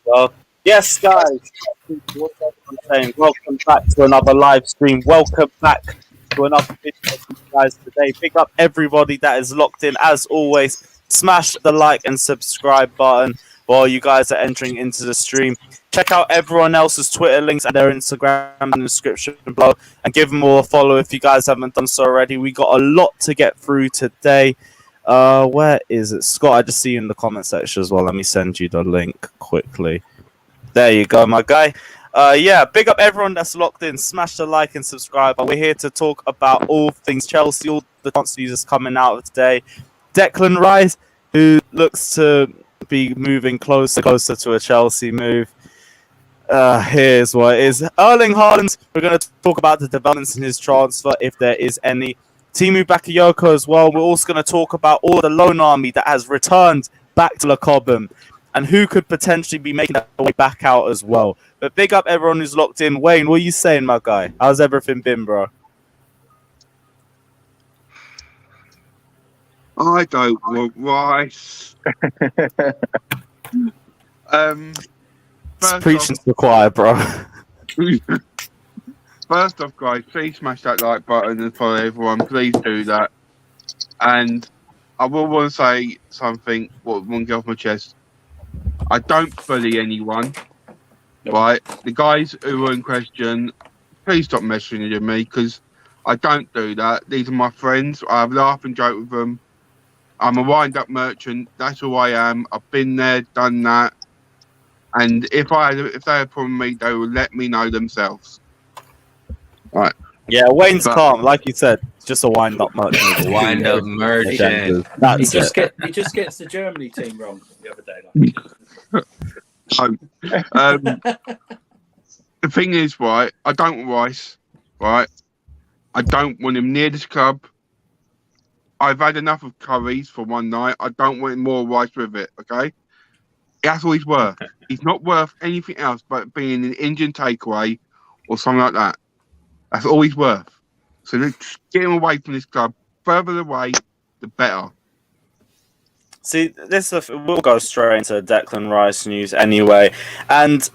Well, yes, guys. What's everyone saying? Welcome back to another live stream. Welcome back to another video for you guys today. Pick up everybody that is locked in. As always, smash the like and subscribe button while you guys are entering into the stream. Check out everyone else's Twitter links and their Instagram in the description below, and give them all a follow if you guys haven't done so already. We got a lot to get through today. Where is it? Scott, I just see you in the comment section as well. Let me send you the link quickly. There you go, my guy. Yeah, big up everyone that's locked in. Smash the like and subscribe. We're here to talk about all things Chelsea, all the transfer news coming out of today. Declan Rice, who looks to be moving closer to a Chelsea move. Here's what it is. Erling Haaland, we're going to talk about the developments in his transfer, if there is any. Timu Bakayoko as well. We're also going to talk about all the loan army that has returned back to La Cobham and who could potentially be making their way back out as well. But big up everyone who's locked in. Wayne, what are you saying, my guy? How's everything been, bro? I don't want rice. Preaching to the choir, bro. First off, guys, please smash that like button and follow everyone. Please do that. And I will want to say something. What one get off my chest? I don't bully anyone. Right, the guys who are in question, please stop messaging with me because I don't do that. These are my friends. I have laugh and joke with them. I'm a wind-up merchant. That's who I am. I've been there, done that. And if they had a problem with me, they will let me know themselves. Right. Yeah, Wayne's calm. Like you said, it's just a wind-up merchant. Wind-up merchant. That's He just gets the Germany team wrong the other day. The thing is, right, I don't want Rice, right? I don't want him near this club. I've had enough of curries for one night. I don't want more rice with it, okay? That's all he's worth. He's not worth anything else but being an Indian takeaway or something like that. That's all he's worth. So let's get him away from this club. Further away, the better. See, we'll go straight into Declan Rice news anyway. And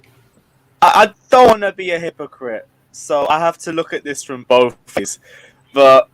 I don't want to be a hypocrite, so I have to look at this from both ways. But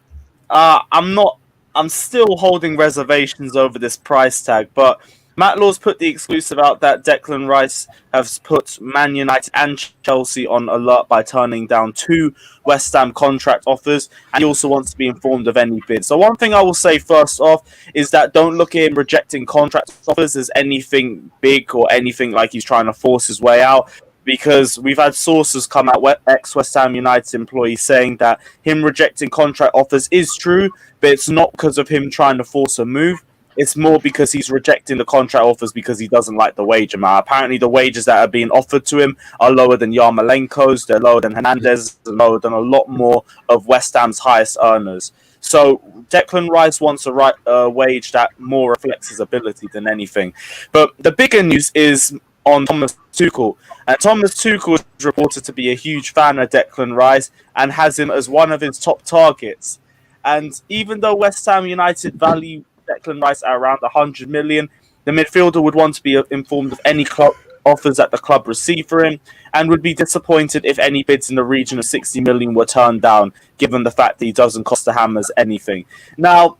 I'm still holding reservations over this price tag. But Matt Law's put the exclusive out that Declan Rice has put Man United and Chelsea on alert by turning down 2 West Ham contract offers, and he also wants to be informed of any bid. So one thing I will say first off is that don't look at him rejecting contract offers as anything big or anything like he's trying to force his way out, because we've had sources come out, ex-West Ham United employees, saying that him rejecting contract offers is true, but it's not because of him trying to force a move. It's more because he's rejecting the contract offers because he doesn't like the wage amount. Apparently, the wages that are being offered to him are lower than Yarmolenko's, they're lower than Hernandez, lower than a lot more of West Ham's highest earners. So Declan Rice wants a wage that more reflects his ability than anything. But the bigger news is on Thomas Tuchel. And Thomas Tuchel is reported to be a huge fan of Declan Rice and has him as one of his top targets. And even though West Ham United value Declan Rice at around 100 million, the midfielder would want to be informed of any club offers that the club receive for him, and would be disappointed if any bids in the region of 60 million were turned down, given the fact that he doesn't cost the Hammers anything. Now,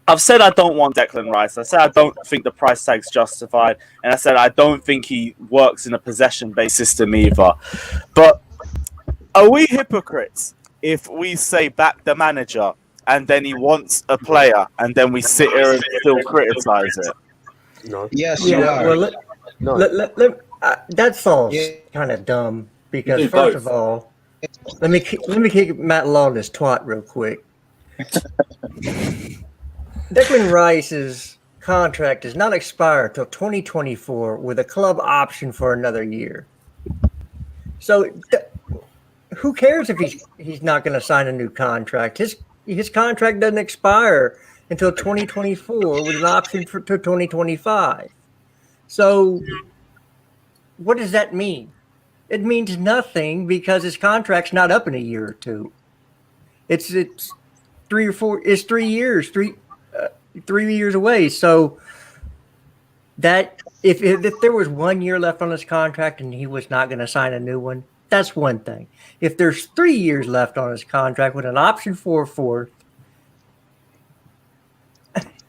I've said I don't want Declan Rice. I said I don't think the price tag's justified, and I said I don't think he works in a possession-based system either. But are we hypocrites if we say back the manager and then he wants a player, and then we sit here and still criticize it? No. Yes, you are. No. That sounds kind of dumb because Do first both. of all, let me kick Matt Law this twat real quick. Declan Rice's contract does not expire until 2024 with a club option for another year. So who cares if he's not going to sign a new contract? His contract doesn't expire until 2024 with an option to 2025. So what does that mean? It means nothing because his contract's not up in a year or two. It's 3 or 4. It's 3 years. 3 years away. So that if there was 1 year left on his contract and he was not going to sign a new one, that's one thing. If there's 3 years left on his contract with an option for a fourth,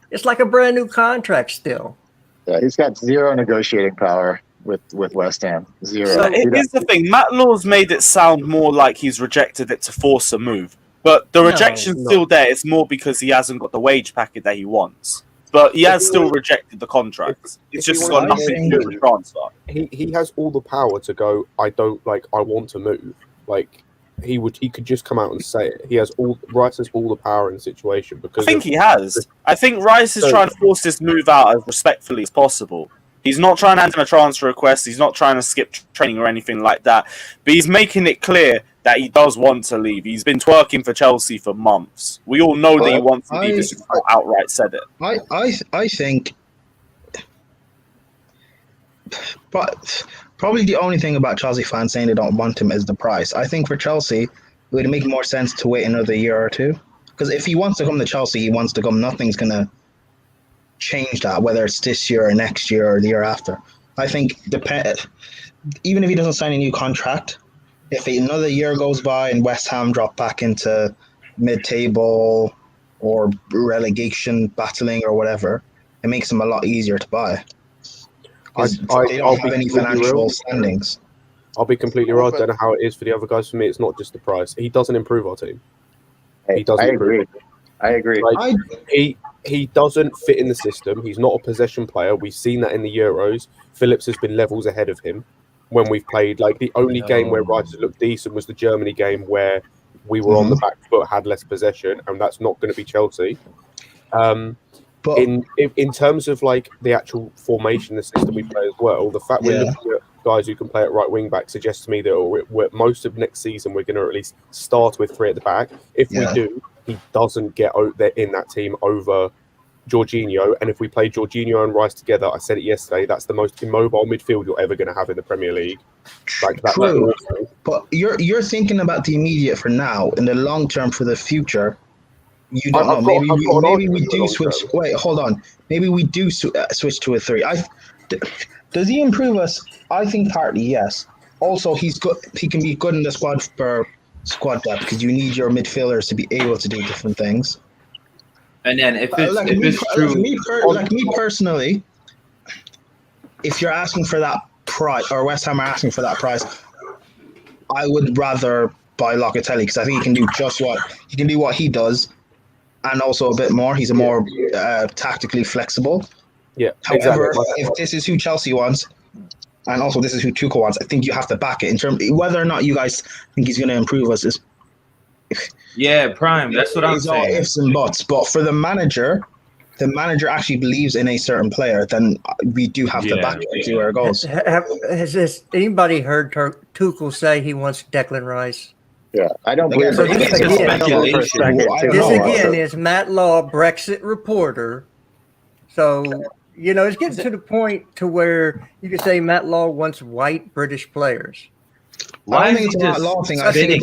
it's like a brand new contract still. Yeah, he's got zero negotiating power with West Ham. Zero. So here's the thing: Matt Law's made it sound more like he's rejected it to force a move, but the rejection's still there. It's more because he hasn't got the wage packet that he wants. But he has still rejected the contract. It's just got nothing to do with the transfer. He has all the power to go, I want to move. Like, he could just come out and say it. Rice has all the power in the situation because I think he has. I think Rice is trying to force this move out as respectfully as possible. He's not trying to hand him a transfer request. He's not trying to skip training or anything like that. But he's making it clear that he does want to leave. He's been twerking for Chelsea for months. We all know that he wants to leave. This is not outright said it. I think, but probably the only thing about Chelsea fans saying they don't want him is the price. I think for Chelsea, it would make more sense to wait another year or two. Because if he wants to come to Chelsea, he wants to come. Nothing's going to change that, whether it's this year or next year or the year after. I think even if he doesn't sign a new contract, if another year goes by and West Ham drop back into mid-table or relegation battling or whatever, it makes them a lot easier to buy. They don't have any financial standings. I'll be completely right. I don't know how it is for the other guys. For me, it's not just the price. He doesn't improve our team. He doesn't. I agree. Like, he doesn't fit in the system. He's not a possession player. We've seen that in the Euros. Phillips has been levels ahead of him when we've played. Like, the only game where Rice looked decent was the Germany game where we were on the back foot, had less possession, and that's not going to be Chelsea. But in terms of like the actual formation, the system we play as well, the fact we're looking at guys who can play at right wing back suggests to me that we're most of next season we're going to at least start with 3 at the back. If we do, he doesn't get out there in that team over Jorginho. And if we play Jorginho and Rice together, I said it yesterday, that's the most immobile midfield you're ever going to have in the Premier League. Like that. True. But you're thinking about the immediate for now. In the long term, for the future, you don't know. Maybe we do switch. Wait, hold on. Maybe we do switch to a 3. Does he improve us? I think partly yes. Also, he's good. He can be good in the squad for squad depth because you need your midfielders to be able to do different things. And then if it's true, me personally, if you're asking for that price, or West Ham are asking for that price, I would rather buy Locatelli because I think he can do what he does, and also a bit more. He's a more tactically flexible. Yeah. However, exactly. if this is who Chelsea wants, and also this is who Tuchel wants, I think you have to back it. In terms whether or not you guys think he's going to improve us is. Yeah, prime. That's what I'm saying. All ifs and buts. But for the manager actually believes in a certain player, then we do have to back it and see where it goes. Has anybody heard Tuchel say he wants Declan Rice? Yeah, I don't believe So it. This again is Matt Law, Brexit reporter. So, it's getting to the point to where you can say Matt Law wants white British players. I don't think it's a Matt Law thing. I think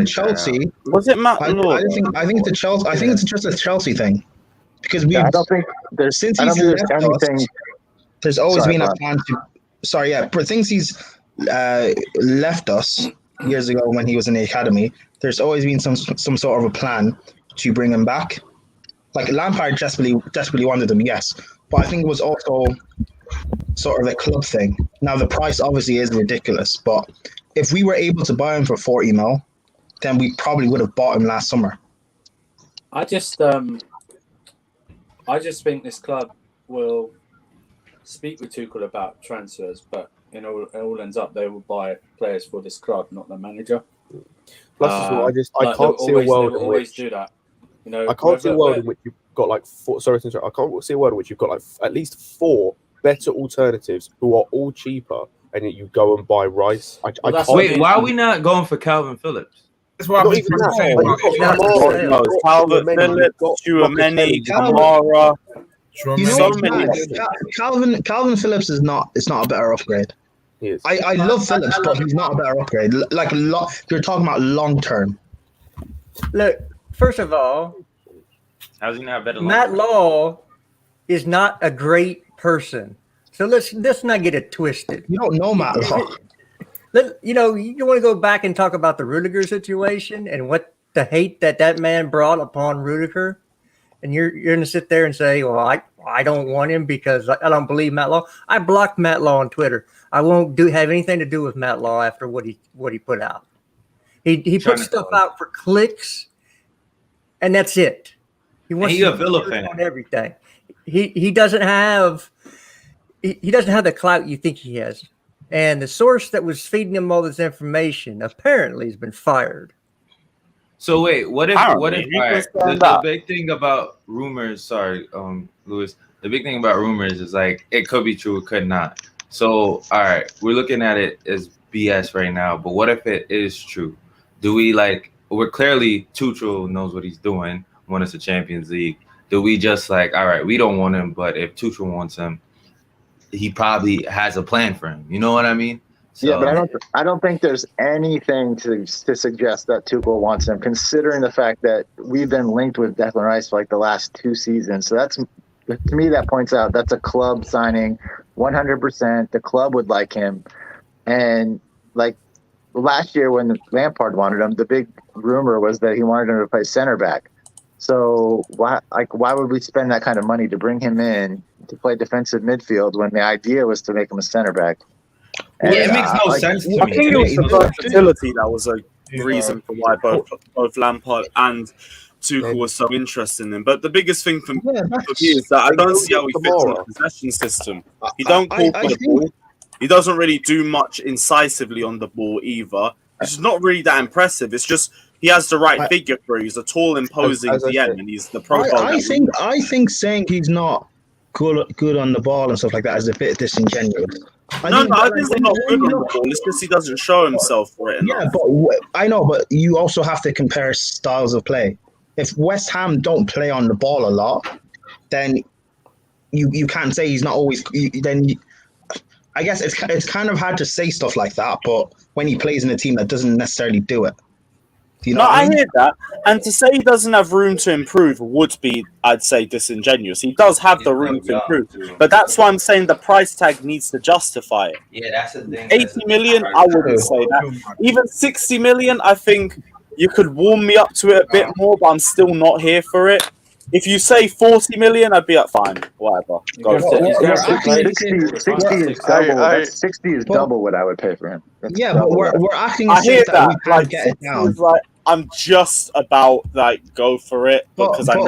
Chelsea. Was it Matt Law? I think it's just a Chelsea thing because I don't think there's. Since I don't he's think there's anything. There's always been a plan to. Sorry, yeah. But since he's left us years ago when he was in the academy, there's always been some sort of a plan to bring him back. Like Lampard desperately wanted him, yes, but I think it was also sort of a club thing. Now the price obviously is ridiculous, but if we were able to buy him for 40 mil, then we probably would have bought him last summer. I just think this club will speak with Tuchel about transfers, but it all ends up they will buy players for this club, not the manager. Plus, I can't see a world in which do that. I can't see a world in which you've got like 4. Sorry to interrupt. I can't see a world in which you've got like at least 4 better alternatives who are all cheaper, and yet you go and buy Rice. I can't. Wait, why are we not going for Calvin Phillips? That's what I was saying. Calvin Phillips, Tchouaméni, Kamara. Calvin Phillips is not. It's not a better upgrade. He is. I love Phillips, but he's not a better upgrade. Like you're talking about long term. Look, first of all, how's he not better? Matt Law is not a great person. So let's not get it twisted. You don't know Matt Law. You want to go back and talk about the Rudiger situation and what the hate that man brought upon Rudiger, and you're going to sit there and say, "Well, I don't want him because I don't believe Matt Law." I blocked Matt Law on Twitter. I won't have anything to do with Matt Law after what he put out. He put stuff out for clicks, and that's it. He wants a Villa fan on everything. He doesn't have the clout you think he has. And the source that was feeding him all this information apparently has been fired. So wait, what if Aaron, all right, the big thing about rumors, sorry, Lewis, the big thing about rumors is like it could be true, it could not. So all right, we're looking at it as BS right now, but what if it is true? Do we we're clearly Tuchel knows what he's doing, won us the Champions League. Do we just all right, we don't want him, but if Tuchel wants him, he probably has a plan for him. You know what I mean? So, yeah, but I don't think there's anything to suggest that Tuchel wants him, considering the fact that we've been linked with Declan Rice for the last 2 seasons. So that's, to me, that points out that's a club signing 100%. The club would like him. And last year when Lampard wanted him, the big rumor was that he wanted him to play center back. So why would we spend that kind of money to bring him in to play defensive midfield when the idea was to make him a center back? And, it makes no sense to me. I think it was the versatility that was a reason for why both Lampard and Tuchel was so interested in him. But the biggest thing for me is that I don't see how he fits in the possession system. He don't call for the ball. He doesn't really do much incisively on the ball either. It's not really that impressive. It's just he has the right figure for it. He's a tall, imposing DM, and he's the profile. I think saying he's not good on the ball and stuff like that is a bit disingenuous. I think he's not good on the ball. It's just he doesn't show himself for it enough. Yeah, but I know, but you also have to compare styles of play. If West Ham don't play on the ball a lot, then you can't say he's not always. I guess it's kind of hard to say stuff like that, but when he plays in a team that doesn't necessarily do it. I hear that. And to say he doesn't have room to improve would be, I'd say, disingenuous. He does have the room to improve. But that's why I'm saying the price tag needs to justify it. Yeah, that's the thing. 80 million, I wouldn't say that. Even 60 million, I think you could warm me up to it a bit more, but I'm still not here for it. If you say 40 million, I'd be fine. Whatever. Go for it. 60 is double what I would pay for him. But we're acting I as hear if that we that. can't get it down. I'm just about go for it because I know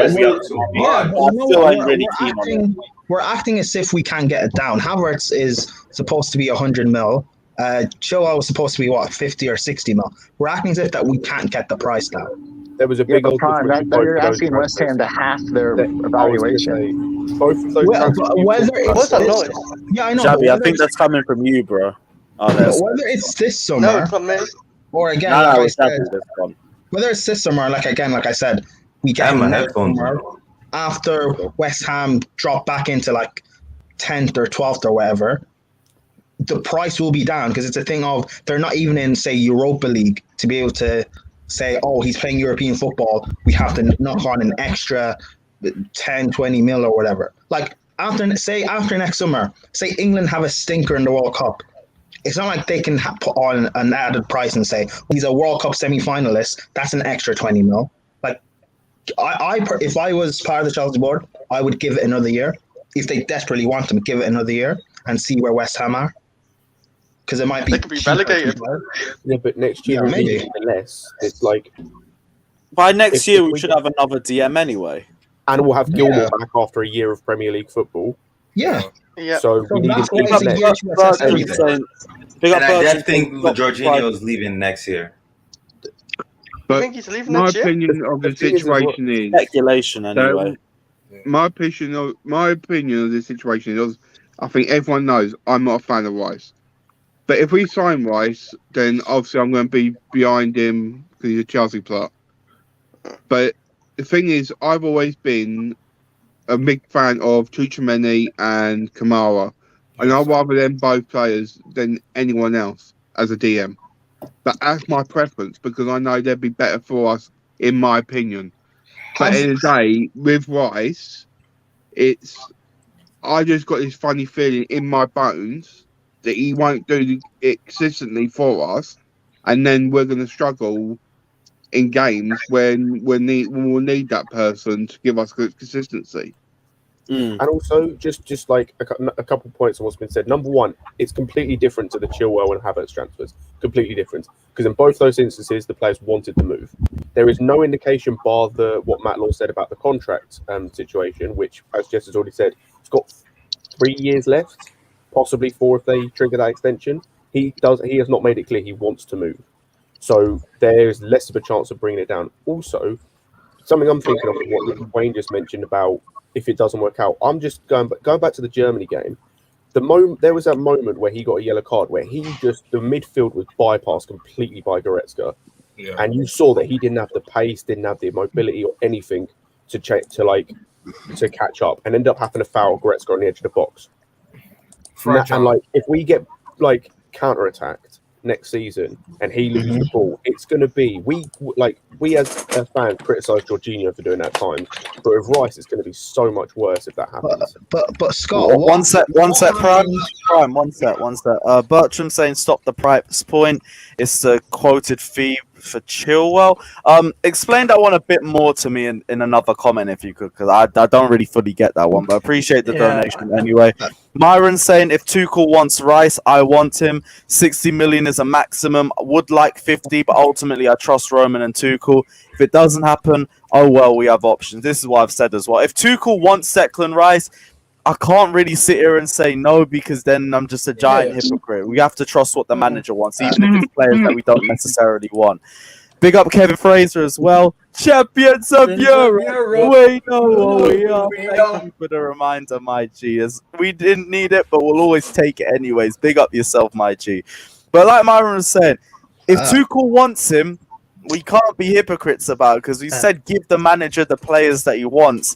I'm really keen on it. We're acting as if we can get it down. Havertz is supposed to be 100 mil. Chilwell was supposed to be 50 or 60 mil. We're acting as if that we can't get the price down. There was a big you're asking West Ham to half their evaluation. Both of those whether it's that noise? Yeah, I know. Jabby, I think that's coming from you, bro. Whether it's this summer or again, whether it's this summer, like I said, we get him next summer after West Ham drop back into 10th or 12th or whatever, the price will be down because it's a thing of they're not even in, say, Europa League to be able to say, oh, he's playing European football, we have to knock on an extra 10, 20 mil or whatever. After next summer, say England have a stinker in the World Cup. It's not like they can put on an added price and say, he's a World Cup semi-finalist, that's an extra 20 mil. If I was part of the Chelsea board, I would give it another year. If they desperately want him, give it another year and see where West Ham are. Because it might be. They could be relegated. Yeah, but next year maybe less. It's by next year we should have another DM anyway, and we'll have Gilmour back after a year of Premier League football. Yeah. So we need to keep And I think Jorginho's leaving next year. But I think he's leaving next year. My opinion of the situation is speculation anyway. My opinion of the situation is, I think everyone knows I'm not a fan of Rice. But if we sign Rice, then obviously I'm going to be behind him because he's a Chelsea player. But the thing is, I've always been a big fan of Tchouaméni and Kamara. And I'd rather them both players than anyone else as a DM. But that's my preference because I know they'd be better for us, in my opinion. But at the end of the day, with Rice, I just got this funny feeling in my bones that he won't do it consistently for us, and then we're going to struggle in games when we'll need that person to give us good consistency. And also, just like a couple points on what's been said. Number one, it's completely different to the Chilwell and Havertz transfers. Completely different. Because in both those instances, the players wanted to move. There is no indication, bar what Matt Law said about the contract situation, which, as Jess has already said, it's got 3 years left, possibly 4 if they trigger that extension. He has not made it clear he wants to move. So there's less of a chance of bringing it down. Also, something I'm thinking of what Wayne just mentioned about if it doesn't work out. I'm just going back to the Germany game. There was that moment where he got a yellow card where the midfield was bypassed completely by Goretzka, and you saw that he didn't have the pace, didn't have the mobility or anything to catch up, and ended up having to foul Goretzka on the edge of the box. And like if we get like counter-attacked next season and he loses the ball, it's going to be we as fans criticise Jorginho for doing that at times, but with Rice it's going to be so much worse if that happens. But Scott, one set, Prime, one set. Bertram saying stop the price point. It's the quoted fee for Chilwell. Explain that one a bit more to me in another comment if you could, because I don't really fully get that one, but I appreciate the donation anyway. Myron saying if Tuchel wants Rice, I want him. 60 million is a maximum. I would like 50, but ultimately I trust Roman and Tuchel. If it doesn't happen, oh well, we have options. This is what I've said as well. If Tuchel wants Declan Rice, I can't really sit here and say no, because then I'm just a giant hypocrite. We have to trust what the manager wants, even if it's players that we don't necessarily want. Big up Kevin Fraser as well. Champions of Europe. We know what we are. Thank you for the reminder, my G. We didn't need it, but we'll always take it anyways. Big up yourself, my G. But like Myron was saying, if Tuchel wants him, we can't be hypocrites about it, because we said give the manager the players that he wants.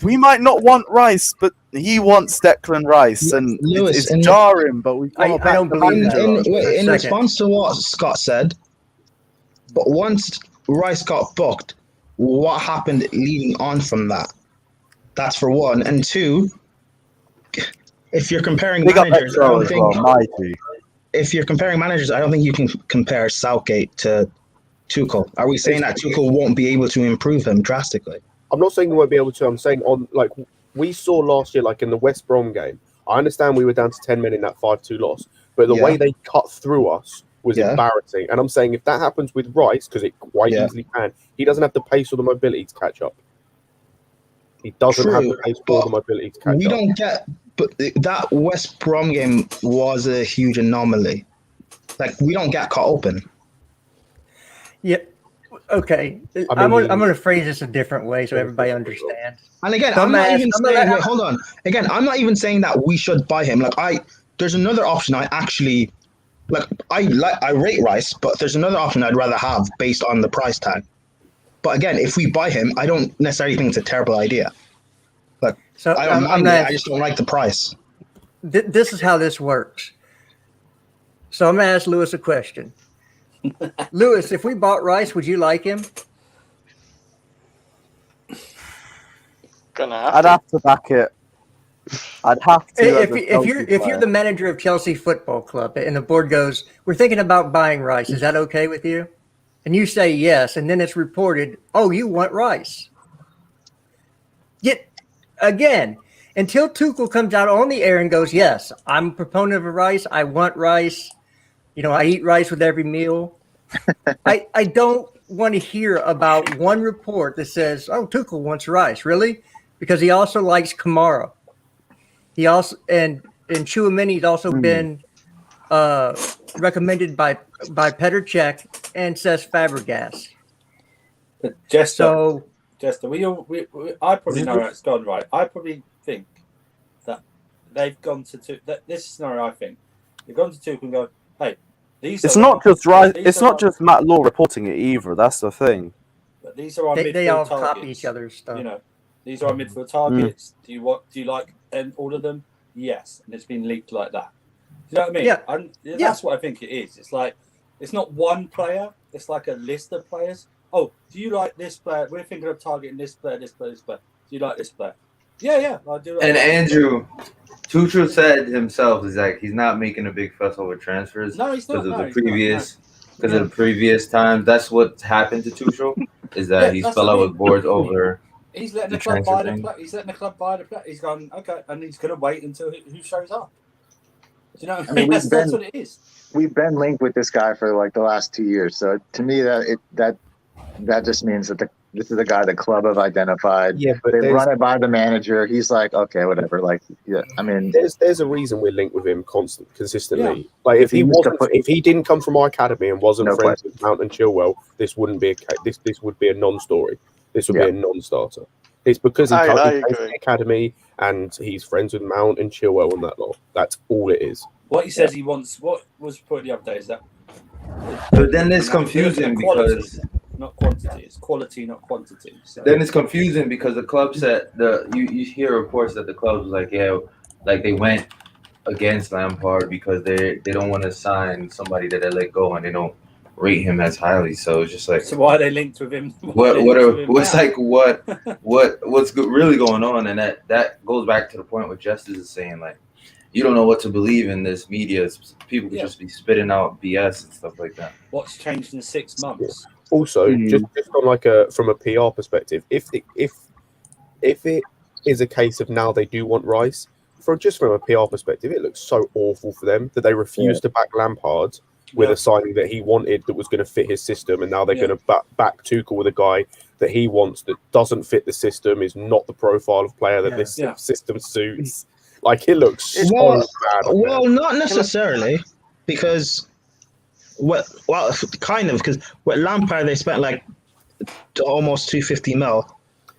We might not want Rice, but he wants Declan Rice, and Lewis, it's jarring, but we can't. I don't believe that. In response to what Scott said, but once Rice got booked, what happened leading on from that? That's for one. And two, if you're comparing managers, I don't think if you're comparing managers, I don't think you can compare Southgate to Tuchel. Are we saying that Tuchel won't be able to improve him drastically? I'm not saying we won't be able to. I'm saying we saw last year, like in the West Brom game. I understand we were down to 10 men in that 5-2 loss, but the way they cut through us was embarrassing. And I'm saying if that happens with Rice, because it quite easily can, he doesn't have the pace or the mobility to catch up. He doesn't have the pace or the mobility to catch up. We don't get, but that West Brom game was a huge anomaly. Like, we don't get caught open. Yeah. Okay. I'm going to phrase this a different way so everybody understands. And again, I'm not even saying, wait, hold on. Again, I'm not even saying that we should buy him. There's another option I actually I rate Rice, but there's another option I'd rather have based on the price tag. But again, if we buy him, I don't necessarily think it's a terrible idea. I don't mind it. I just don't like the price. This is how this works. So I'm going to ask Lewis a question. Lewis, if we bought Rice, would you like him? I'd have to back it. I'd have to. If you're the manager of Chelsea Football Club and the board goes, we're thinking about buying Rice, is that okay with you? And you say yes, and then it's reported, oh, you want Rice. Yet again, until Tuchel comes out on the air and goes, yes, I'm a proponent of Rice. I want Rice. I eat rice with every meal. I don't want to hear about one report that says, oh, Tuchel wants Rice. Really? Because he also likes Kamara. He also and Chouamini's also been recommended by Petr Cech and Cesc Fabregas. But Jester, I probably know it's gone right. I probably think that they've gone to this scenario. I think they've gone to Tuchel and go, hey, it's not just right. It's not just Matt Law reporting it either. That's the thing. But these are our midfield they all targets. copy each other's stuff. These are our midfield targets. Do you like all of them? Yes, and it's been leaked like that. Do you know what I mean? Yeah. That's what I think it is. It's like it's not one player. It's like a list of players. Oh, do you like this player? We're thinking of targeting this player, this player, this player. Do you like this player? Yeah, I do. And Andrew, Tuchel said himself is like he's not making a big fuss over transfers. No, he's not. Because of the previous times. That's what happened to Tuchel is that he fell out with boards over. He's letting the club buy the play. He's letting the club buy the play. He's gone okay, and he's going to wait until who shows up. You know, I mean, that's what it is. We've been linked with this guy for like the last 2 years. So to me, that just means that this is the guy the club have identified. Yeah, but they run it by the manager. He's like, okay, whatever. Like, yeah, I mean, there's a reason we're linked with him consistently. Yeah. Like, if he didn't come from our academy and wasn't friends with Mount and Chilwell, this wouldn't be this would be a non-story. This would be a non-starter. It's because he comes from the academy and he's friends with Mount and Chilwell and that lot. That's all it is. What he says he wants. What was put the other day is that. But then it's confusing because. Not quantity, it's quality, not quantity. So. Then it's confusing because the club said you hear reports that the club was like, yeah, like they went against Lampard because they don't want to sign somebody that they let go and they don't rate him as highly. So it's just like, so why are they linked with him? What's really going on? And that goes back to the point what Justice is saying, like you don't know what to believe in this media. People can just be spitting out BS and stuff like that. What's changed in 6 months? Also, just on like from a PR perspective, if it is a case of now they do want Rice, from a PR perspective, it looks so awful for them that they refused to back Lampard with a signing that he wanted that was going to fit his system, and now they're going to back Tuchel with a guy that he wants that doesn't fit the system, is not the profile of player that this system suits. Like, it looks so bad. Well, not necessarily, because. Well, kind of, because with Lampard they spent like almost 250 mil,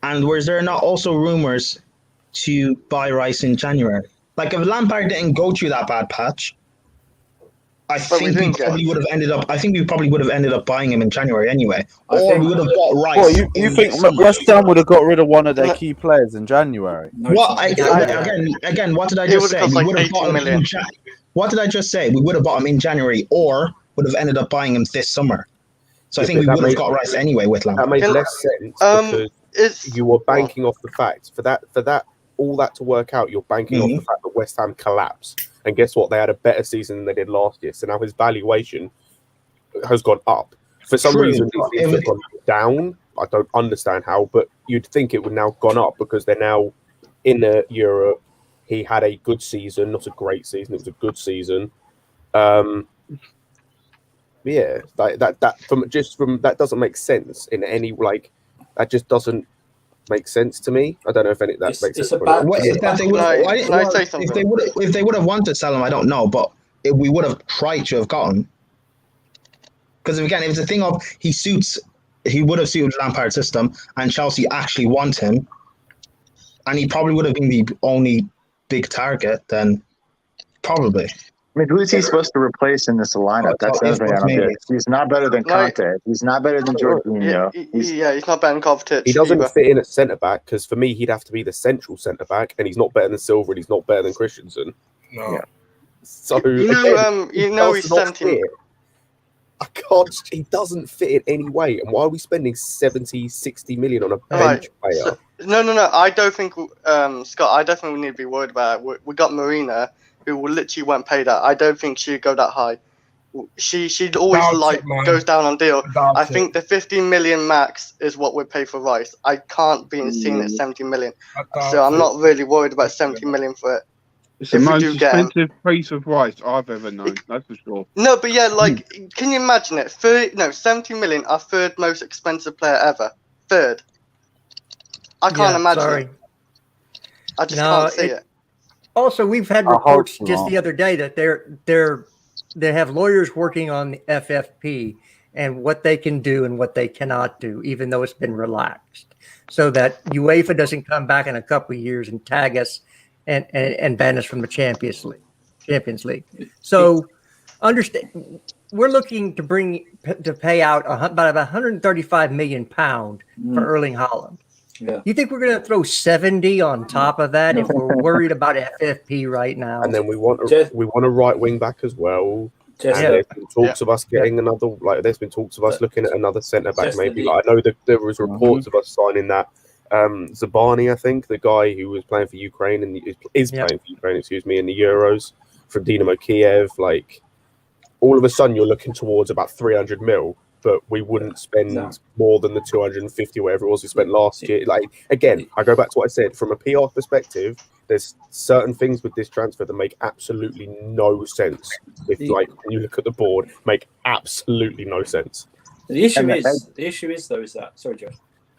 and was there not also rumors to buy Rice in January? Like, if Lampard didn't go through that bad patch, I think we probably would have ended up buying him in January anyway, or we would have bought Rice. Well, you think West Ham would have got rid of one of their key players in January? Well, again, what did I just say? We would have bought him in What did I just say? We would have bought him in January, or would have ended up buying him this summer. So I think we would have got Rice anyway with Lampard. That made less sense because you were banking off the fact for that all that to work out. You're banking off the fact that West Ham collapsed, and guess what? They had a better season than they did last year. So now his valuation has gone up. For some reason, it's gone down. I don't understand how, but you'd think it would now gone up because they're now in Europe. He had a good season, not a great season. It was a good season. Yeah, like that that doesn't make sense in any that just doesn't make sense to me. I don't know if that makes sense. If they would have wanted to sell him, I don't know, but we would have tried to have gotten. Because again, if it's a thing of he would have suited Lampard's system, and Chelsea actually want him, and he probably would have been the only big target, then probably. I mean, who is he supposed to replace in this lineup? That's the other thing I don't get. He's not better than Conte. He's not better than Jorginho. He's not better than Kovacic. He doesn't fit in at centre back because for me, he'd have to be the central centre back, and he's not better than Silva, and he's not better than Christensen. No. Yeah. So he's 17. I can't. He doesn't fit in any way. And why are we spending 70, 60 million on a bench player? So, no. I don't think, Scott. I definitely need to be worried about it. We got Marina, who will literally won't pay that. I don't think she'd go that high. She'd always goes down on deal. I think the 15 million max is what we'd pay for Rice. I can't be seen at 70 million. So I'm not really worried about 70 million for it. It's the most expensive piece of rice I've ever known, that's for sure. No, but yeah, can you imagine it? 70 million, our third most expensive player ever. Third. I can't imagine it. I just can't see it. Also, we've had reports just the other day that they have lawyers working on the FFP and what they can do and what they cannot do, even though it's been relaxed, so that UEFA doesn't come back in a couple of years and tag us and ban us from the Champions League. So understand, we're looking to pay out about 135 million pound for Erling Haaland. Yeah. You think we're going to throw 70 on top of that if we're worried about FFP right now? And then we want a right wing back as well. There's been talks of us getting another. There's been talks of us looking at another centre back. Maybe I know that there was reports of us signing that Zabani, I think, the guy who was playing for Ukraine and is playing for Ukraine, in the Euros from Dynamo Kiev. Like, all of a sudden, you're looking towards about 300 mil, but we wouldn't spend more than the 250 whatever it was we spent last year. Like, again, I go back to what I said from a PR perspective. There's certain things with this transfer that make absolutely no sense. If like when you look at the board, make absolutely no sense. The issue is though, is that sorry, Josh.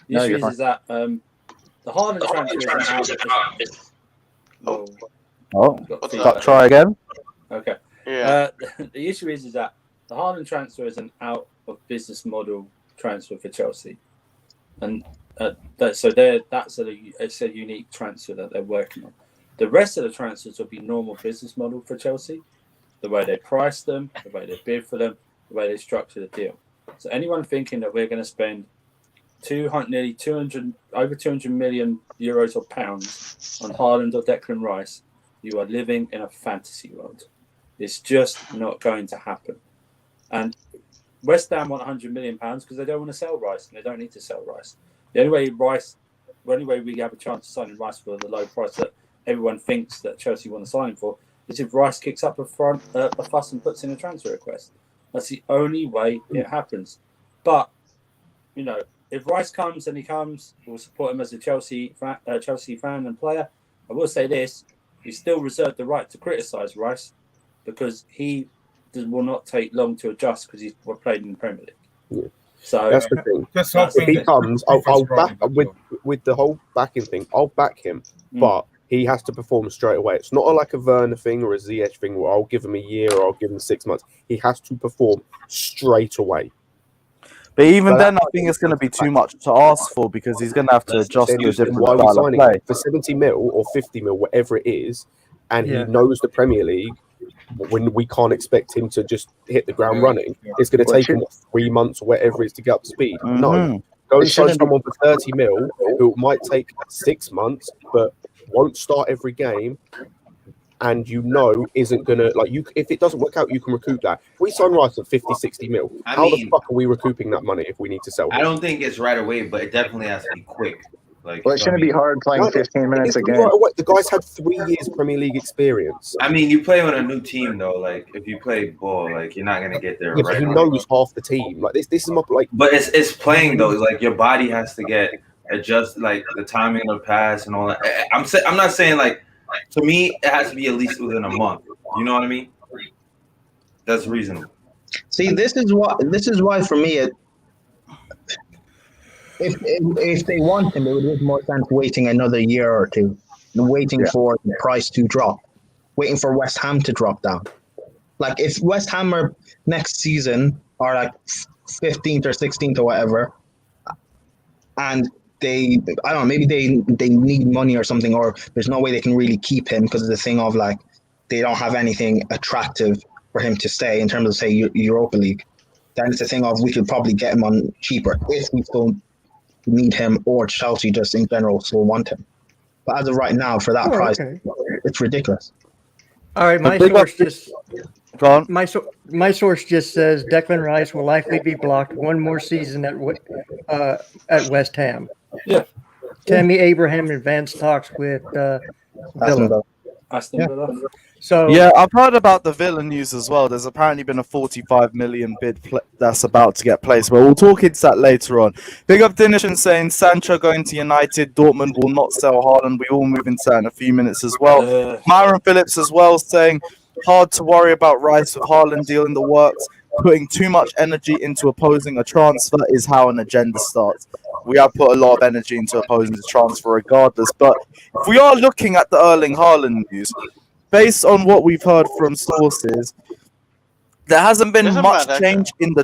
The issue is that the Haaland transfer is out. Try again. Okay. Yeah. The issue is that the Haaland transfer is an out of business model transfer for Chelsea, and that's a unique transfer that they're working on. The rest of the transfers will be normal business model for Chelsea, the way they price them, the way they bid for them, the way they structure the deal. So anyone thinking that we're going to spend over 200 million euros or pounds on Haaland or Declan Rice, you are living in a fantasy world. It's just not going to happen. And West Ham want 100 million pounds because they don't want to sell Rice, and they don't need to sell Rice. The only way we have a chance of signing Rice for the low price that everyone thinks that Chelsea want to sign him for is if Rice kicks up a fuss and puts in a transfer request. That's the only way it happens. But if Rice comes, and he comes, we'll support him as a Chelsea fan and player. I will say this: we still reserve the right to criticise Rice because he will not take long to adjust because he's played in the Premier League. Yeah. So that's the thing. If he comes, I'll back with the whole backing thing. I'll back him, but he has to perform straight away. It's not like a Werner thing or a Ziyech thing where I'll give him a year or I'll give him 6 months. He has to perform straight away. But even then, I think it's going to be too much to ask for because he's going to have to adjust to a different style of play. For 70 mil or 50 mil, whatever it is, and he knows the Premier League, when we can't expect him to just hit the ground running. It's going to take him 3 months or whatever it is to get up to speed. No. Go and show someone for 30 mil who might take 6 months, but won't start every game, and isn't going to, if it doesn't work out, you can recoup that. If we sign Rice at 50, 60 mil, how the fuck are we recouping that money if we need to sell him? I don't think it's right away, but it definitely has to be quick. It shouldn't be hard playing 15 minutes a game. The guy's had 3 years Premier League experience. I mean, you play on a new team though. Like if you play ball, you're not gonna get there. Yeah, he knows half the team. This is my But it's playing though. Your body has to get adjust, the timing of the pass and all that. I'm not saying to me it has to be at least within a month. You know what I mean? That's reasonable. See, this is why for me if they want him, it would make more sense waiting another year or two, and waiting for the price to drop, waiting for West Ham to drop down. If West Ham are next season are 15th or 16th or whatever, and they maybe they need money or something, or there's no way they can really keep him because of the thing of they don't have anything attractive for him to stay in terms of say Europa League. Then it's a thing of we could probably get him on cheaper if we still need him, or Chelsea just in general still want him. But as of right now, for that price, it's ridiculous. All right, my source just says Declan Rice will likely be blocked one more season at West Ham. Yeah. Tammy Abraham advanced talks with Villa. Aston Villa. So I've heard about the Villa news as well. There's apparently been a 45 million bid that's about to get placed, but we'll talk into that later on. Big up Dinishan saying Sancho going to United, Dortmund will not sell Haaland. We all move into that in a few minutes as well. Myron Phillips as well saying hard to worry about Rice with Haaland deal in the works. Putting too much energy into opposing a transfer is how an agenda starts. We have put a lot of energy into opposing the transfer regardless, but if we are looking at the Erling Haaland news, based on what we've heard from sources, there hasn't been much change in the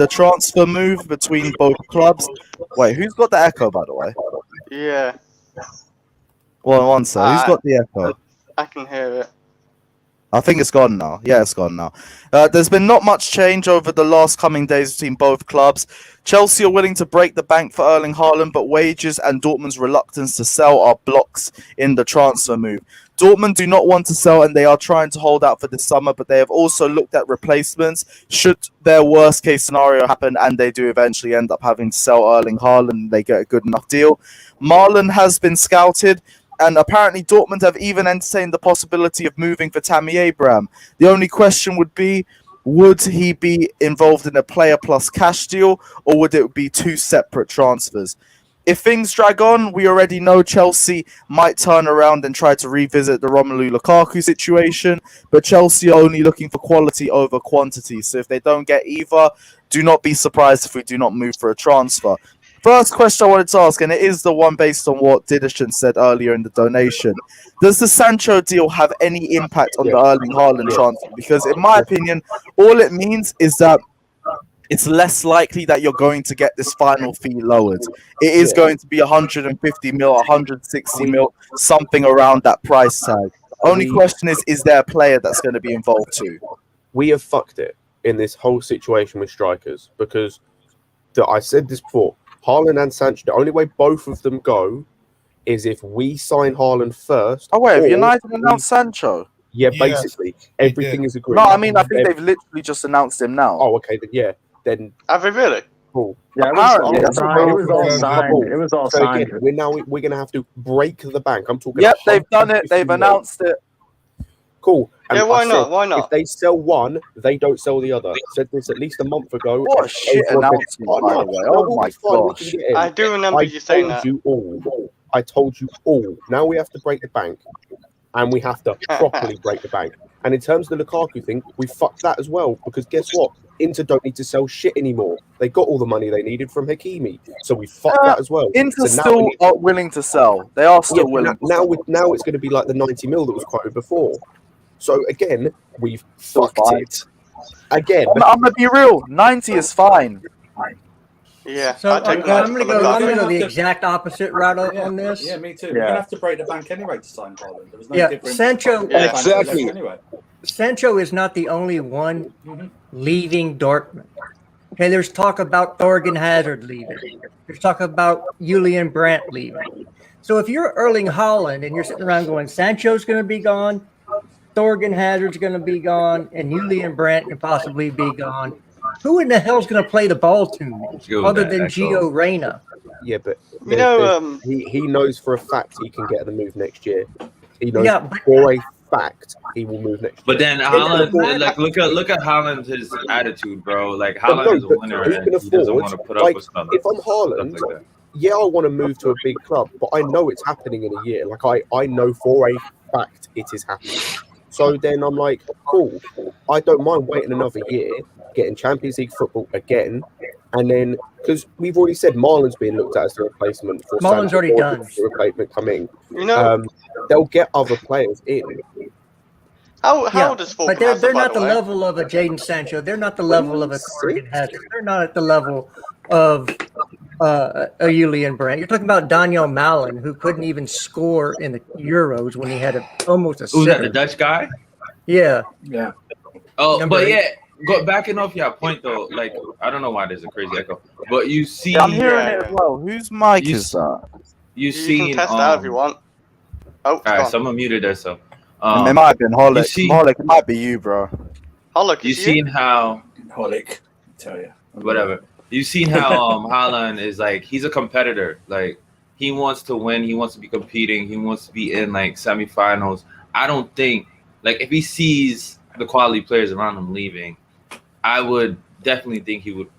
transfer move between both clubs. Wait, who's got the echo, by the way? Yeah. Well, one sec. Who's got the echo? I can hear it. I think it's gone now. Yeah, it's gone now. There's been not much change over the last coming days between both clubs. Chelsea are willing to break the bank for Erling Haaland, but wages and Dortmund's reluctance to sell are blocks in the transfer move. Dortmund do not want to sell, and they are trying to hold out for the summer, but they have also looked at replacements should their worst case scenario happen and they do eventually end up having to sell Erling Haaland and they get a good enough deal. Marlon has been scouted, and apparently Dortmund have even entertained the possibility of moving for Tammy Abraham. The only question would be, would he be involved in a player plus cash deal, or would it be two separate transfers? If things drag on, we already know Chelsea might turn around and try to revisit the Romelu Lukaku situation, but Chelsea are only looking for quality over quantity. So if they don't get either, do not be surprised if we do not move for a transfer. First question I wanted to ask, and it is the one based on what Didishan said earlier in the donation. Does the Sancho deal have any impact on the Erling Haaland transfer? Because in my opinion, all it means is that it's less likely that you're going to get this final fee lowered. It is going to be 150 mil, 160 mil, something around that price tag. Only question is there a player that's going to be involved too? We have fucked it in this whole situation with strikers because I said this before. Haaland and Sancho, the only way both of them go is if we sign Haaland first. Oh, wait, have United announced Sancho? Yeah, basically, everything is agreed. No, I mean, I think they've literally just announced him now. Oh, okay, then yeah. Then have they really? Cool. Yeah, it was all signed. It was all signed. Again, we're going to have to break the bank. I'm talking. Yep, they've done it. They've announced it. Cool. And yeah, why not? Why not? If they sell one, they don't sell the other. I said this at least a month ago. What a shit announcement, by the way. Oh my gosh. I do remember you saying that. I told you all. Now we have to break the bank. And we have to properly break the bank. And in terms of the Lukaku thing, we fucked that as well. Because guess what? Inter don't need to sell shit anymore. They got all the money they needed from Hakimi. So we fucked that as well. Inter still are willing to sell. They are still willing. Now it's going to be like the 90 mil that was quoted before. So again, we've fucked it. Again. I'm going to be real. 90 is fine. Yeah. So I'm going to go the exact opposite route on this. Yeah, me too. We're going to have to break the bank anyway to sign Haaland. There was no difference. Sancho. Exactly. Anyway. Sancho is not the only one leaving Dortmund. Okay, there's talk about Thorgan Hazard leaving. There's talk about Julian Brandt leaving. So if you're Erling Haaland and you're sitting around going, Sancho's going to be gone, Thorgan Hazard's going to be gone, and Julian Brandt can possibly be gone, who in the hell's going to play the ball to me other than Gio Reyna? Yeah, but you know, he knows for a fact he can get the move next year. He knows for a fact he will move next year. But then Haaland, like look at Haaland, his attitude, bro. Like Haaland is a winner, and he doesn't want to put up with stuff. If I'm Haaland, I want to move to a big club, but I know it's happening in a year. Like I know for a fact it is happening. So then I'm like, cool. I don't mind waiting another year, getting Champions League football again, and then because we've already said Marlon's being looked at as the replacement for Marlon's already done. The replacement coming. You know, they'll get other players in. How does but they're not the level of a Jadon Sancho. They're not the level of a Thorgan Hazard. They're not at the level of a Julian Brandt. You're talking about Daniel Malen, who couldn't even score in the Euros when he had almost a. Who's that? The Dutch guy? Yeah. Oh, Number but 8. yeah. Backing off your point though, like I don't know why there's a crazy echo, but you see, I'm hearing it as well. Whose mic is that? You can test that if you want. Oh, all right, someone muted us. So it might have been Holic. Holic, it might be you, bro. Holic, you seen how Holic? Tell you whatever. You seen how Haaland is like he's a competitor. Like he wants to win. He wants to be competing. He wants to be in like semifinals. I don't think like if he sees the quality players around him leaving, I would definitely think he would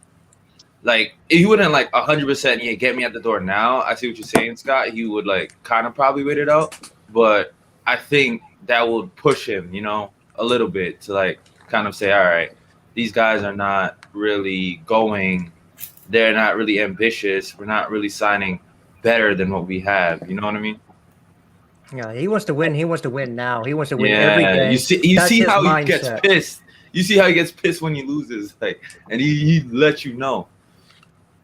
like he wouldn't like 100%. Yeah, get me at the door now. I see what you're saying, Scott. He would like kind of probably wait it out, but I think that would push him, you know, a little bit to like kind of say, all right, these guys are not really going. They're not really ambitious. We're not really signing better than what we have. You know what I mean? Yeah, he wants to win. He wants to win now. He wants to win every game. You see how he gets pissed. You see how he gets pissed when he loses, like, and he lets you know.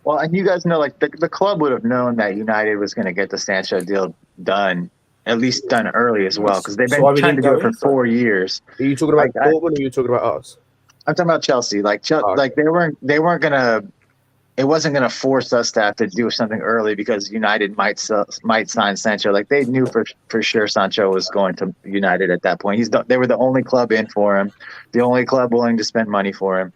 Well, and you guys know, like the club would have known that United was going to get the Sancho deal done, at least done early as well, because they've been trying to do it for 4 years. Are you talking about Dortmund or are you talking about us? I'm talking about Chelsea. Like, like they weren't going to it wasn't going to force us to have to do something early because United might sign Sancho. Like they knew for sure Sancho was going to United at that point. They were the only club in for him, the only club willing to spend money for him.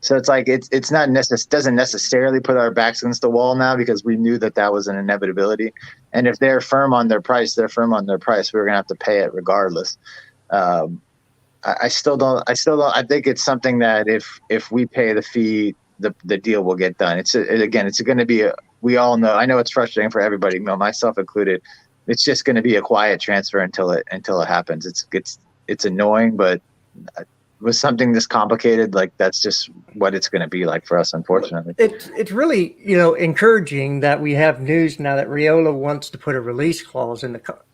So it's like it's not doesn't necessarily put our backs against the wall now because we knew that was an inevitability. And if they're firm on their price, they're firm on their price. We're gonna have to pay it regardless. I still don't. I think it's something that if we pay the fee, the deal will get done. It's going to be we all know. I know it's frustrating for everybody, myself included. It's just going to be a quiet transfer until it happens. It's annoying, but with something this complicated, like that's just what it's going to be like for us, unfortunately. It's really encouraging that we have news now that Raiola wants to put a release clause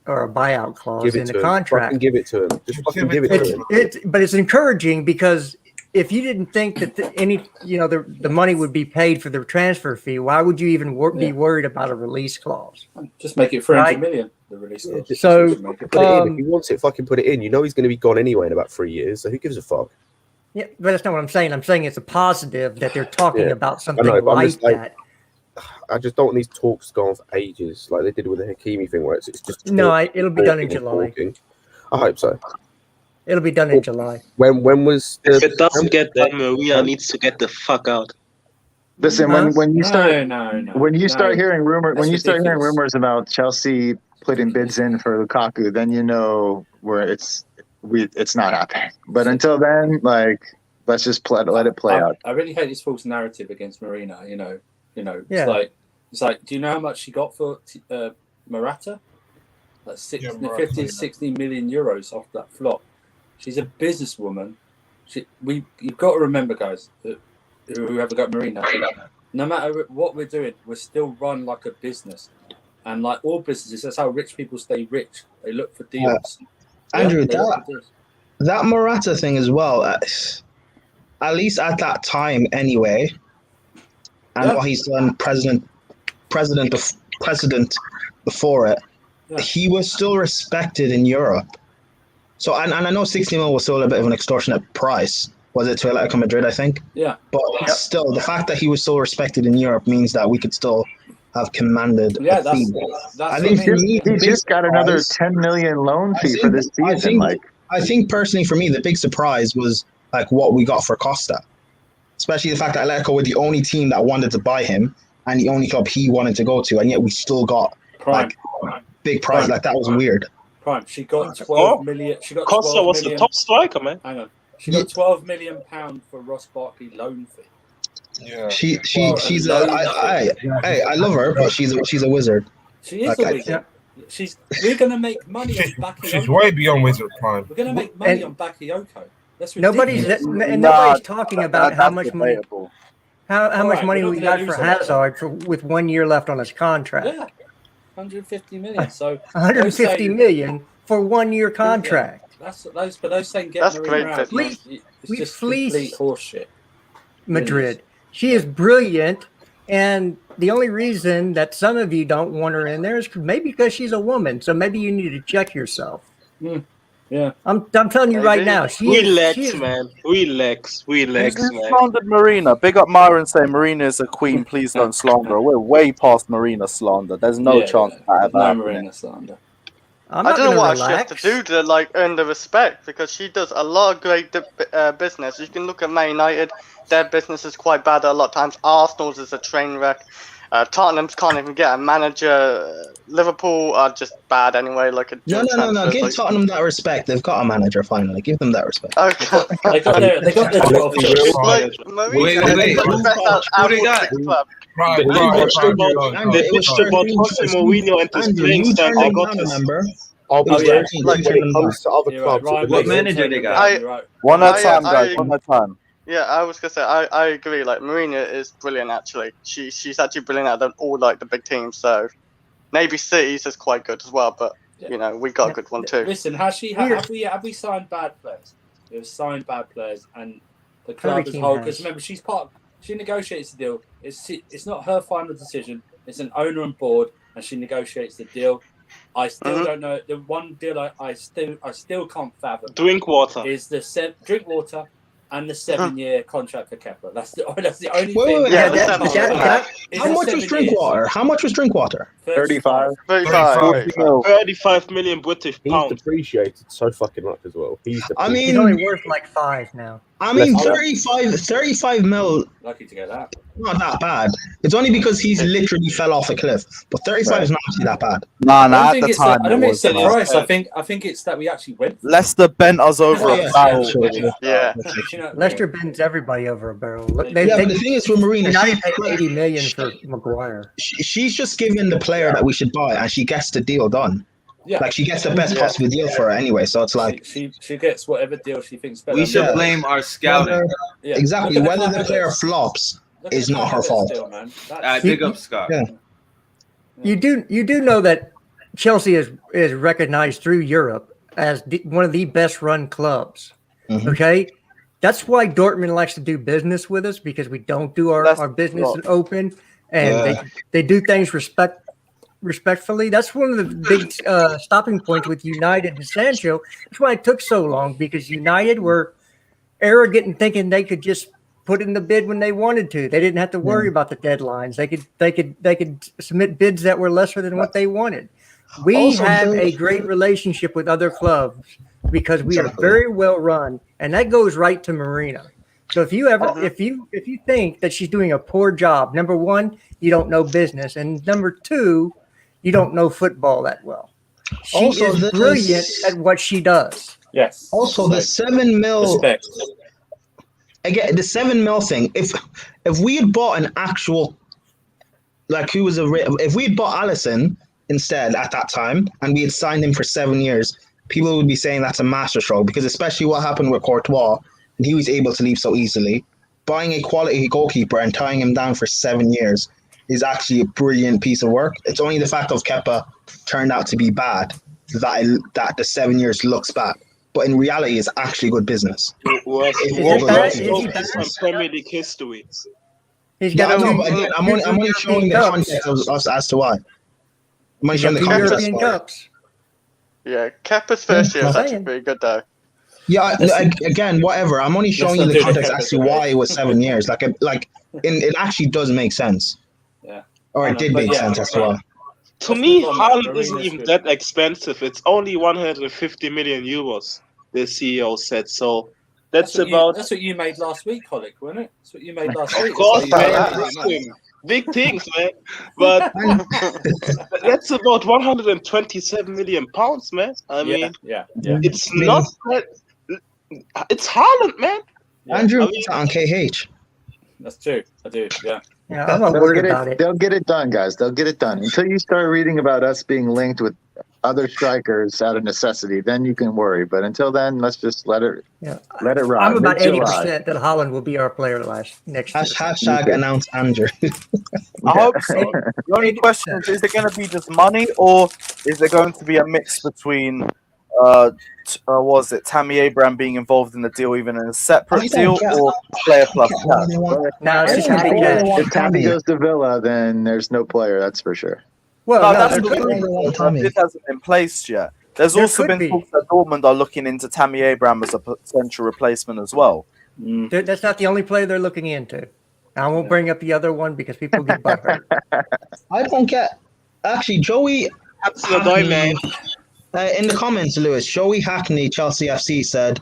or a buyout clause in the contract. Fucking give it to him. Just fucking give it to him. But it's encouraging because if you didn't think that the money would be paid for the transfer fee, why would you even be worried about a release clause? Just make it 300 million. The release clause. Put it in. If he wants it, fucking put it in. You know he's going to be gone anyway in about 3 years, so who gives a fuck? Yeah, but that's not what I'm saying. I'm saying it's a positive that they're talking about something like that. I just don't want these talks go on for ages, like they did with the Hakimi thing, where it's just it'll be done in July. Talking. I hope so. It'll be done in July. When was if it doesn't get done, Maria needs to get the fuck out. Listen, when you start hearing rumors about Chelsea putting bids in for Lukaku, then you know where it's not happening. But until then, like let's just let it play out. I really hate this false narrative against Marina. It's like, do you know how much she got for Morata? Like 50, 60 million euros off that flop. She's a businesswoman. You've got to remember, guys, that whoever got Marina, no matter what we're doing, we're still run like a business. And like all businesses, that's how rich people stay rich. They look for deals. Andrew, that Morata thing as well, at least at that time anyway, and what he's done president before it, he was still respected in Europe. So, and I know 60 mil was still a bit of an extortionate price. Was it to Atletico Madrid, I think? Yeah. But still, the fact that he was still respected in Europe means that we could still have commanded a fee. I think he just got another 10 million loan fee for this season. I think personally for me, the big surprise was like what we got for Costa. Especially the fact that Atletico were the only team that wanted to buy him and the only club he wanted to go to, and yet we still got big price. Like that was weird. Prime. She got 12 million. She got Costa was the top striker, man. Hang on. She got £12 million for Ross Barkley loan fee. Yeah. She's I love her, but she's a wizard. She is a wizard. We're gonna make money on Bakayoko. She's way beyond wizard prime. We're gonna make money on Bakayoko. That's nobody's talking about how much money. How much money we got for Hazard with 1 year left on his contract? Yeah, 150 million. So 150 million for 1 year contract. But those saying get Marina out. It's just complete horseshit. Madrid. She is brilliant, and the only reason that some of you don't want her in there is maybe because she's a woman. So maybe you need to check yourself. Yeah, I'm telling you right now. Relax, man. Relax, man. Slandered Marina. Big up Myron saying Marina is a queen. Please don't slander her. We're way past Marina slander. There's no chance that ever happening. Marina slander. I don't know what she has to do to earn the respect, because she does a lot of great business. You can look at Man United; their business is quite bad a lot of times. Arsenal's is a train wreck. Tottenham's can't even get a manager. Liverpool are just bad anyway. No. Give Tottenham that respect. They've got a manager finally. Give them that respect. Okay. They got their 12 years. Wait. Who they got? Right. They pushed about Jose Mourinho and his playing style. They got this. When it comes to other clubs, What manager they got? One at a time, guys. One at a time. Yeah, I was gonna say I agree. Like Mourinho is brilliant. Actually, she's actually brilliant at all the big teams. So maybe City's is quite good as well. But we got a good one too. Listen, have we signed bad players? We've signed bad players, and the club as a whole. Because remember, she negotiates the deal. It's not her final decision. It's an owner and board, and she negotiates the deal. I still don't know. The one deal I still can't fathom. Drink water. Is the drink water And the 7-year contract for Kepa. That's the only Wait, thing. wait, wait. It's How much was 7 Drinkwater? years. How much was Drinkwater? 35. 35 million British He's pounds. depreciated so fucking much as well. He's mean, only worth like 5 now. I mean, 35 mil. Lucky to get that. Not that bad. It's only because he's literally fell off a cliff. But 35 is not actually that bad. Nah, I don't at think the it's time I don't it think it's the was, price. I think it's that we actually went. Leicester bent us over Oh, a yeah, barrel. Yeah. Leicester bends everybody over a barrel. Look, But the thing is, for Marina, United paid 80 million for Maguire. she's just given the player that we should buy, and she gets the deal done. Yeah. Like, she gets the best possible deal for it anyway. So it's like she gets whatever deal she thinks better. We should blame our scouting. Exactly. Whether the player flops is not her fault. Big up, Scott. Yeah. You do know that Chelsea is recognized through Europe as one of the best run clubs. Mm-hmm. Okay, that's why Dortmund likes to do business with us, because we don't do our business open, and they do things respectfully. That's one of the big stopping points with United and Sancho. That's why it took so long, because United were arrogant and thinking they could just put in the bid when they wanted to. They didn't have to worry about the deadlines. They could submit bids that were lesser than what they wanted. We Also, have a great relationship with other clubs because we are very well run, and that goes right to Marina. So if you think that she's doing a poor job, number one, you don't know business, and number two, you don't know football that well. She is brilliant at what she does. Yes. Also, the 7 mil. Respect. Again, the 7 mil thing. If we had bought an actual, like, if we had bought Allison instead at that time, and we had signed him for 7 years, people would be saying that's a masterstroke, because especially what happened with Courtois, and he was able to leave so easily. Buying a quality goalkeeper and tying him down for 7 years is actually a brilliant piece of work. It's only the fact of Kepa turned out to be bad that the 7 years looks bad. But in reality, it's actually good business. Worst Premier League history. He's got I'm only showing the context as to why. I'm only showing the context. European Cups. Yeah, Kepa's first year is actually pretty good though. Yeah, again, whatever. I'm only showing you the context as to why it was 7 years. It actually does make sense. Yeah. Or it did make sense as well. To me, Haaland isn't even that expensive. It's only 150 million euros, the CEO said. So that's what you made last week, Colic, wasn't it? That's what you made last week. Of course, man. Big things, man. But that's about 127 million pounds, man. I mean, it's not that. It's Haaland, man. Andrew, on KH. That's true. I do. Yeah. Yeah, I'm not worried about it. They'll get it done, guys. They'll get it done. Until you start reading about us being linked with other strikers out of necessity, then you can worry. But until then, let's just let it ride. I'm about 80% that Haaland will be our player next year. Hashtag announce Andrew. I hope so. The only question is it going to be just money, or is there going to be a mix between was it Tammy Abraham being involved in the deal, even in a separate deal, or player plus cash? No, it's just going to be cash. If Tammy goes to Villa, then there's no player, that's for sure. Well, that's the bid hasn't been placed yet. There's also been talks that Dortmund are looking into Tammy Abraham as a potential replacement as well. That's not the only player they're looking into. I won't bring up the other one because people get butthurt. I don't get. Actually, Joey. That's the guy, man. In the comments, Lewis, Joey Hackney, Chelsea FC said,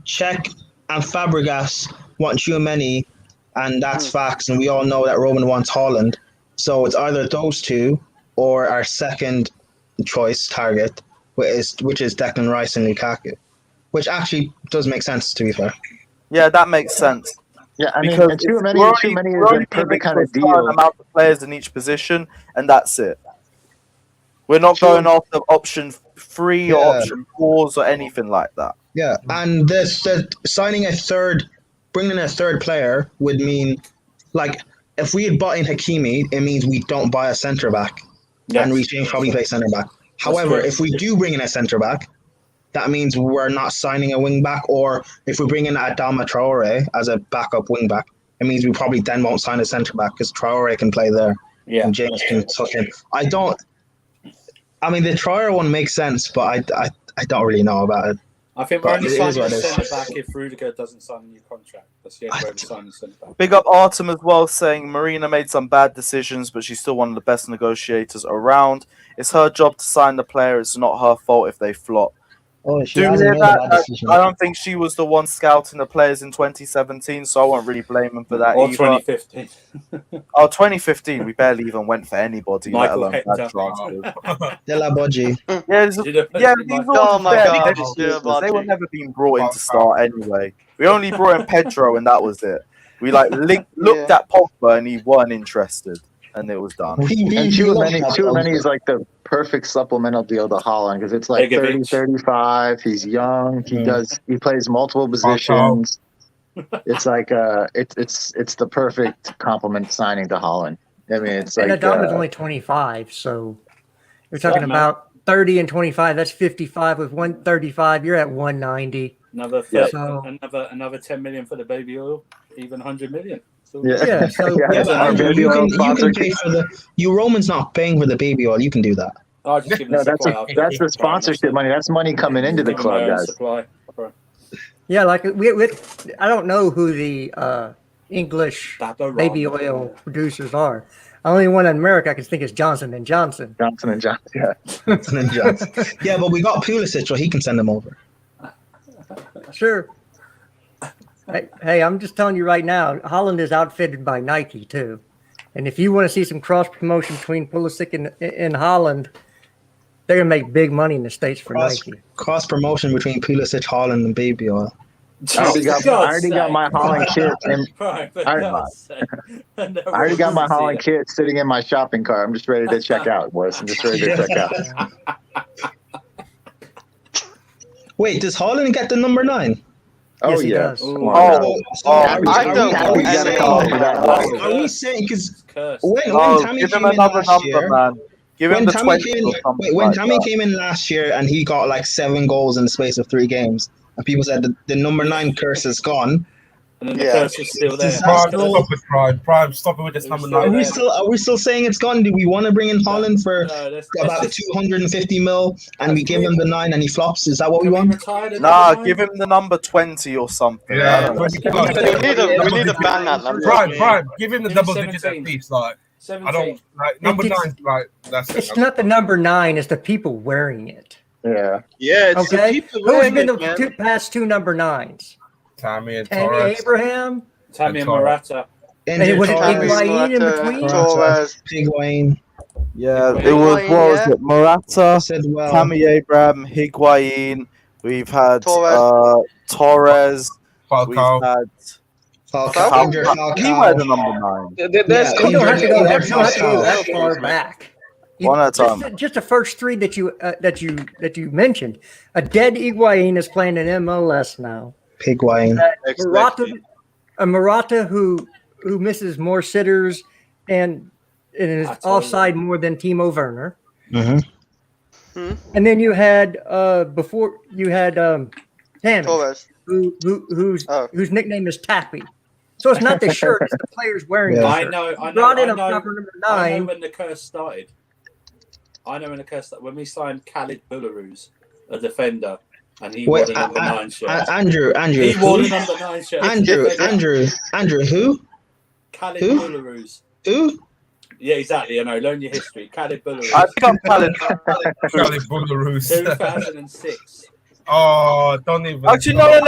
Czech and Fabregas want Tchouaméni, and that's facts. And we all know that Roman wants Haaland. So it's either those two or our second choice target, which is Declan Rice and Lukaku, which actually does make sense, to be fair. Yeah, that makes sense. Yeah, I mean, Because Tchouaméni is a perfect kind of deal. Amount of players in each position, and that's it. We're not going after option 3 or option 4s or anything like that. Yeah, and bringing in a third player would mean, like, if we had bought in Hakimi, it means we don't buy a centre back, and we probably play centre back. However, if we do bring in a centre back, that means we're not signing a wing back, or if we bring in Adama Traore as a backup wing back, it means we probably then won't sign a centre back because Traore can play there, and James can tuck in. I mean, the Traore one makes sense, but I don't really know about it. I think we're But only it is signing a what it is. centre back if Rudiger doesn't sign a new contract. That's the only way we're signing a centre back. Big up Artem as well, saying Marina made some bad decisions, but she's still one of the best negotiators around. It's her job to sign the player. It's not her fault if they flop. Oh, she Do you hasn't hear made that? a bad decision. I don't think she was the one scouting the players in 2017, so I won't really blame him for that Or either. 2015. Oh, 2015, we barely even went for anybody, Michael let alone bad Hector. transfers. Della Bodji. Yeah, these Oh all my bad God, transfers. Della They were Bodji. never being brought in to start anyway. We only brought in Pedro, and that was it. We looked at Pogba, and he weren't interested, and it was done. And Chouameni is like the perfect supplemental deal to Holland because it's like 30, 35. He's young. He plays multiple positions. It's like it's the perfect complement signing to Holland. I mean, it's And like Adama's only 25, so you're talking about 30 and 25. That's 55 with 135. You're at 190. Another Yeah. 30, another 10 million for the baby oil, even 100 million. So, Yeah, so Yeah, but Andrew, you can pay for you Romans not paying for the baby oil. You can do that. I'll just give them no, the that's supply. that's the sponsorship money. That's money coming into the Give them my club, own guys. supply. yeah, like I don't know who the English baby oil producers are. The only one in America I can think is Johnson and Johnson. Johnson and Johnson, yeah. Johnson and Johnson. Yeah, but we got Pulisic, so he can send them over. Sure. Hey, I'm just telling you right now, Holland is outfitted by Nike too. And if you want to see some cross promotion between Pulisic and Holland, they're gonna make big money in the States for Nike. Cross promotion between Pulisic, Holland, and baby oil. I already got my Holland kit. I already got my Holland kit sitting in my shopping cart. I'm just ready to check out, boys. I'm just ready to check out. Wait, does Holland get the number 9? Oh, yes, he yeah. does. Are we saying because when Tammy give came him in another last number, year, man. Give him when the Tammy 20 came or something when like Tammy that. came in last year and he got like 7 goals in the space of 3 games, and people said the number 9 curse is gone. And then the curse is still there. Prime, stop it with this number 9. Are we still saying it's gone? Do we want to bring in Holland for about 250 mil and we give him the 9 and he flops? Is that what we want? Nah, give him the number 20 or something. Yeah, I don't know. We need to ban that number. Prime, give him the double digits at least. Like, 17. I don't like number 9. Like, that's it. It's not the number 9; it's the people wearing it. Yeah. Yeah, it's the Okay. people Who's wearing been it, the man. past 2 number 9s? Tammy and Tammy Torres. Abraham. Tammy and Morata. And it was Higuain in between. Higuain. Yeah, it was, what was it? Morata, well. Tammy Abraham, Higuain. We've had Torres. Falcao. We've had Falcao. He wear the number 9. You don't have to go that far back. One at a time. Just the first 3 that you mentioned. A dead Higuain is playing in MLS now. Higuain. Morata who misses more sitters and is offside more than Timo Werner. Mm-hmm. And then you had before you had Tammy, whose nickname is Tappy. So it's not the shirt; it's the players wearing the shirt. I know. Brought in I a know, number 9. I know when the curse started. When we signed Khalid Boularus, a defender, and he wore the number 9 shirt. Andrew. He wore the number 9 shirt. Andrew, who? Khalid Boularus. Who? Yeah, exactly. I know. Learn your history. Khalid Boularus. I think I'm Khalid. Khalid Boularus. 2006. Oh, don't even. Actually, no.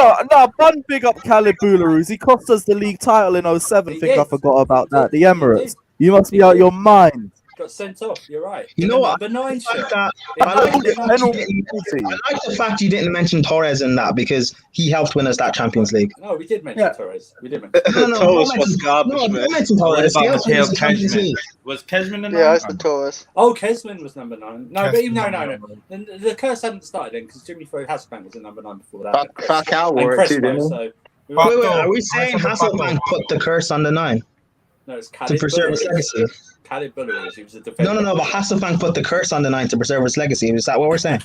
One big up Khalid Boularus. He cost us the league title in 07. Think I forgot about that. The Emirates. You must be out your mind. Got sent off. You're right. You know what? The 9 shirt. I like the fact you didn't mention Torres in that because he helped win us that Champions League. No, we did mention Torres. We did mention Torres was garbage, man. I mentioned Torres. He helped win us the Champions League. Was Kesman the 9? Yeah, it's the Torres. Oh, Kesman was number 9. No, but even no. The curse hadn't started then because Jimmy Hasselbank was the number 9 before that. Falcao wore it too, didn't he? So Wait, are we saying Hasselbank put the curse on the 9? No, it's to preserve his legacy. Khalid Boularus, he was a defender. No, but Hasselbank put the curse on the 9 to preserve his legacy. Is that what we're saying?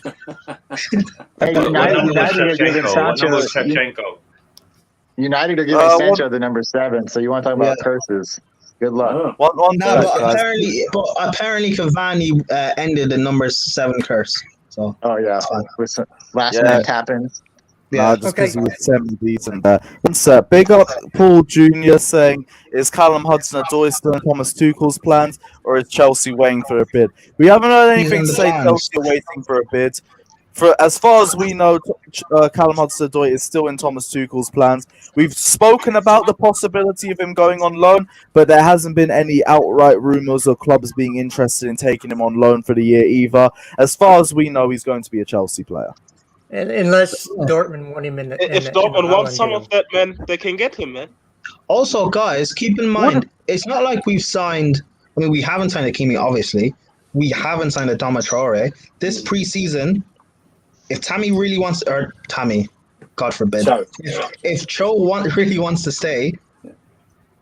Hey, United are giving Sancho the number 7. So you want to talk about curses? Good luck. But apparently Cavani ended the number 7 curse. So last minute happens. Yeah. Just because he was semi-decent there. One sec. Big up Paul Jr. saying, is Callum Hudson-Odoi still in Thomas Tuchel's plans, or is Chelsea waiting for a bid? We haven't heard He's anything in to the say plans. Chelsea are waiting for a bid. For as far as we know, Callum Hudson-Odoi is still in Thomas Tuchel's plans. We've spoken about the possibility of him going on loan, but there hasn't been any outright rumours of clubs being interested in taking him on loan for the year either. As far as we know, he's going to be a Chelsea player. Unless Dortmund want him in the If Dortmund wants some of that, man, they can get him, man. Also, guys, keep in mind, it's not like we've signed. I mean, we haven't signed Hakimi, obviously. We haven't signed Adama Traore. This preseason, if Tammy really wants, or Tammy, God forbid, if Cho really wants to stay,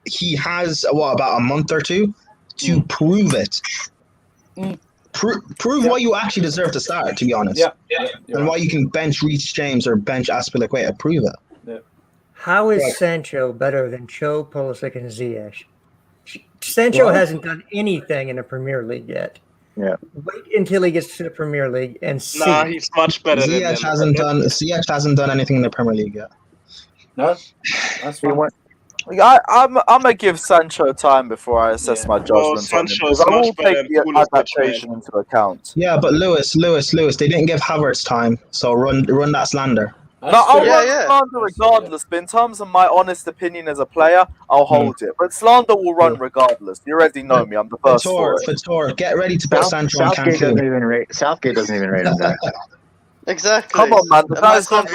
he has about a month or two to prove it. Prove why you actually deserve to start, to be honest. And why you can bench Reece James or bench Aspilicueta. Prove it. How is Sancho better than Cho, Pulisic, and Ziyech? Sancho hasn't done anything in the Premier League yet. Yeah. Wait until he gets to the Premier League and see. Nah, he's much better than them. Ziyech hasn't done anything in the Premier League yet. No, that's fine. I'm gonna give Sancho time before I assess my judgment on him, because I will take the adaptation into account. Yeah, but Lewis, they didn't give Havertz time, so run that slander. No, I'll run slander regardless, but in terms of my honest opinion as a player, I'll hold it. But slander will run regardless. You already know me, I'm the first for it. Fator, get ready to put Sancho on Southgate doesn't even rate him that. Exactly. Come on, man. The guy's gone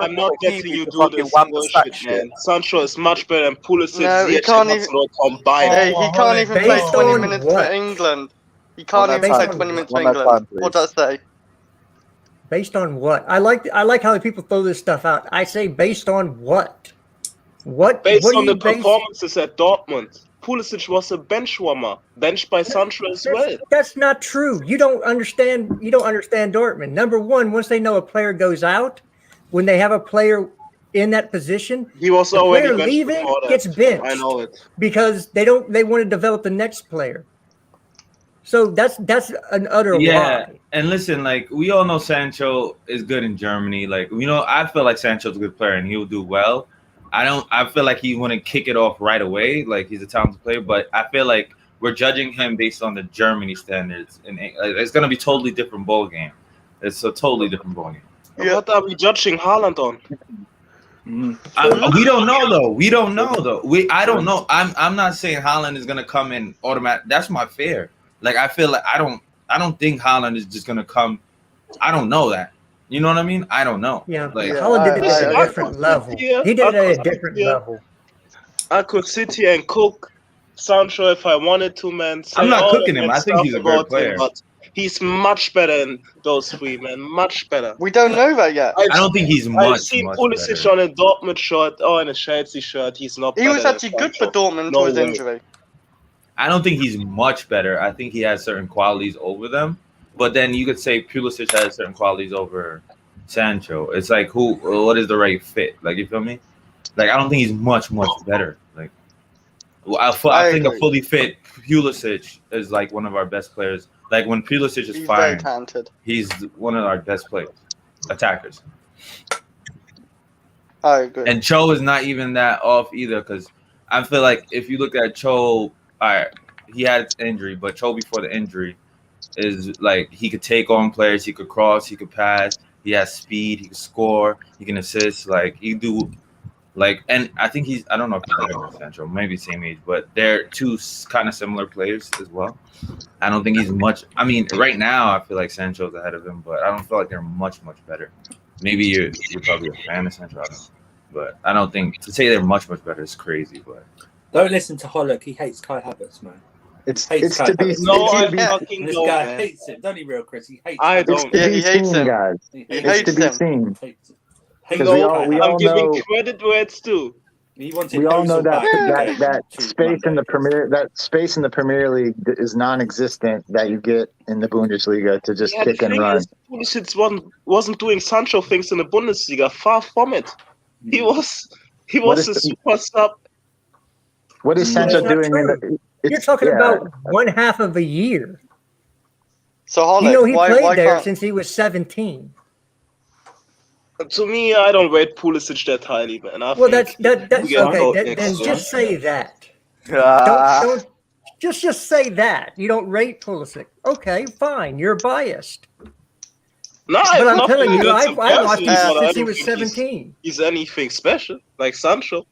I'm not getting you do this bullshit, man. Sancho is much better than Pulisic. No, he can't even combine. Hey, he can't even play 20 minutes for England. He can't even play 20 minutes for England. What does that say? Based on what? I like how people throw this stuff out. I say based on what? Based on the performances at Dortmund. Pulisic was a bench warmer, benched by Sancho as well. That's not true. You don't understand Dortmund. Number one, once they know a player goes out, when they have a player in that position, he was already benched leaving before that. gets benched. I know it. Because they want to develop the next player. So that's an utter lie. And listen, like we all know Sancho is good in Germany. Like I feel like Sancho's a good player and he'll do well. I feel like he wouldn't kick it off right away. Like he's a talented player, but I feel like we're judging him based on the Germany standards, and it's gonna be totally different ball game. It's a totally different ball game. Yeah. What are we judging Haaland on? We don't know though. I don't know. I'm not saying Haaland is gonna come in automatic. That's my fear. Like I feel like I don't think Haaland is just gonna come. I don't know that. You know what I mean? I don't know. Yeah, like Haaland did it at a different level. He did it at a different level. I could sit here and cook Sancho if I wanted to, man. I'm not cooking him. I think he's a great player. But he's much better than those three, man. Much better. We don't know that yet. I don't think he's much. I've seen Pulisic on a Dortmund shirt or in a Chelsea shirt. He's not. He was actually good for Dortmund until his injury. I don't think he's much better. I think he has certain qualities over them. But then you could say Pulisic has certain qualities over Sancho. It's like what is the right fit? Like you feel me? Like I don't think he's much better. Like I think a fully fit Pulisic is like one of our best players. Like when Pulisic is firing, he's one of our best players, attackers. I agree. And Cho is not even that off either, because I feel like if you look at Cho, he had injury, but Cho before the injury is like he could take on players, he could cross, he could pass, he has speed, he can score, he can assist, like he do, like, and I think I don't know if he's better than Sancho, maybe same age, but they're two kind of similar players as well. I don't think he's much. I mean, right now I feel like Sancho's ahead of him, but I don't feel like they're much better. Maybe you're probably a fan of Sancho, but I don't think to say they're much better is crazy. But don't listen to Hollick. He hates Kai Havertz, man. It's to be no, I fucking this know, guy man. hates him. Don't he, real Chris? He hates. I him. don't. Yeah, he hates him, guys. It's to be seen. I'm giving credit where it's due. We all know that space in the Premier League is non-existent that you get in the Bundesliga to just kick and run. Pulisic wasn't doing Sancho things in the Bundesliga. Far from it. He was a super sub. What is Sancho doing? You're talking about one half of a year. So Hollick, he played there since he was 17. To me, I don't rate Pulisic that highly, man. Well, that's okay. Then just say that. Don't just say that. You don't rate Pulisic. Okay, fine. You're biased. No, but I'm telling you, that's I've watched him impressive, but I since he don't was think 17. He's anything special, like Sancho.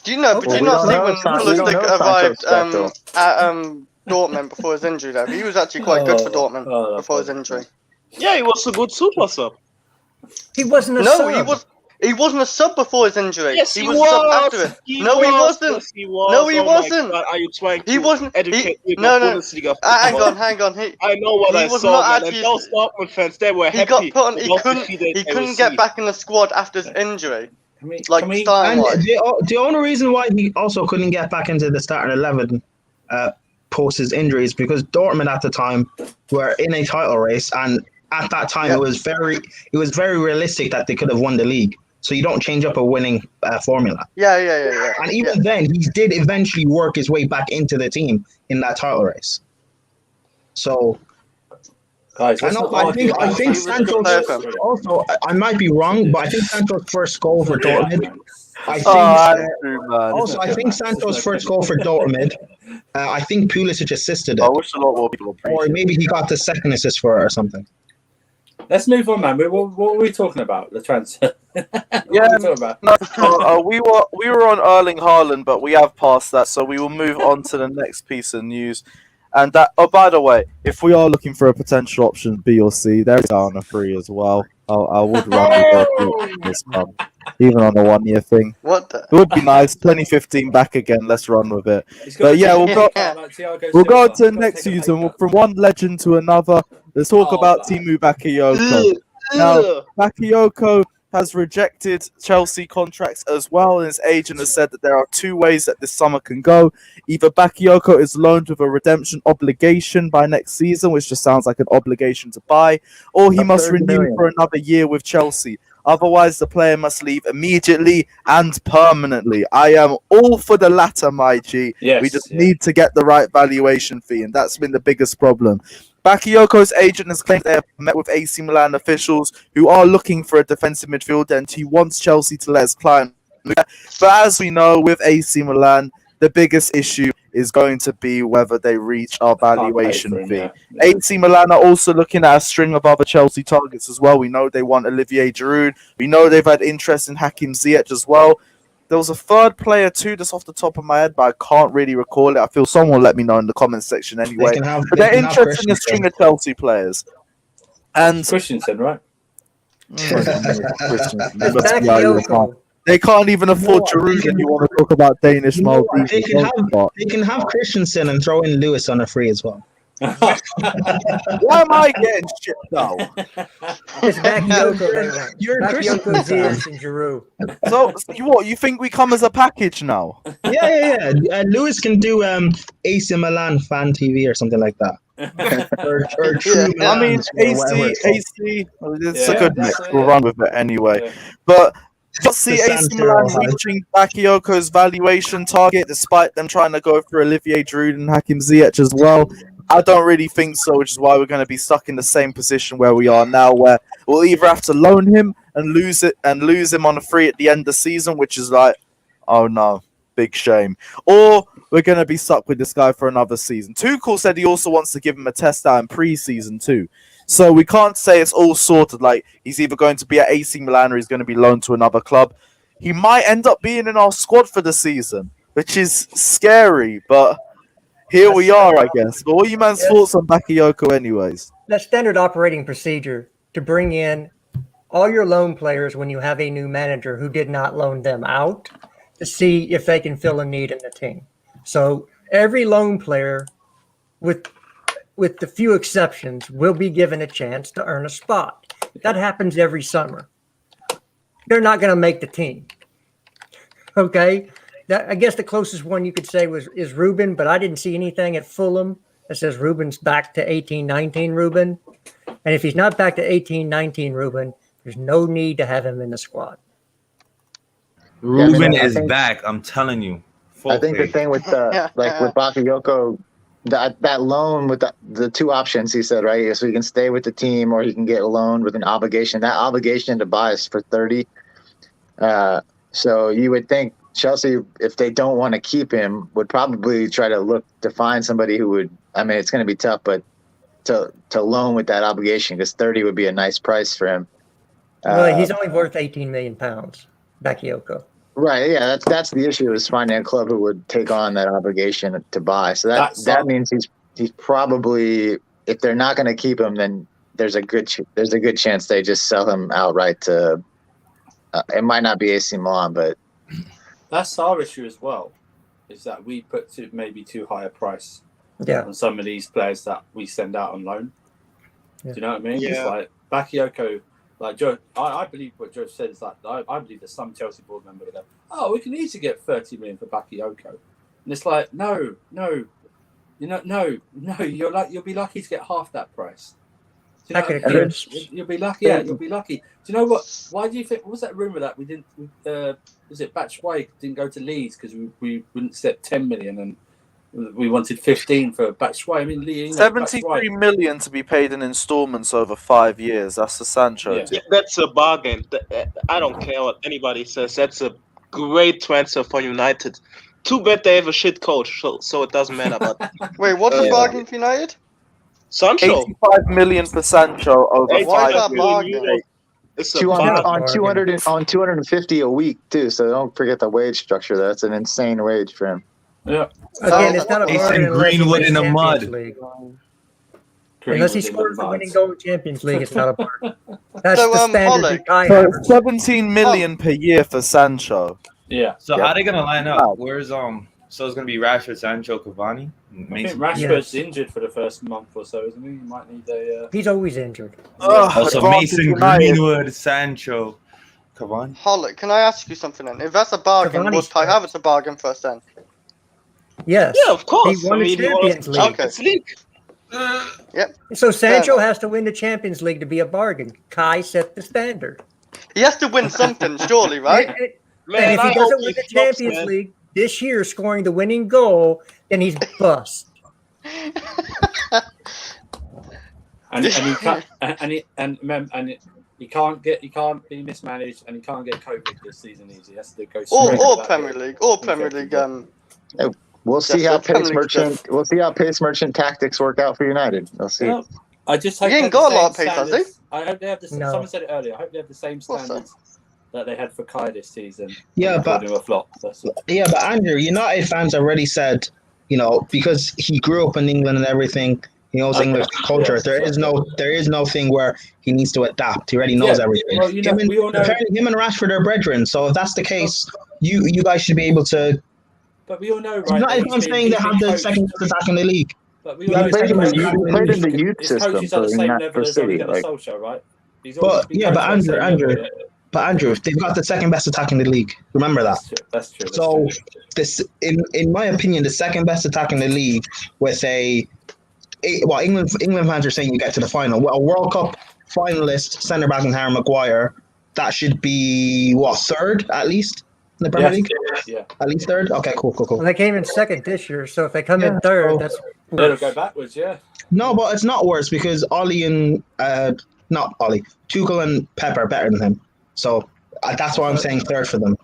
Do you know? But do you not see when Pulisic arrived at Dortmund before his injury? Though he was actually quite good for Dortmund before his injury. Yeah, he was a good super sub. He wasn't a sub. He wasn't a sub before his injury. Yes, he was a sub after it. He wasn't. Yes, he was. No, he Oh my wasn't. God, are you trying to He wasn't. educate me No, about no. Bundesliga Hang football? on. I know what I was saw, not man. actually- And those Dortmund fans, they were He happy. got put on. He about the couldn't. fee that He they couldn't get received. back in the squad after his injury. Like And starting-wise. the only reason why he also couldn't get back into the starting 11 post his injuries because Dortmund at the time were in a title race, and at that time it was very realistic that they could have won the league. So you don't change up a winning formula. Yeah. And even then, he did eventually work his way back into the team in that title race. So, guys, I think Sancho's also. I might be wrong, but I think Sancho's first goal for Dortmund. I think Sancho's first goal for Dortmund. I think Pulisic assisted it. I wish a lot more people appreciate Or maybe he got the second assist for it or something. Let's move on, man. What were we talking about? The transfer. We were on Erling Haaland, but we have passed that, so we will move on to the next piece of news. And that, by the way, if we are looking for a potential option B or C, there is down a free as well. I would run with this club, even on a 1 year thing. What? It would be nice. 2015 back again. Let's run with it. But yeah, we'll go to the next season. From one legend to another. Let's talk about Timu Bakayoko. Now, Bakayoko has rejected Chelsea contracts as well, and his agent has said that there are two ways that this summer can go. Either Bakayoko is loaned with a redemption obligation by next season, which just sounds like an obligation to buy, or he must renew for another year with Chelsea. Otherwise, the player must leave immediately and permanently. I am all for the latter, my G. We just need to get the right valuation fee, and that's been the biggest problem. Bakayoko's agent has claimed they have met with AC Milan officials who are looking for a defensive midfielder, and he wants Chelsea to let his client look at. But as we know, with AC Milan, the biggest issue is going to be whether they reach our valuation fee. AC Milan are also looking at a string of other Chelsea targets as well. We know they want Olivier Giroud. We know they've had interest in Hakim Ziyech as well. There was a third player too, that's off the top of my head, but I can't really recall it. I feel someone will let me know in the comments section anyway. But they're interested in a string of Chelsea players. And Christensen, right? They can't even afford Giroud, and you want to talk about Danish Maldives. They can have Christensen and throw in Lewis on a free as well. Why am I getting shit now? It's Bakayoko. You're Bakayoko, Ziyech, and Giroud. So you think we come as a package now? Yeah. Lewis can do AC Milan fan TV or something like that. or True Milan, I mean, AC. It's a good mix. We'll run with it anyway. Yeah. But just see AC Milan reaching Bakayoko's valuation target, despite them trying to go for Olivier Giroud and Hakim Ziyech as well. I don't really think so, which is why we're going to be stuck in the same position where we are now, where we'll either have to loan him and lose him on a free at the end of the season, which is like, oh no, big shame. Or we're going to be stuck with this guy for another season. Tuchel said he also wants to give him a test out in pre-season too. So we can't say it's all sorted, like he's either going to be at AC Milan or he's going to be loaned to another club. He might end up being in our squad for the season, which is scary, but here we are, I guess. But what are you man's thoughts on Bakayoko anyways? That's standard operating procedure to bring in all your loan players when you have a new manager who did not loan them out to see if they can fill a need in the team. So every loan player, with the few exceptions, will be given a chance to earn a spot. That happens every summer. They're not going to make the team. Okay? I guess the closest one you could say is Ruben, but I didn't see anything at Fulham that says Ruben's back to 18-19 Ruben. And if he's not back to 18-19 Ruben, there's no need to have him in the squad. Ruben is back, I'm telling you. I think the thing with with Bakayoko that loan with the two options he said, right? So he can stay with the team or he can get a loan with an obligation. That obligation to buy is for 30. So you would think Chelsea, if they don't want to keep him, would probably try to look to find somebody who would. I mean, it's going to be tough, but to loan with that obligation, because 30 would be a nice price for him. Well, he's only worth 18 million pounds, Bakayoko. Right. Yeah, that's the issue, is finding a club who would take on that obligation to buy. So that means he's probably, if they're not going to keep him, then there's a good chance they just sell him outright to. It might not be AC Milan, but that's our issue as well. Is that we put maybe too high a price on some of these players that we send out on loan. Yeah. Do you know what I mean? Yeah. It's like Bakayoko. Like Joe, I believe what Joe said is that I believe that some Chelsea board member would go, "Oh, we can easily get 30 million for Bakayoko," and it's like, no, you'll be lucky to get half that price. Do you know you'll be lucky. Yeah, you'll be lucky. Do you know what? Why do you think? What was that rumor that we didn't? Was it Batshuayi didn't go to Leeds because we wouldn't accept 10 million and we wanted 15 for Batshuayi. I mean, 73 million to be paid in installments over 5 years. That's the Sancho. Yeah, that's a bargain. I don't care what anybody says. That's a great transfer for United. Too bad they have a shit coach, so it doesn't matter. But wait, what's the bargain for United? Sancho. 85 million for Sancho over 5 years. It's on 250 a week too. So don't forget the wage structure. That's an insane wage for him. Yeah. Again, it's not a bargain unless he Greenwood in the wins mud. Champions League. Unless he scores the winning goal in Champions League, it's not a bargain. That's So, the standard. So 17 million per year for Sancho. Yeah. So how are they gonna line up? Where's So it's gonna be Rashford, Sancho, Cavani. I think Rashford's injured for the first month or so, isn't he? He might need a. He's always injured. So Mason Greenwood, Sancho, Cavani. Holly, can I ask you something then? If that's a bargain, was Kai Havertz a bargain for us then? Yes. Yeah, of course. He won the Champions League. Okay. Yep. So Sancho has to win the Champions League to be a bargain. Kai set the standard. He has to win something, surely, right? And if he doesn't win the Champions League this year, scoring the winning goal, then he's bust. and he can't be mismanaged, and he can't get COVID this season easy. He has to go or Premier League, We'll see how pace merchant. We'll see how pace merchant tactics work out for United. We'll see. Well, I just hope he ain't got a lot of pace, has he? I hope they have the. Someone said it earlier. I hope they have the same standards that they had for Kai this season. Yeah, but a flop. But Andrew, United fans already said, because he grew up in England and everything, he knows English culture. Yeah, there is no thing where he needs to adapt. He already knows everything. Well, we all know. Apparently, him and Rashford are brethren. So if that's the case, you guys should be able to. But we all know, right? Not even saying they have the second best attack in the league. But we all know played in the youth system coaches at the same level for as City. Solskjaer, right? But Andrew, they've got the second best attack in the league. Remember that. That's true. So this, in my opinion, the second best attack in the league with England fans are saying you get to the final. Well, a World Cup finalist, centre back in Harry Maguire, that should be third at least in the Premier League. Yeah, at least third. Okay, cool. Well, they came in second this year, so if they come in third, that's they'll go backwards. Yeah. No, but it's not worse because Tuchel and Pep are better than him. So that's why I'm saying third for them.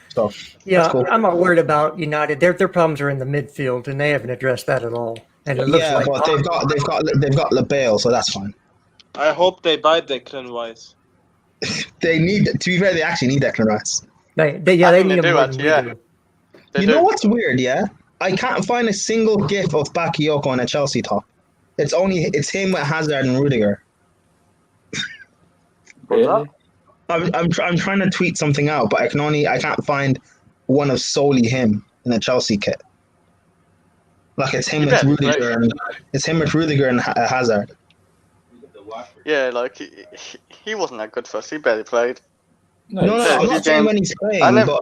So yeah, cool. I'm not worried about United. Their problems are in the midfield, and they haven't addressed that at all. And it looks but they've got LaBelle, so that's fine. I hope they buy Declan Rice. They need, to be fair, they actually need Declan Rice. They need him more than we do. You know what's weird? Yeah, I can't find a single GIF of Bakayoko on a Chelsea top. It's him with Hazard and Rudiger. Really? I'm trying to tweet something out, but I can't find one of solely him in a Chelsea kit. Like it's him with Rudiger and Hazard. Yeah, like he wasn't that good for us. He barely played. No, I'm not saying when he's playing. What but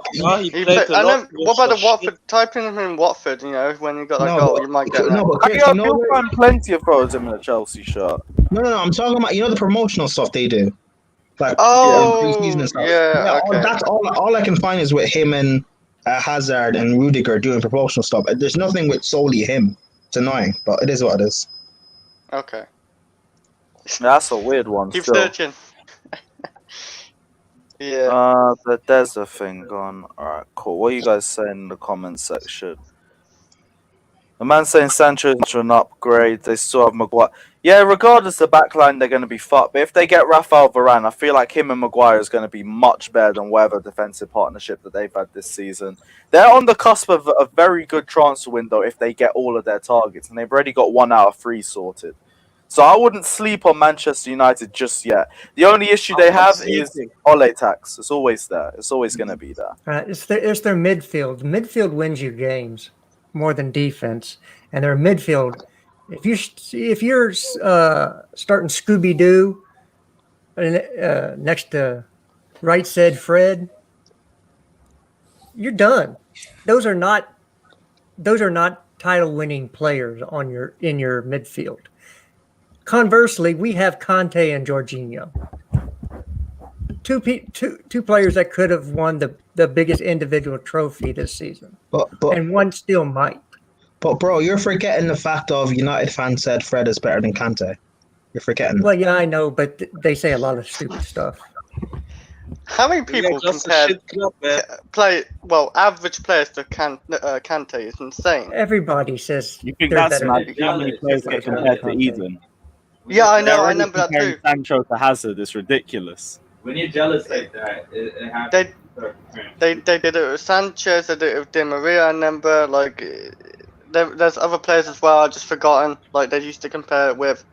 about the Watford? Typing him in Watford, when you got that goal, you might get that. No, but Chris, you'll find plenty of photos of him in a Chelsea shirt. No, I'm talking about the promotional stuff they do. Like pre-season and stuff. Okay. That's all I can find is with him and Hazard and Rudiger doing promotional stuff. There's nothing with solely him. It's annoying, but it is what it is. Okay. That's a weird one. Keep still. searching. But there's a thing gone. Alright, cool. What are you guys saying in the comments section? The man saying Sancho is an upgrade. They still have Maguire. Yeah, regardless of the backline, they're going to be fucked. But if they get Rafael Varane, I feel like him and Maguire is going to be much better than whatever defensive partnership that they've had this season. They're on the cusp of a very good transfer window if they get all of their targets, and they've already got 1 out of 3 sorted. So I wouldn't sleep on Manchester United just yet. The only issue they have is Ole tax. It's always there. It's always going to be there. It's their midfield. Midfield wins you games more than defense, and their midfield. If you're starting Scooby Doo next to right said Fred, you're done. Those are not title winning players in your midfield. Conversely, we have Conte and Jorginho. Two players that could have won the biggest individual trophy this season. And one still might. But bro, you're forgetting the fact of United fans said Fred is better than Kante. You're forgetting. Well, yeah, I know, but they say a lot of stupid stuff. How many people compare average players to Kante is insane. Everybody says you think that's mad. How many players get compared to Eden? Yeah, I know. I remember that too. Sancho to Hazard is ridiculous. When you're jealous like that, it happens. They did it with Sanchez. They did it with Di Maria. I remember there's other players as well. I've just forgotten. Like they used to compare it with.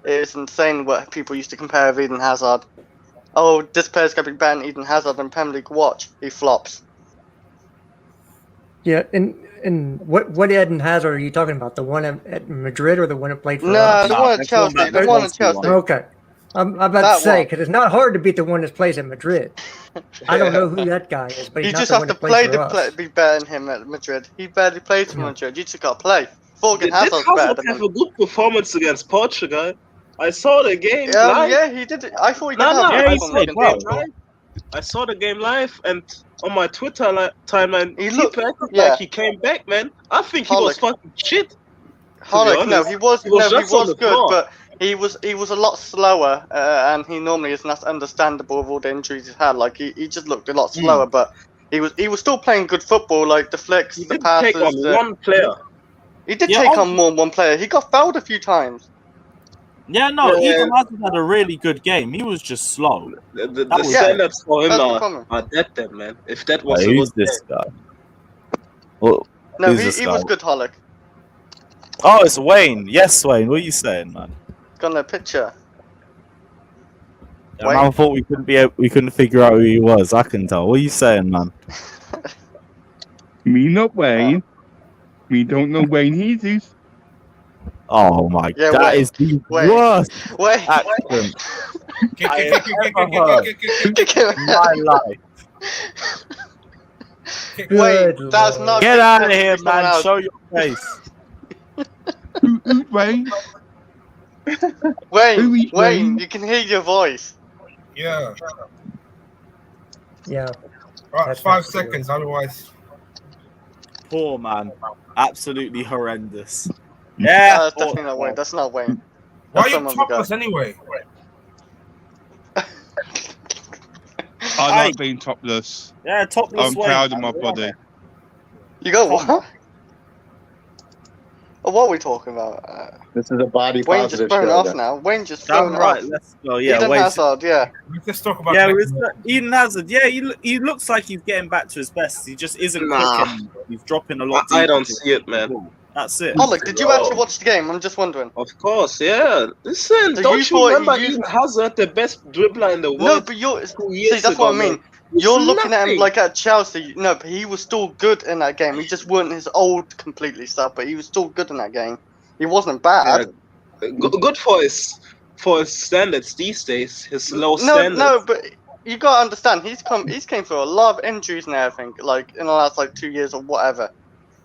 It's insane what people used to compare with Eden Hazard. Oh, this player's gonna be better than Eden Hazard in Premier League. Watch, he flops. Yeah, and what Eden Hazard are you talking about? The one at Madrid or the one that played for us? No, the one at Chelsea. The one at Chelsea. Okay. I'm about to say, because it's not hard to beat the one that plays at Madrid. I don't know who that guy is, but he's you not just the have one to that plays play for us. to be better than him at Madrid. He barely plays for Madrid. You just got to play. Forgan Hazard's better Hazard than have him. a good performance against Portugal. I saw the game live. Yeah, he did. I thought he did have I a saw good the performance. game live. I saw the game live, and on my Twitter timeline, He looked like he came back, man. I think he was fucking shit. No, he was just on the good, floor. but he was a lot slower, and he normally isn't as understandable with all the injuries he's had. Like he just looked a lot slower, but he was still playing good football, like the flicks, the passes. Take on one player. He did take on more than one player. He got fouled a few times. Yeah, no, Eden Hazard had a really good game. He was just slow. The standards for him are dead then, man. If that was who's this guy? Well, no, he was good, Hollick. Oh, it's Wayne. Yes, Wayne. What are you saying, man? Got no picture. Yeah, man, I thought we couldn't figure out who he was. I can tell. What are you saying, man? Me not Wayne. Me don't know Wayne Jesus. Oh my! Yeah, that is the worst accent I have ever heard in my life. Wait, that's not. Get out of here, man! Show your face. Wayne. Wayne, you can hear your voice. Yeah. Yeah. Right, 5 seconds, otherwise. Poor man. Absolutely horrendous. Yeah. That's definitely not Wayne. That's not Wayne. Why are you topless anyway? I like being topless. Yeah, topless. I'm proud of my body. You go what? Oh, what are we talking about? This is a body Wayne positive just thrown show, off then. now. Wayne just Damn thrown right. off. Let's go. Yeah, Eden Wayne. Hazard, yeah. Let's talk about Eden Hazard. Yeah, he looks like he's getting back to his best. He just isn't clicking. He's dropping a lot. I don't see it, man. That's it. Hollick, did you actually watch the game? I'm just wondering. Of course, yeah. Listen, So don't you you thought remember you- Eden Hazard, the best dribbler in the world? No, but see, that's what I mean. You're looking at him like at Chelsea. No, but he was still good in that game. He just weren't his old completely stuff, but he was still good in that game. He wasn't bad. Good for his standards these days. His low standards. No, but you gotta understand. He's came through a lot of injuries and everything. Like in the last 2 years or whatever.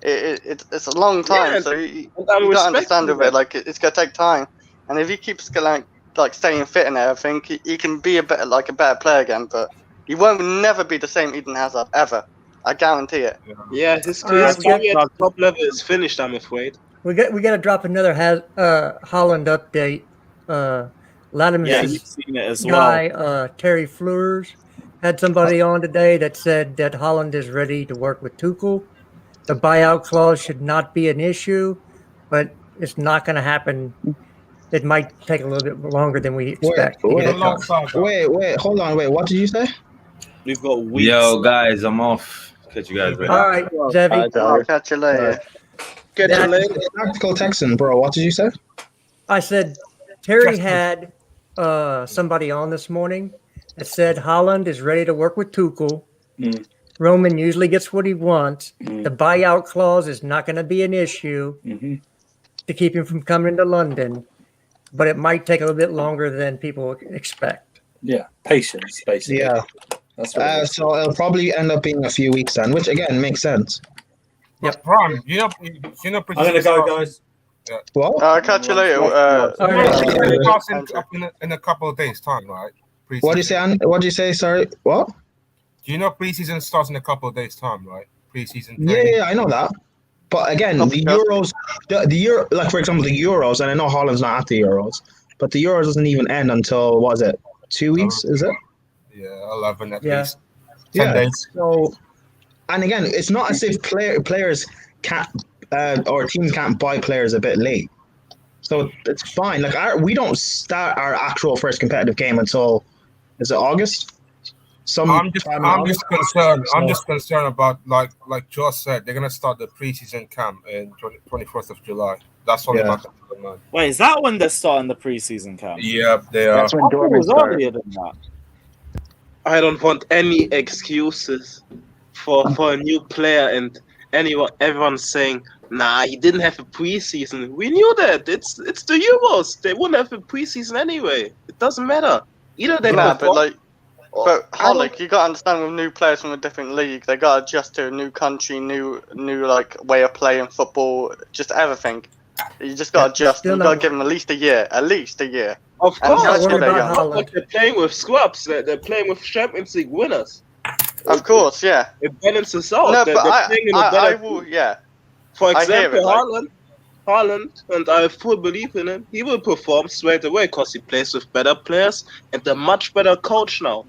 It's a long time, Yeah, so you I'm gotta understand respecting of it. Like it's gonna take time, and if he keeps staying fit and everything, he can be a better player again. But he won't never be the same Eden Hazard ever. I guarantee it. Yeah, his career at top level is finished, I'm afraid. We got to drop another Holland update. You've seen it as guy, well. Terry Fleurs, had somebody on today that said that Holland is ready to work with Tuchel. The buyout clause should not be an issue, but it's not going to happen. It might take a little bit longer than we expect. Wait, hold on, what did you say? We've got weeks. Yo, guys, I'm off. Catch you guys later. All right, Zevi. I'll catch you later. Catch you later. Tactical Texan, bro. What did you say? I said Terry had somebody on this morning that said Holland is ready to work with Tuchel. Roman usually gets what he wants. The buyout clause is not going to be an issue to keep him from coming to London, but it might take a little bit longer than people expect. Yeah, patience, basically. Yeah. That's so it'll probably end up being a few weeks then, which again makes sense. Yeah, Prime, I'm gonna go, guys. Yeah. What? I'll catch you later. In a couple of days' time, right? What do you say? What do you say? Sorry, what? Do you know preseason starts in a couple of days' time, right? Preseason. Yeah, I know that. But again, the Euros, like for example, the Euros, and I know Holland's not at the Euros, but the Euros doesn't even end until what is it? 2 weeks? Is it? Yeah, 11 at least. 10 Yeah. days. So, and again, it's not as if players can't or teams can't buy players a bit late. So it's fine. Like we don't start our actual first competitive game until is it August? I'm just concerned. I'm just concerned about like Josh said, they're gonna start the preseason camp in 21st of July. That's only my concern. Wait, is that when they're starting the preseason camp? Yeah, they are. That's when Dortmund starts. Earlier than that. I don't want any excuses for a new player and everyone's saying, nah, he didn't have a preseason. We knew that. It's the Euros. They wouldn't have a preseason anyway. It doesn't matter. Either they But Hollick, you gotta understand with new players from a different league, they gotta adjust to a new country, new like way of playing football, just everything. You just gotta adjust. You gotta give them at least a year. Of course, Like they're playing with scrubs. They're playing with Champions League winners. Of course, yeah. It balances out. No, they're but playing in a better will, yeah. For I hear example, it, like- Haaland, and I have full belief in him. He will perform straight away because he plays with better players and a much better coach now.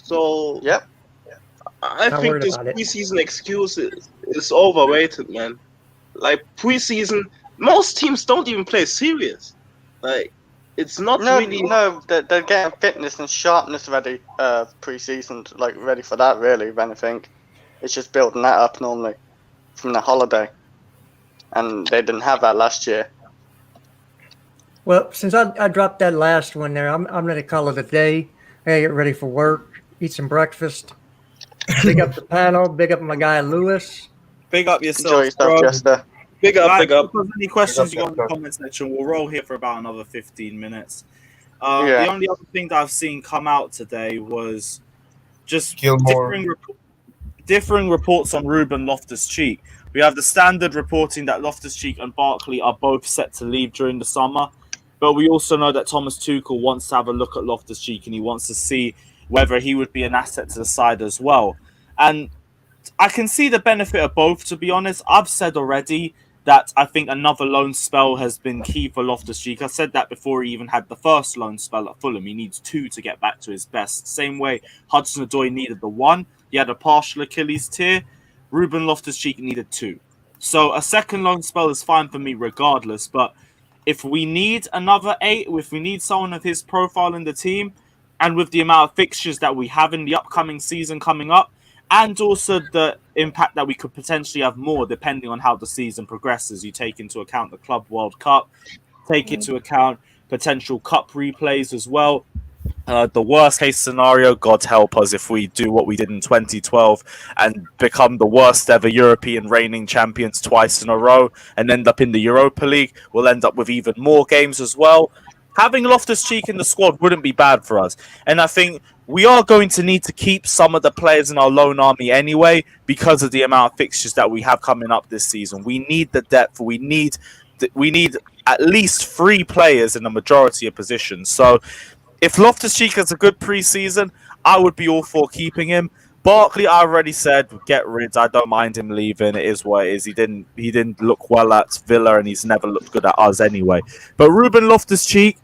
So yep. I think this preseason excuse is overrated, man. Like preseason, most teams don't even play serious. Like it's not really. No, they're getting fitness and sharpness ready pre-season, like ready for that. Really, if anything, it's just building that up normally from the holiday, and they didn't have that last year. Well, since I dropped that last one there, I'm ready to call it a day. I gotta get ready for work, eat some breakfast. Big up the panel. Big up my guy Lewis. Big up yourself, Enjoy yourself, bro. Jester. Big up, big up. If there's any questions you got in the comment section, we'll roll here for about another 15 minutes. The only other thing that I've seen come out today was just differing reports on Ruben Loftus-Cheek. We have the standard reporting that Loftus-Cheek and Barkley are both set to leave during the summer, but we also know that Thomas Tuchel wants to have a look at Loftus-Cheek and he wants to see whether he would be an asset to the side as well. And I can see the benefit of both, to be honest. I've said already that I think another loan spell has been key for Loftus-Cheek. I said that before he even had the first loan spell at Fulham. He needs 2 to get back to his best. Same way Hudson-Odoi needed the 1. He had a partial Achilles tear. Ruben Loftus-Cheek needed 2. So a second loan spell is fine for me regardless. But if we need another 8, if we need someone of his profile in the team, and with the amount of fixtures that we have in the upcoming season coming up, and also the impact that we could potentially have more depending on how the season progresses. You take into account the Club World Cup, take into account potential cup replays as well. The worst case scenario, God help us if we do what we did in 2012 and become the worst ever European reigning champions twice in a row and end up in the Europa League. We'll end up with even more games as well. Having Loftus-Cheek in the squad wouldn't be bad for us. And I think we are going to need to keep some of the players in our loan army anyway because of the amount of fixtures that we have coming up this season. We need the depth. We need at least 3 players in the majority of positions. So if Loftus-Cheek has a good preseason, I would be all for keeping him. Barkley, I already said, get rid. I don't mind him leaving. It is what it is. He didn't look well at Villa, and he's never looked good at us anyway. But Ruben Loftus-Cheek,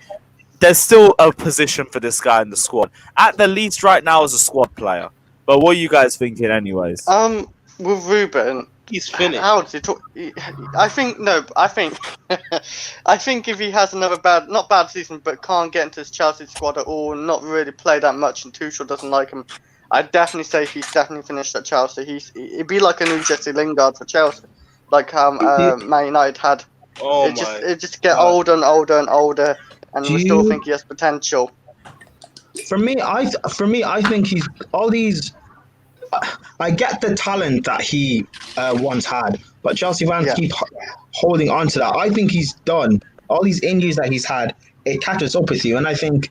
there's still a position for this guy in the squad. At the least, right now, as a squad player. But what are you guys thinking, anyways? With Ruben, he's finished. I think I think if he has another not bad season, but can't get into his Chelsea squad at all, not really play that much, and Tuchel doesn't like him, I'd definitely say he's definitely finished at Chelsea. It'd be like a new Jesse Lingard for Chelsea, like Man United had. It just get older and older and older, and we still think he has potential. For me, I think he's all these. I get the talent that he once had, but Chelsea fans keep holding on to that. I think he's done. All these injuries that he's had, it catches up with you, and I think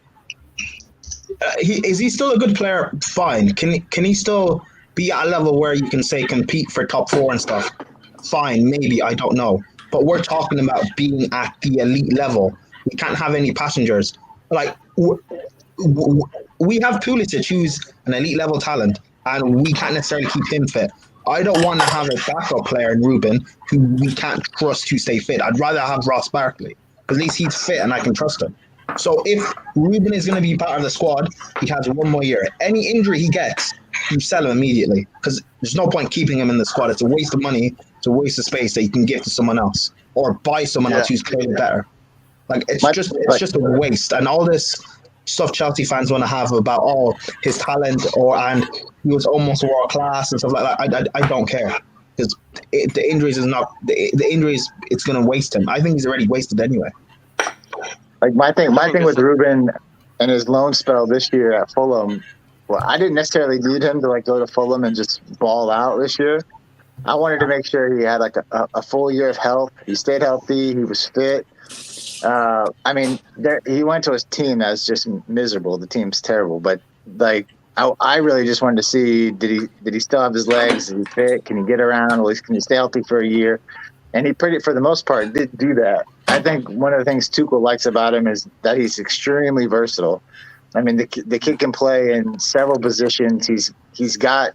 is he still a good player? Fine. Can he still be at a level where you can say compete for top 4 and stuff? Fine, maybe, I don't know. But we're talking about being at the elite level. We can't have any passengers. Like we have Pulisic, who's an elite level talent, and we can't necessarily keep him fit. I don't want to have a backup player in Ruben who we can't trust to stay fit. I'd rather have Ross Barkley, because at least he's fit and I can trust him. So if Ruben is going to be part of the squad, he has 1 more year. Any injury he gets, you sell him immediately, because there's no point keeping him in the squad. It's a waste of money. It's a waste of space that you can give to someone else or buy someone else who's playing better. Like it's just a waste. And all this stuff Chelsea fans want to have about his talent and he was almost world class and stuff like that. I don't care, because the injuries the injuries, it's going to waste him. I think he's already wasted anyway. Like my thing with Ruben and his loan spell this year at Fulham, well, I didn't necessarily need him to go to Fulham and just ball out this year. I wanted to make sure he had a full year of health. He stayed healthy. He was fit. He went to his team that's just miserable. The team's terrible, but I really just wanted to see did he still have his legs? Is he fit? Can he get around? At least can he stay healthy for a year? And he for the most part did do that. I think one of the things Tuchel likes about him is that he's extremely versatile. I mean, the kid can play in several positions. He's got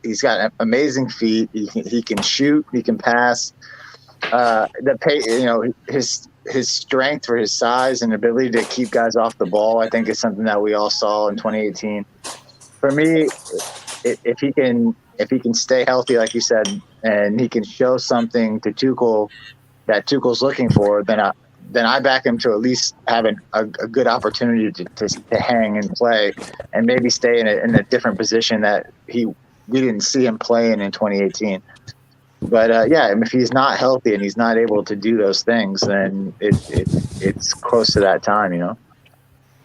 amazing feet. He can shoot. He can pass. His strength for his size and ability to keep guys off the ball, I think, is something that we all saw in 2018. For me, if he can stay healthy, like you said, and he can show something to Tuchel that Tuchel's looking for, then I back him to at least have a good opportunity to hang and play, and maybe stay in a different position that we didn't see him playing in 2018. But if he's not healthy and he's not able to do those things, then it's close to that time, you know.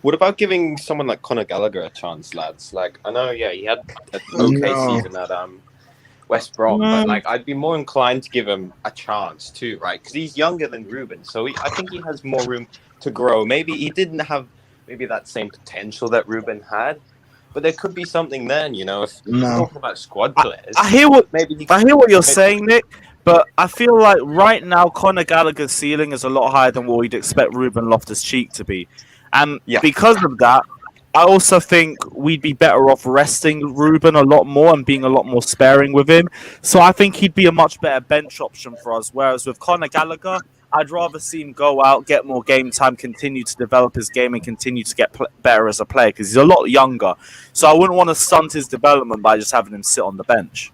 What about giving someone like Conor Gallagher a chance, lads? I know, he had an okay season at West Brom, but I'd be more inclined to give him a chance too, right? Because he's younger than Ruben, so I think he has more room to grow. Maybe he didn't have that same potential that Ruben had, but there could be something then, you know. If we're talking about squad players, I hear what you're saying, Nick. But I feel like right now Conor Gallagher's ceiling is a lot higher than what we'd expect Ruben Loftus-Cheek to be, and because of that, I also think we'd be better off resting Ruben a lot more and being a lot more sparing with him. So I think he'd be a much better bench option for us. Whereas with Conor Gallagher, I'd rather see him go out, get more game time, continue to develop his game, and continue to get better as a player, because he's a lot younger. So I wouldn't want to stunt his development by just having him sit on the bench.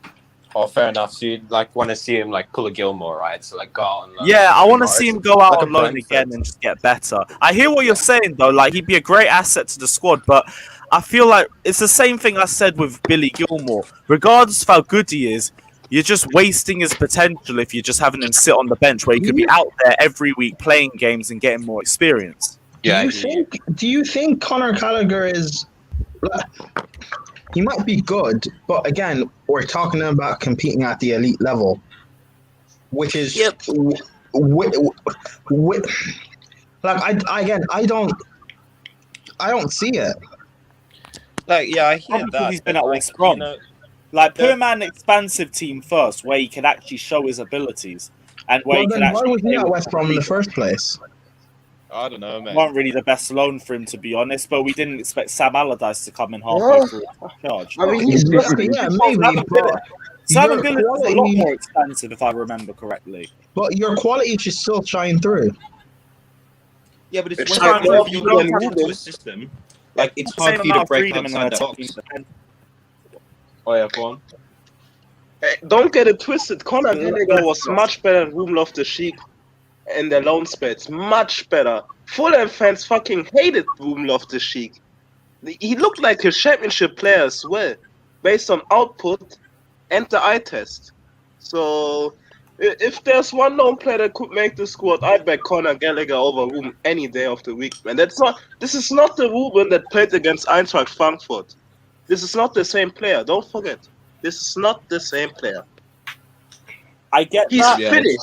Oh, fair enough. So you'd want to see him pull a Gilmore, right? So go out and I want to see him go out on loan again and just get better. I hear what you're saying though. He'd be a great asset to the squad, but I feel like it's the same thing I said with Billy Gilmore. Regardless of how good he is, you're just wasting his potential if you're just having him sit on the bench, where he could be out there every week playing games and getting more experience. Do you think Conor Gallagher is? He might be good, but again, we're talking about competing at the elite level, which is I don't see it. I hear that. He's been at West Brom. Put him at an expansive team first, where he can actually show his abilities, and where he can actually. Why was he at West Brom in the first place? I don't know, man. Weren't really the best loan for him, to be honest, but we didn't expect Sam Allardyce to come in halfway through his charge. I mean, yeah, maybe, but Simon your Billett was a lot quality, more expensive, if I remember correctly. but your quality should still shine through. Yeah, but it's It's when like you more don't than have into Ruben. a system. Like it's The hard same for you to amount of break freedom in outside a that team. box. Oh yeah, go on. Don't get it twisted. Conor Gallagher was much better than Ruben Loftus-Cheek in their loan spells. Much better. Fulham fans fucking hated Ruben Loftus-Cheek. He looked like a championship player as well, based on output and the eye test. So, if there's one lone player that could make the squad, I'd back Conor Gallagher over Ruben any day of the week, man. This is not the Ruben that played against Eintracht Frankfurt. This is not the same player. Don't forget. This is not the same player. I get He's that. finished.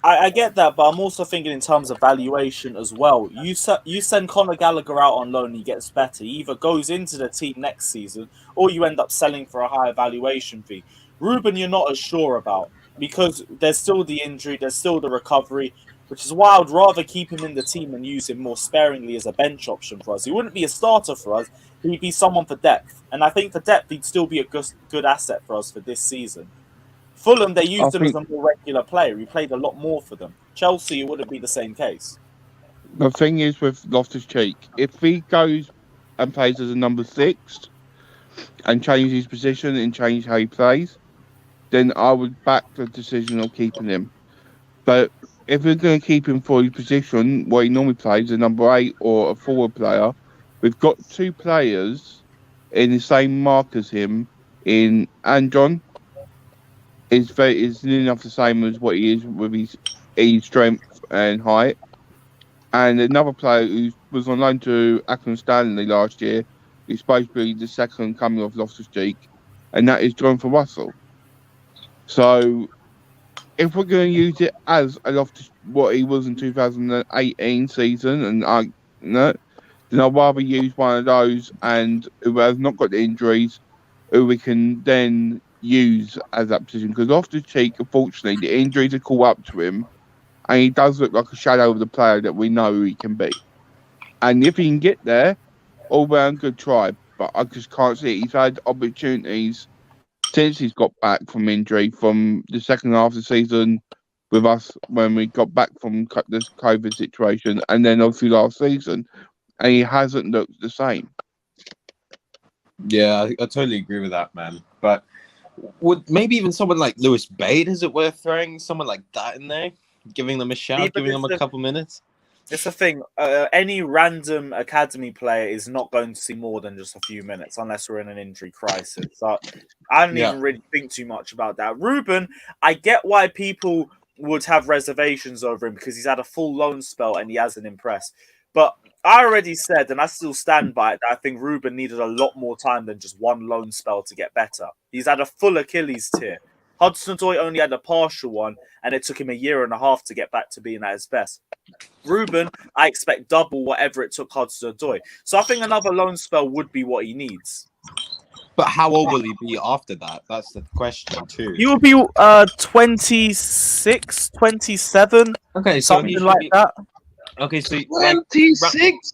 I get that, but I'm also thinking in terms of valuation as well. You send Conor Gallagher out on loan, he gets better. He either goes into the team next season, or you end up selling for a higher valuation fee. Ruben, you're not as sure about, because there's still the injury, there's still the recovery, which is why I'd rather keep him in the team and use him more sparingly as a bench option for us. He wouldn't be a starter for us, he'd be someone for depth. And I think for depth, he'd still be a good asset for us for this season. Fulham, they used him as a more regular player. He played a lot more for them. Chelsea, it wouldn't be the same case. The thing is with Loftus-Cheek, if he goes and plays as a number 6 and changes his position and change how he plays, then I would back the decision of keeping him. But if we're going to keep him for his position, where he normally plays, a number 8 or a forward player, we've got 2 players in the same mark as him in Andron. Is near enough the same as what he is with his strength and height. And another player who was on loan to Accrington Stanley last year, who's supposed to be the second coming of Loftus-Cheek, and that is Jonathan Russell. So, if we're going to use it as a what he was in 2018 season, then I'd rather use one of those and who has not got the injuries, who we can then use as that position. Because Loftus-Cheek, unfortunately, the injuries have caught up to him, and he does look like a shadow of the player that we know he can be. And if he can get there, all round good try. But I just can't see it. He's had opportunities since he's got back from injury, from the second half of the season with us when we got back from this COVID situation, and then obviously last season, and he hasn't looked the same. Yeah, I totally agree with that, man. But would maybe even someone like Lewis Bate, is it worth throwing someone like that in there? Giving them a shout, giving them a couple minutes? It's the thing. Any random academy player is not going to see more than just a few minutes unless we're in an injury crisis. So I don't even really think too much about that. Ruben, I get why people would have reservations over him because he's had a full loan spell and he hasn't impressed. But I already said, and I still stand by it, that I think Ruben needed a lot more time than just one loan spell to get better. He's had a full Achilles tear. Hudson-Odoi only had a partial one, and it took him a year and a half to get back to being at his best. Ruben, I expect double whatever it took Hudson-Odoi. So I think another loan spell would be what he needs. But how old will he be after that? That's the question, too. He will be 26, 27, okay, so something like that. Okay, so 26.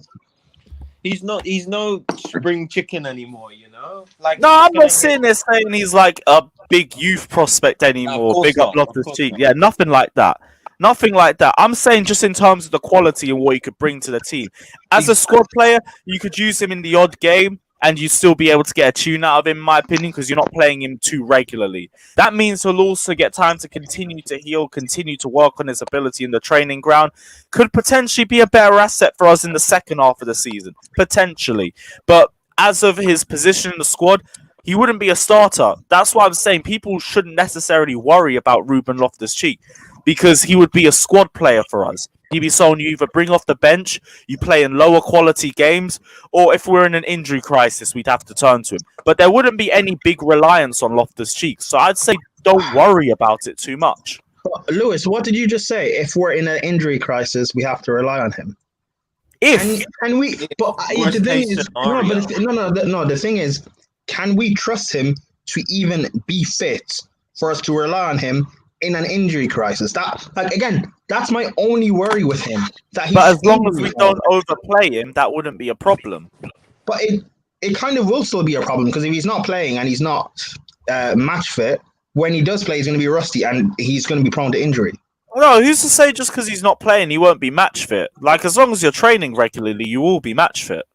He's no spring chicken anymore, you know. Like no, I'm not sitting there saying he's like a big youth prospect anymore. Big up Loftus-Cheek. Yeah, nothing like that. Nothing like that. I'm saying just in terms of the quality and what he could bring to the team. As a squad player, you could use him in the odd game and you'd still be able to get a tune out of him, in my opinion, because you're not playing him too regularly. That means he'll also get time to continue to heal, continue to work on his ability in the training ground. Could potentially be a better asset for us in the second half of the season. Potentially. But as of his position in the squad, he wouldn't be a starter. That's why I'm saying people shouldn't necessarily worry about Ruben Loftus-Cheek because he would be a squad player for us. He'd be someone you either bring off the bench, you play in lower quality games, or if we're in an injury crisis, we'd have to turn to him. But there wouldn't be any big reliance on Loftus-Cheek. So I'd say don't worry about it too much. Lewis, what did you just say? If we're in an injury crisis, we have to rely on him. If and we, but the thing is, the thing is, can we trust him to even be fit for us to rely on him in an injury crisis? That, like, again, That's my only worry with him. That but as long as we don't overplay him, that wouldn't be a problem. But it kind of will still be a problem because if he's not playing and he's not match fit, when he does play, he's going to be rusty and he's going to be prone to injury. No, who's to say just because he's not playing, he won't be match fit? Like, as long as you're training regularly, you will be match fit.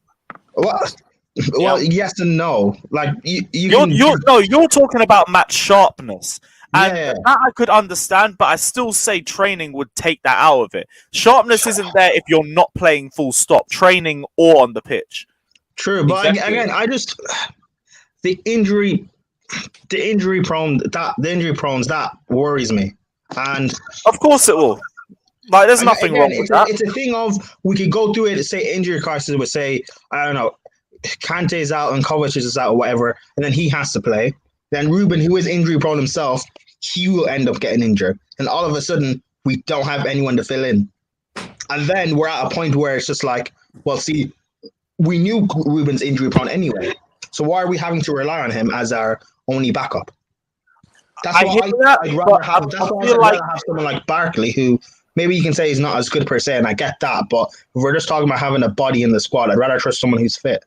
Well, yes and no. Like you're talking about match sharpness. And that I could understand, but I still say training would take that out of it. Sharpness isn't there if you're not playing full stop, training or on the pitch. True, but again, I just the injury prones that worries me, and of course it will. Like, there's nothing wrong with that. It's a thing of we could go through it. Say injury crisis would say I don't know, Kante's out and Kovacic is out or whatever, and then he has to play. Then Ruben, who is injury prone himself, he will end up getting injured, and all of a sudden we don't have anyone to fill in, and then we're at a point where it's just like, well, see. We knew Ruben's injury prone anyway, so why are we having to rely on him as our only backup? That's why I'd rather have someone like Barkley, who maybe you can say he's not as good per se, and I get that, but if we're just talking about having a body in the squad, I'd rather trust someone who's fit.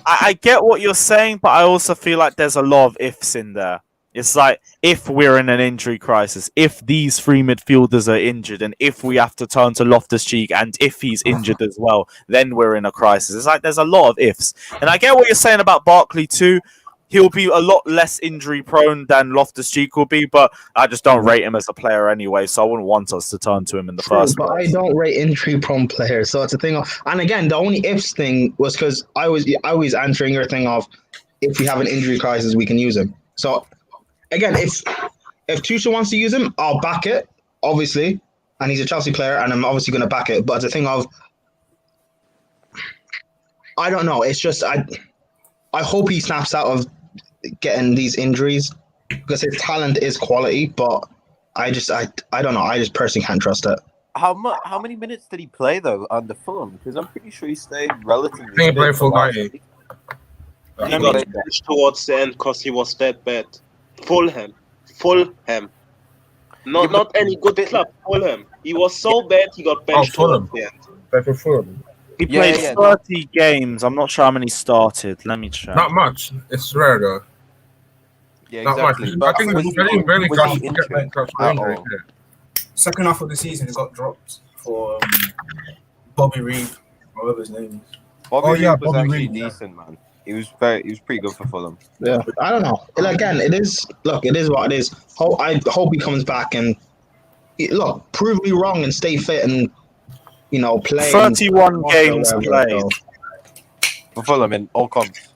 I get what you're saying, but I also feel like there's a lot of ifs in there. It's like, if we're in an injury crisis, if these three midfielders are injured, and if we have to turn to Loftus-Cheek, and if he's injured as well, then we're in a crisis. It's like, there's a lot of ifs. And I get what you're saying about Barkley too. He'll be a lot less injury prone than Loftus-Cheek will be, but I just don't rate him as a player anyway, so I wouldn't want us to turn to him in the first place. But I don't rate injury prone players, so it's a thing of, and again, the only ifs thing was because I was answering your thing of, if we have an injury crisis, we can use him. So again, if Tuchel wants to use him, I'll back it, obviously. And he's a Chelsea player, and I'm obviously going to back it. But it's a thing of, I don't know. It's just, I hope he snaps out of getting these injuries because his talent is quality. But I don't know. I just personally can't trust it. How many minutes did he play, though, under Fulham? Because I'm pretty sure he stayed relatively I think he played full 90. He got benched towards the end because he was that bad. Fulham. Not any good club. Fulham. He was so bad he got benched towards the end. Fulham. He played 30 games. I'm not sure how many started. Let me check. Not much. It's rare though. Yeah, not exactly. much. I think Was very he injured? Second half of the season, he got dropped for Bobby Reed, whatever his name is. Bobby Reed was actually decent, man. He was pretty good for Fulham. Yeah, I don't know. And again, it is what it is. I hope he comes back and prove me wrong and stay fit and play. 31 games played for Fulham in all comps.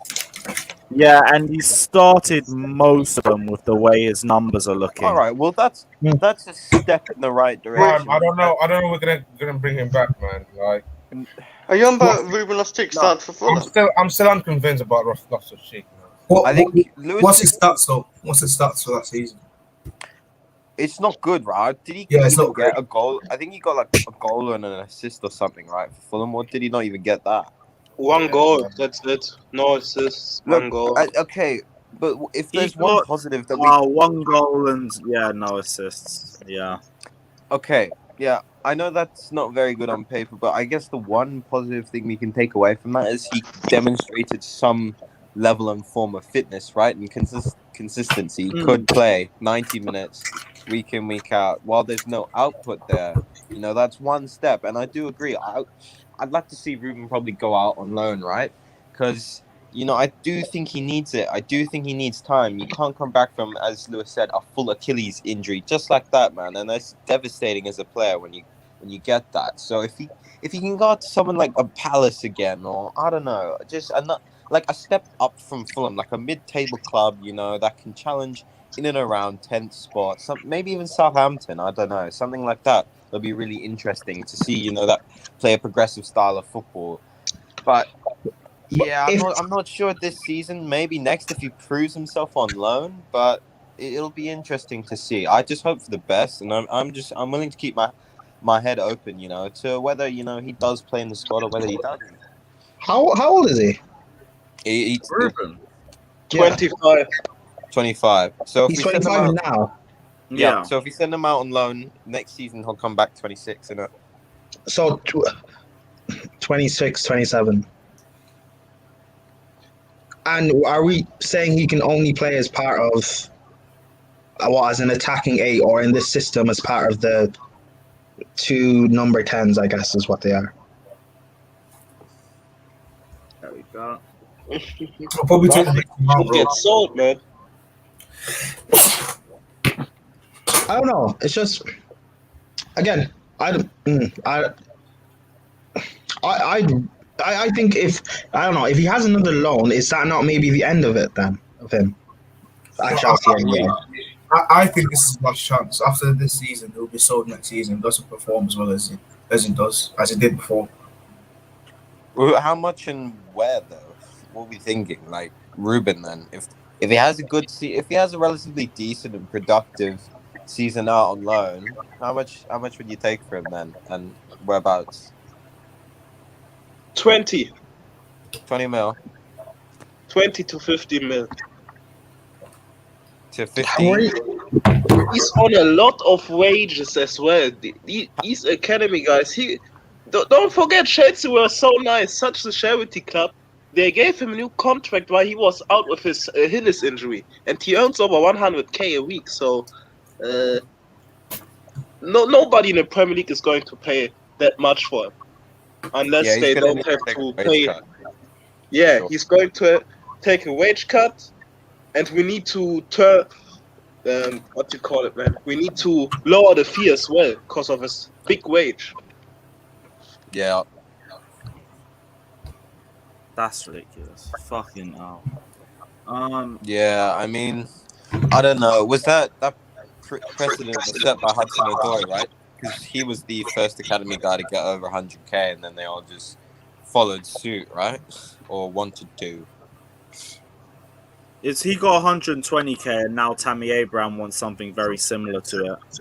Yeah, and he started most of them with the way his numbers are looking. All right, well that's a step in the right direction. I don't know. We're gonna bring him back, man. Like. Are you on about Ruben Loftus-Cheek start for Fulham? I'm still unconvinced about Loftus-Cheek. I think what's his stats though? What's his stats for that season? It's not good, right? Did he it's not get a goal? I think he got like a goal and an assist or something, right, for Fulham. Or did he not even get that? One goal, that's it. No assists, one goal. Okay, but if there's one positive that we... one goal and, no assists. Yeah. Okay, yeah. I know that's not very good on paper, but I guess the one positive thing we can take away from that is he demonstrated some level and form of fitness, right? And consistency. He could play 90 minutes week in, week out. While there's no output there, that's one step. And I do agree. I'd like to see Ruben probably go out on loan, right? Because, I do think he needs it. I do think he needs time. You can't come back from, as Lewis said, a full Achilles injury just like that, man. And that's devastating as a player when you get that. So if he can go to someone like a Palace again, or I don't know, just like a step up from Fulham, like a mid-table club, that can challenge in and around 10th spot, maybe even Southampton, I don't know, something like that. It'll be really interesting to see, that play a progressive style of football. But yeah, I'm not sure this season. Maybe next if he proves himself on loan, but it'll be interesting to see. I just hope for the best, and I'm willing to keep my head open, to whether he does play in the squad or whether he doesn't. How old is he? He's 25. 25. So he's 25 now. Yeah. So if we send him out on loan, next season he'll come back 26, innit? So 26, 27. And are we saying he can only play as part of as an attacking 8, or in this system as part of the 2 number 10s, I guess is what they are? There we go. I'll probably take the next one, Should get sold, man. I don't know. It's just, again, I think if he has another loan, is that not maybe the end of it then of him at Chelsea anyway? I think this is his last chance. After this season, he'll be sold next season. Doesn't perform as well as he did before. Well, how much and where though? What are we thinking? Like Ruben, then, if he has if he has a relatively decent and productive season out on loan, how much would you take for him then, and whereabouts? 20 mil. 20 to 50 mil. To 15. He's on a lot of wages as well. These academy guys. Don't forget, Chelsea were so nice, such a charity club. They gave him a new contract while he was out with his Achilles injury, and he earns over 100k a week. So, nobody in the Premier League is going to pay that much for him, unless they don't have to pay. Yeah, he's going to take a wage cut. And we need to turn, what do you call it, man? We need to lower the fee as well because of his big wage. Yeah. That's ridiculous. Fucking hell. Yeah, I mean, I don't know. Was that precedent was set by Hudson-Odoi, right? Because he was the first academy guy to get over 100k, and then they all just followed suit, right? Or wanted to. He got 120k, and now Tammy Abraham wants something very similar to it.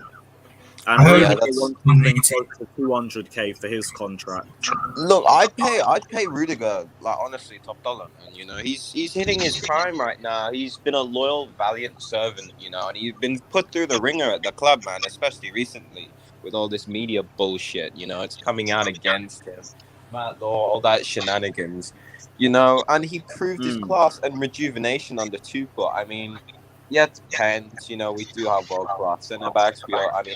And Rudiger wants something close to 200k for his contract. Look, I'd pay Rudiger, like, honestly, top dollar, man. You know, he's hitting his prime right now. He's been a loyal, valiant servant, you know, and he's been put through the ringer at the club, man, especially recently with all this media bullshit. You know, it's coming out against him, Matt Law, all that shenanigans. You know, and he proved his class and rejuvenation under Tuchel. I mean, yeah, it depends. You know, we do have world-class centre-backs.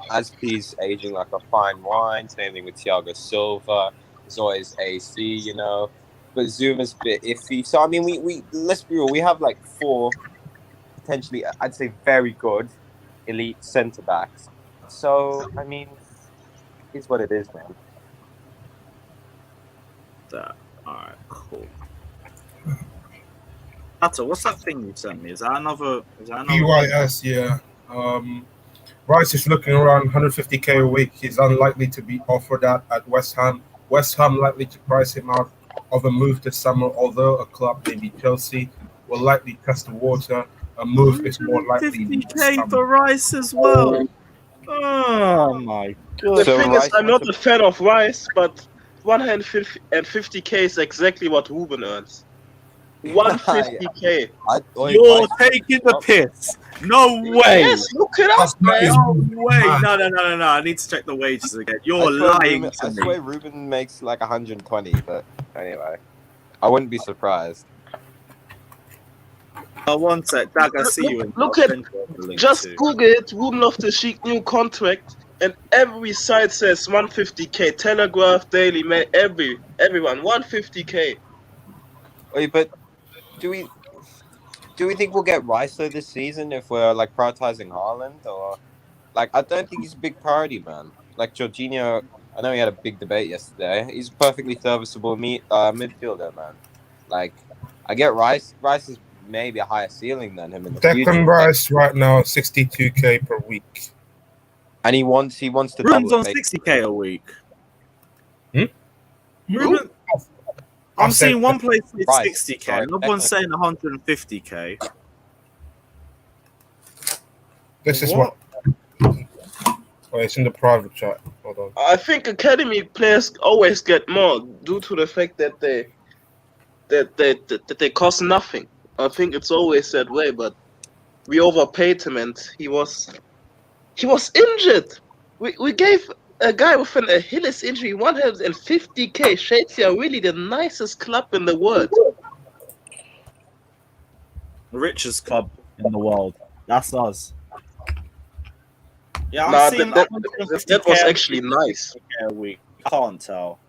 Azpi's aging like a fine wine. Same thing with Thiago Silva. There's always AC, you know. But Zuma's a bit iffy. So, I mean, we let's be real. We have like 4 potentially, I'd say, very good elite centre-backs. So, I mean, it's what it is, man. All right, cool. Atta, what's that thing you sent me? Is that another? PYS, yeah. Rice is looking around 150k a week. He's unlikely to be offered that at West Ham. West Ham likely to price him out of a move this summer, although a club, maybe Chelsea, will likely test the water. A move is more likely. 50k for Rice as well. Oh my god! The thing is, I'm not a fan of Rice, but 150k is exactly what Ruben earns. 150k. You're taking the piss. No way. Yes, look it up, man. No way. No. I need to check the wages again. You're lying to I me. swear Ruben makes like 120, but anyway, I wouldn't be surprised. One sec, Dag, I see you. Look at, just Google it, Ruben Loftus-Cheek new contract, and every site says 150k. Telegraph, Daily Mail, everyone 150k. Wait, but do we think we'll get Rice though this season if we're like prioritizing Haaland, or like I don't think he's a big priority, man. Like Jorginho, I know he had a big debate yesterday. He's a perfectly serviceable midfielder, man. Like I get Rice. Rice is maybe a higher ceiling than him in the future. Declan Rice right now 62k per week, and he wants to. Ruben's on 60k a week. Ruben. I'm seeing one place with 60k, another one's saying 150k. This is what. Oh, it's in the private chat. Hold on. I think academy players always get more due to the fact that they cost nothing. I think it's always that way, but we overpaid him, and he was He was injured. We gave a guy with an Achilles injury 150k. Chelsea are really the nicest club in the world. The richest club in the world. That's us. Yeah, I'm Nah, seeing that 150K was actually nice. a week. I can't tell.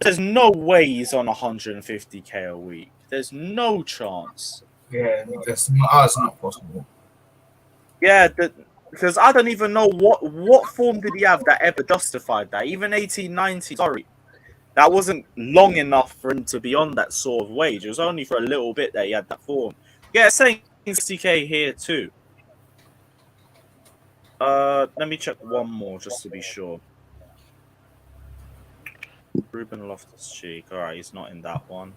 There's no way he's on 150K a week. There's no chance. Yeah, that's not possible. Yeah, because I don't even know what form did he have that ever justified that. Even 1890, sorry, that wasn't long enough for him to be on that sort of wage. It was only for a little bit that he had that form. Yeah, saying 60K here too. Let me check one more just to be sure. Ruben Loftus-Cheek. All right, he's not in that one.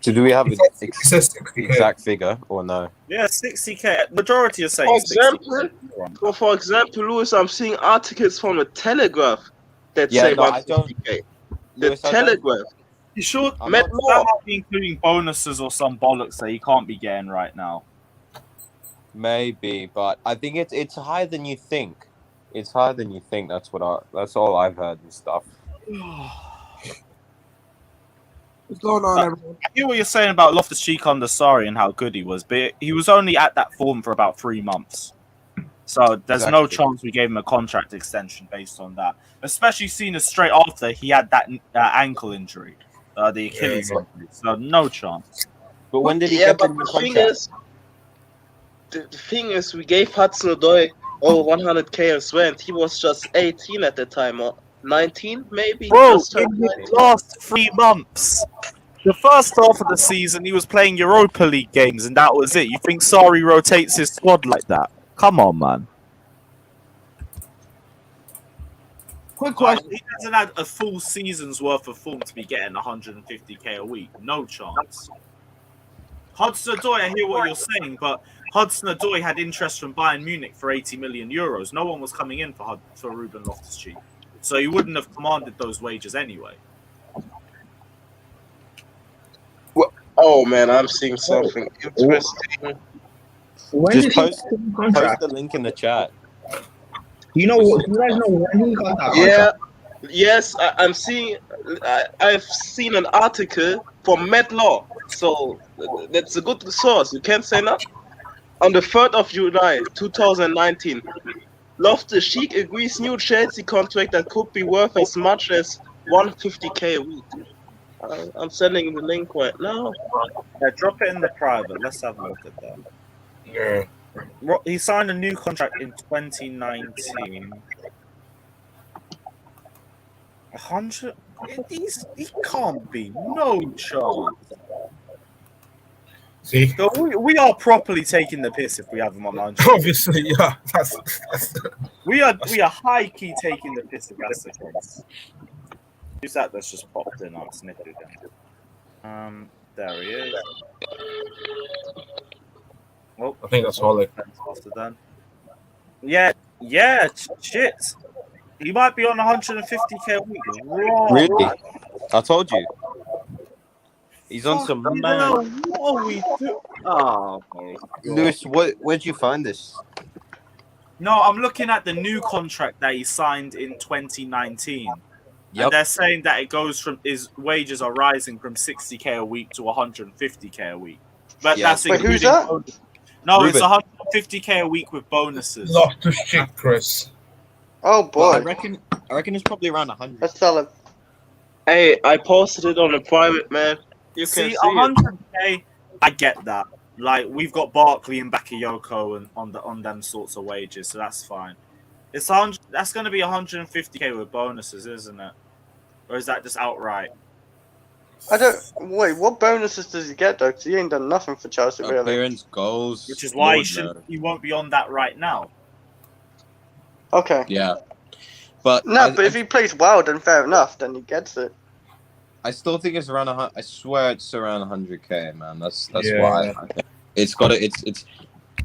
So do we have an exact figure or no? Yeah, 60K. Majority are saying For 60K. example, for example, Lewis, I'm seeing articles from the Telegraph that say no, I don't. 150k. Lewis, The Telegraph. You sure I'm that not- might be including bonuses or some bollocks that he can't be getting right now? Maybe, but I think it's higher than you think. It's higher than you think. That's all I've heard and stuff. What's going on, everyone? I hear what you're saying about Loftus-Cheek under Sarri and how good he was, but he was only at that form for about 3 months. So there's no chance we gave him a contract extension based on that. Especially seeing as straight after he had that ankle injury, the Achilles injury. So no chance. But when did he Yeah, get the but new the thing contract? is, the thing is, we gave Hudson-Odoi 100k as well, and he was just 18 at the time, or 19 maybe. Bro, Just in turned the 19. last 3 months, the first half of the season he was playing Europa League games and that was it. You think Sarri rotates his squad like that? Come on, man. Quick question. He hasn't had a full season's worth of form to be getting 150k a week. No chance. Hudson-Odoi, I hear what you're saying, but Hudson-Odoi had interest from Bayern Munich for 80 million euros. No one was coming in for Ruben Loftus-Cheek. So he wouldn't have commanded those wages anyway. Oh man, I'm seeing something interesting. When Just did he post get the contract? the link in the chat. Do you guys know when he got that Yeah, contract? yes, I'm seeing. I've seen an article from Matt Law, so that's a good source. You can't say that. On the 3rd of July, 2019, Loftus-Cheek agrees new Chelsea contract that could be worth as much as 150k a week. I'm sending the link right now. Yeah, drop it in the private. Let's have a look at that. Yeah. He signed a new contract in 2019. 100? He can't be. No chance. See? So we are properly taking the piss if we have him on 100. Obviously, yeah. We are high key taking the piss if that's the case. Who's that that's just popped in? I'll sniff it again. There he is. Oh, I think that's all it. After then. Yeah, shit. He might be on 150k a week. Wrong. Really? I told you. He's on some Fucking man. hell, what are we doing? Oh, Lewis, where'd you find this? No, I'm looking at the new contract that he signed in 2019. Yep. And they're saying that it goes from his wages are rising from 60k a week to 150k a week. But Yeah. that's Wait, who's including that? bonus. No, it's Ruben. 150k a week with bonuses. Loftus-Cheek, Chris. Oh boy, I reckon it's probably around 100. let's tell him. Hey, I posted it on the private, man. You See, can see 100k, I get that. Like we've got Barkley and Bakayoko and on them sorts of wages, so that's fine. It's 100. That's going to be 150k with bonuses, isn't it? Or is that just outright? I don't. Wait, what bonuses does he get though? Because he ain't done nothing for Chelsea really. Appearance, goals. Which is why Lord, he won't be on that right now. Okay. Yeah. But No, but if he plays well, then fair enough. Then he gets it. I still think it's around 100. I swear it's around 100k, man. That's Yeah. why I think it's got to.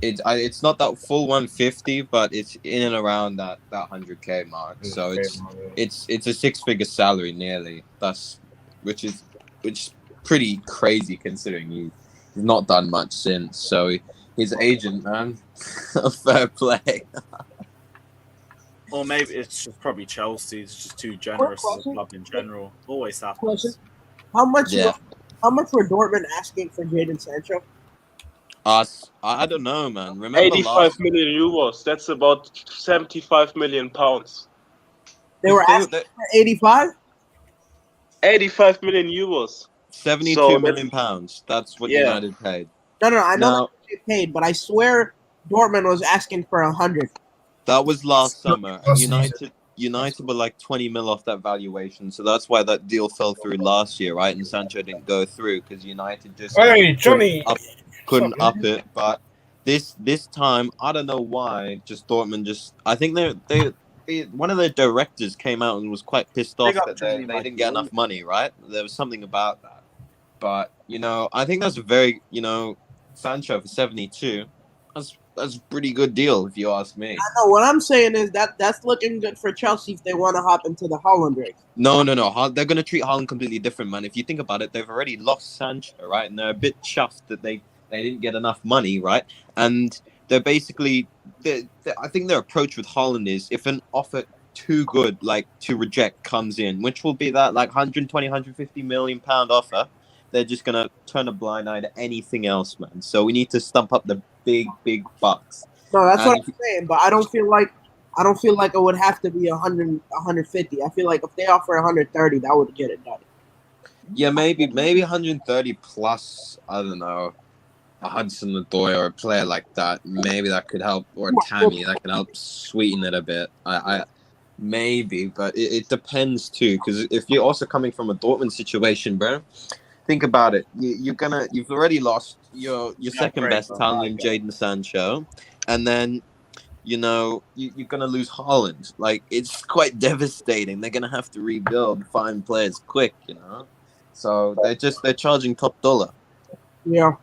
It's not that full 150, but it's in and around that 100k mark. So it's a 6-figure salary nearly. Which is pretty crazy considering he's not done much since. So His agent, man. Fair play. Or maybe it's just probably Chelsea. It's just too generous as a club in general. Always happens. How much? Yeah. How much were Dortmund asking for Jadon Sancho? I don't know, man. Remember 85 million euros. That's about 75 million pounds. They were asking for 85. 85 million euros. 72 million pounds. That's what United paid. No, I know Now, that they paid, but I swear Dortmund was asking for 100. that was last summer. United were like 20 mil off that valuation, so that's why that deal fell through last year, right? And Sancho didn't go through because United just couldn't up it. But this time, I don't know why. Just Dortmund I think they one of their directors came out and was quite pissed off that they didn't get enough money, right? There was something about that. But I think that's a very Sancho for 72. That's a pretty good deal if you ask me. I know what I'm saying is that's looking good for Chelsea if they want to hop into the Haaland race. No. They're going to treat Haaland completely different, man. If you think about it, they've already lost Sancho, right? And they're a bit chuffed that they didn't get enough money, right? And they're basically, I think their approach with Haaland is if an offer too good, like to reject, comes in, which will be that like 120, 150 million pound offer, they're just going to turn a blind eye to anything else, man. So we need to stump up the big bucks. No, that's what I'm saying. But I don't feel like it would have to be 100, 150. I feel like if they offer 130, that would get it done. Yeah, maybe 130 plus. I don't know, a Hudson Odoi or a player like that. Maybe that could help, or a Tammy that can help sweeten it a bit. I maybe, but it depends too. Because if you're also coming from a Dortmund situation, bro. Think about it. You've already lost your second best talent, Jadon Sancho, and then you're gonna lose Haaland. Like, it's quite devastating. They're gonna have to rebuild, find players quick. So they're charging top dollar. Yeah.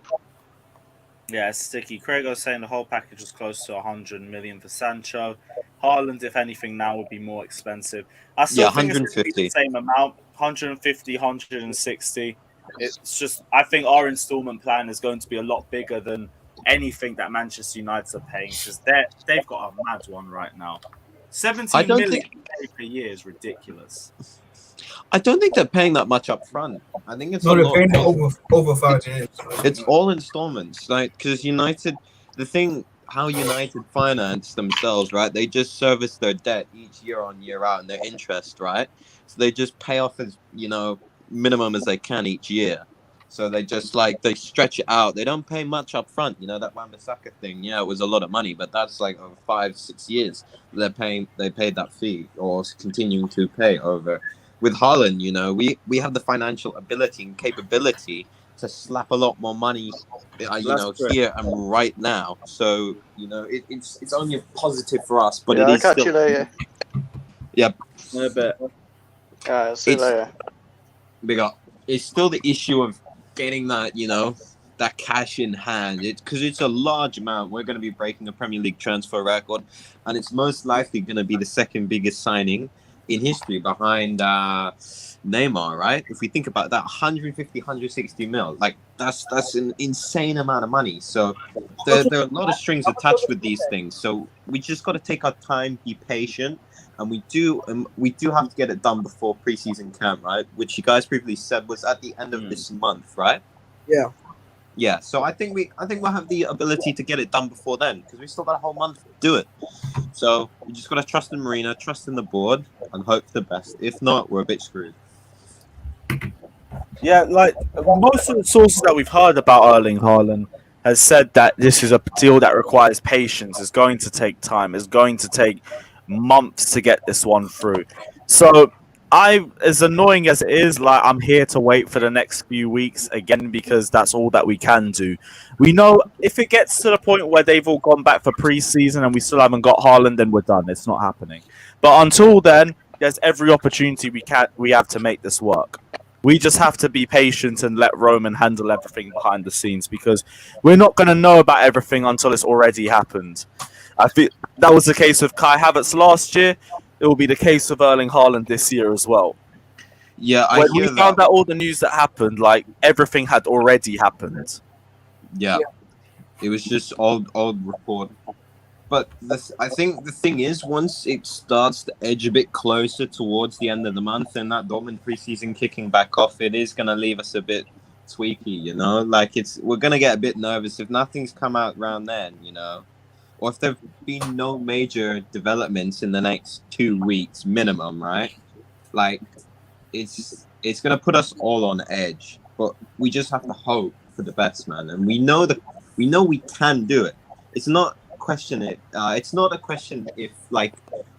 Yeah, it's sticky. Craig was saying the whole package was close to 100 million for Sancho. Haaland, if anything, now would be more expensive. I still think it's going to be the same amount, 150, 160. It's just, I think our installment plan is going to be a lot bigger than anything that Manchester United are paying, because they've got a mad one right now. 17 million per year is ridiculous. I don't think they're paying that much up front. I think it's they're paying over 5 years. It's all installments, like, because United, how United finance themselves, right? They just service their debt each year on year out, and their interest, right? So they just pay off as minimum as they can each year. So they just they stretch it out. They don't pay much up front. That Wan-Bissaka thing, it was a lot of money, but that's like over 5-6 years they paid that fee, or continuing to pay over. With Haaland, we have the financial ability and capability to slap a lot more money, here and right now. So it's only a positive for us, but it is I'll catch you later. Yep. A bit. See you later. Big up. It's still the issue of getting that, that cash in hand. Because it's a large amount. We're going to be breaking a Premier League transfer record, and it's most likely going to be the second biggest signing in history behind Neymar, right? If we think about that, 150, 160 mil, that's an insane amount of money. So there are a lot of strings attached with these things. So we just got to take our time, be patient. And we do have to get it done before preseason camp, right? Which you guys previously said was at the end of this month, right? Yeah. Yeah. So I think we'll have the ability to get it done before then, because we still got a whole month to do it. So we just got to trust in Marina, trust in the board, and hope for the best. If not, we're a bit screwed. Yeah, most of the sources that we've heard about Erling Haaland has said that this is a deal that requires patience. It's going to take time. It's going to take months to get this one through. So as annoying as it is, I'm here to wait for the next few weeks again, because that's all that we can do. We know if it gets to the point where they've all gone back for pre-season and we still haven't got Haaland, then we're done. It's not happening. But until then, there's every opportunity we have to make this work. We just have to be patient and let Roman handle everything behind the scenes, because we're not going to know about everything until it's already happened. I think that was the case with Kai Havertz last year. It will be the case of Erling Haaland this year as well. Yeah, when we found out all the news that happened, everything had already happened. Yeah. It was just old report. But I think the thing is, once it starts to edge a bit closer towards the end of the month and that Dortmund preseason kicking back off, it is going to leave us a bit tweaky, you know? Like, we're going to get a bit nervous if nothing's come out around then, you know? Or if there have been no major developments in the next 2 weeks minimum, right? Like, it's going to put us all on edge. But we just have to hope for the best, man. And we know we can do it. It's not it's not a question if like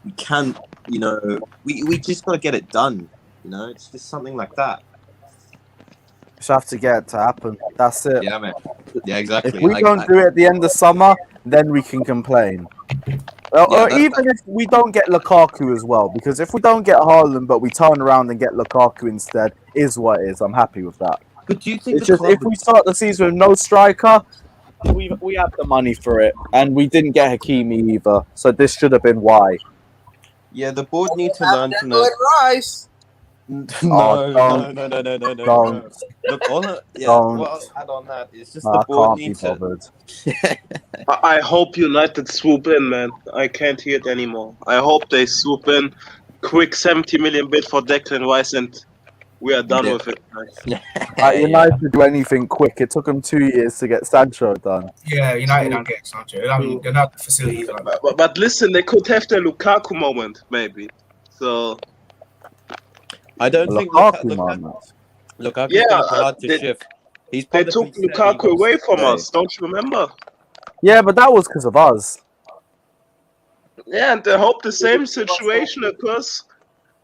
we can't, you know, we just gotta get it done, you know. It's just something like that. Just have to get it to happen. That's it. Yeah, man. Yeah, exactly. If we don't do it at the end of summer, then we can complain. Or even if we don't get Lukaku as well, because if we don't get Haaland but we turn around and get Lukaku instead, is what it is. I'm happy with that. But do you think it's just if we start the season with no striker, we have the money for it, and we didn't get Hakimi either, so this should have been why. Yeah, the board need to learn to know. Rice. No. Don't. Look, all that, yeah, Don't. what I'll add on that is just No, the I board can't be needs to. bothered. I hope United swoop in, man. I can't hear it anymore. I hope they swoop in. Quick 70 million bid for Declan Rice, and we are done with it. United do anything quick. It took them 2 years to get Sancho done. Yeah, United don't get Sancho. They're not facilities like that. But listen, they could have the Lukaku moment, maybe. So I don't think Lukaku moment. Lukaku's Yeah, gonna hard to they- shift. they probably took said he Lukaku wants away to from stay. us. Don't you remember? Yeah, but that was because of us. Yeah, and I hope the same situation occurs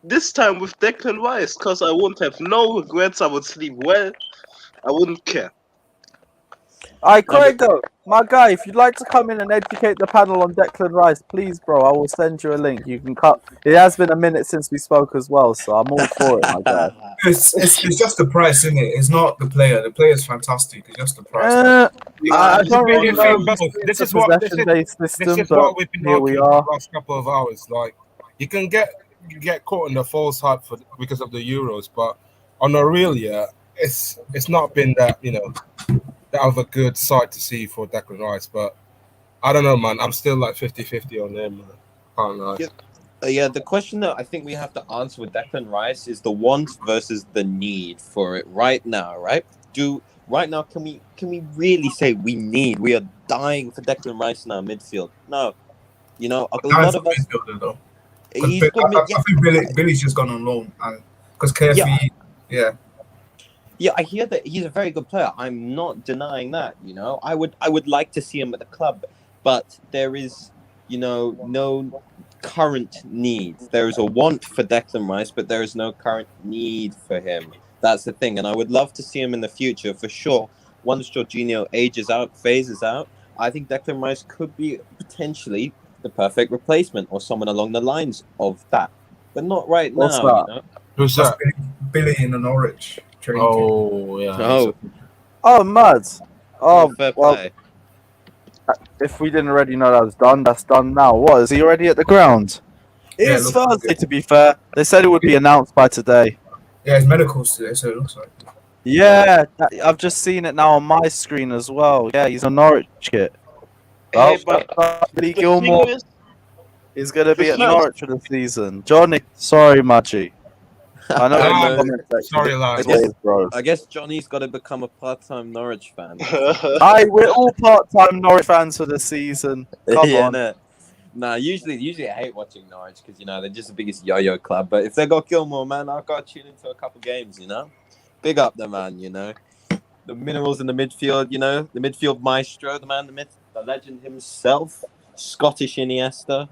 this time with Declan Rice, because I wouldn't have no regrets. I would sleep well. I wouldn't care. Alright, Craig, my guy, if you'd like to come in and educate the panel on Declan Rice, please, bro, I will send you a link. You can cut. It has been a minute since we spoke as well, so I'm all for it, my guy. It's just the price, isn't it? It's not the player. The player's fantastic. It's just the price. I don't really know. This is a what possession-based system, this is but what we've been here we arguing for are. the last couple of hours. Like, you can get caught in the false hype because of the Euros, but on Aurelia, it's not been that, you know, that of a good sight to see for Declan Rice. But I don't know, man. I'm still like 50-50 on him, man. Can't lie. Yeah, the question that I think we have to answer with Declan Rice is the want versus the need for it right now, right? Right now, can we really say we are dying for Declan Rice in our midfield? No, you know, a lot of us. Though. He's I good think Billy's just gone on loan, and because KFC, Yeah, I hear that he's a very good player. I'm not denying that. You know, I would like to see him at the club, but there is, you know, no current need. There is a want for Declan Rice, but there is no current need for him. That's the thing, and I would love to see him in the future for sure. Once Jorginho phases out, I think Declan Rice could be potentially the perfect replacement or someone along the lines of that, but not right What's now. that? You know? Who's that? Billy in the Norwich training Oh, yeah. Oh, mad. Oh, fair well, play. if we didn't already know that was done, that's done now. What, is he already at the ground? It Yeah, is looks like Thursday, to be fair. They said it would be announced by today. Yeah, his medicals today, so it looks like. Yeah, I've just seen it now on my screen as well. Yeah, he's a Norwich kit. Hey, Well, but Billy the Gilmore thing is, is going to be at the Norwich for the season. Johnny, sorry, Machi. I know in the comment section, sorry, lad. it's always gross. I guess Johnny's got to become a part-time Norwich fan. We're all part-time Norwich fans for the season. Come Yeah, on. no. Nah, usually I hate watching Norwich because, you know, they're just the biggest yo-yo club. But if they got Gilmore, man, I've got to tune into a couple games, you know? Big up the man, you know? The minerals in the midfield, you know? The midfield maestro, the man, the myth, the legend himself. Scottish Iniesta.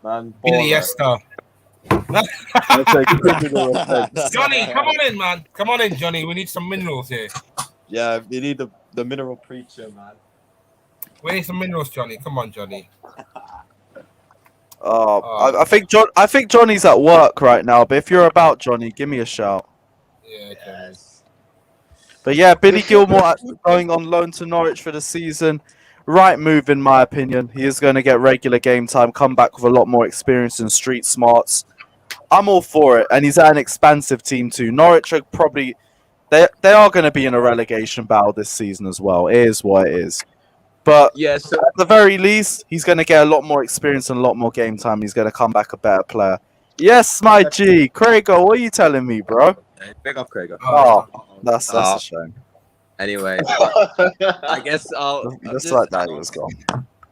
Man, Iniesta. Iniesta. Johnny, come on in, man. Come on in, Johnny. We need some minerals here. Yeah, we need the mineral preacher, man. We need some minerals, Johnny. Come on, Johnny. I think Johnny's at work right now, but if you're about, Johnny, give me a shout. Yeah, yes. But yeah, Billy Gilmore going on loan to Norwich for the season. Right move, in my opinion. He is going to get regular game time, come back with a lot more experience and street smarts. I'm all for it, and he's at an expansive team too. Norwich are probably... They are going to be in a relegation battle this season as well. It is what it is. But yeah, so at the very least, he's going to get a lot more experience and a lot more game time. He's going to come back a better player. Yes, my G. Craigo, what are you telling me, bro? big up Craig. Oh, that's a shame. Anyway, I guess Just like that, he was gone.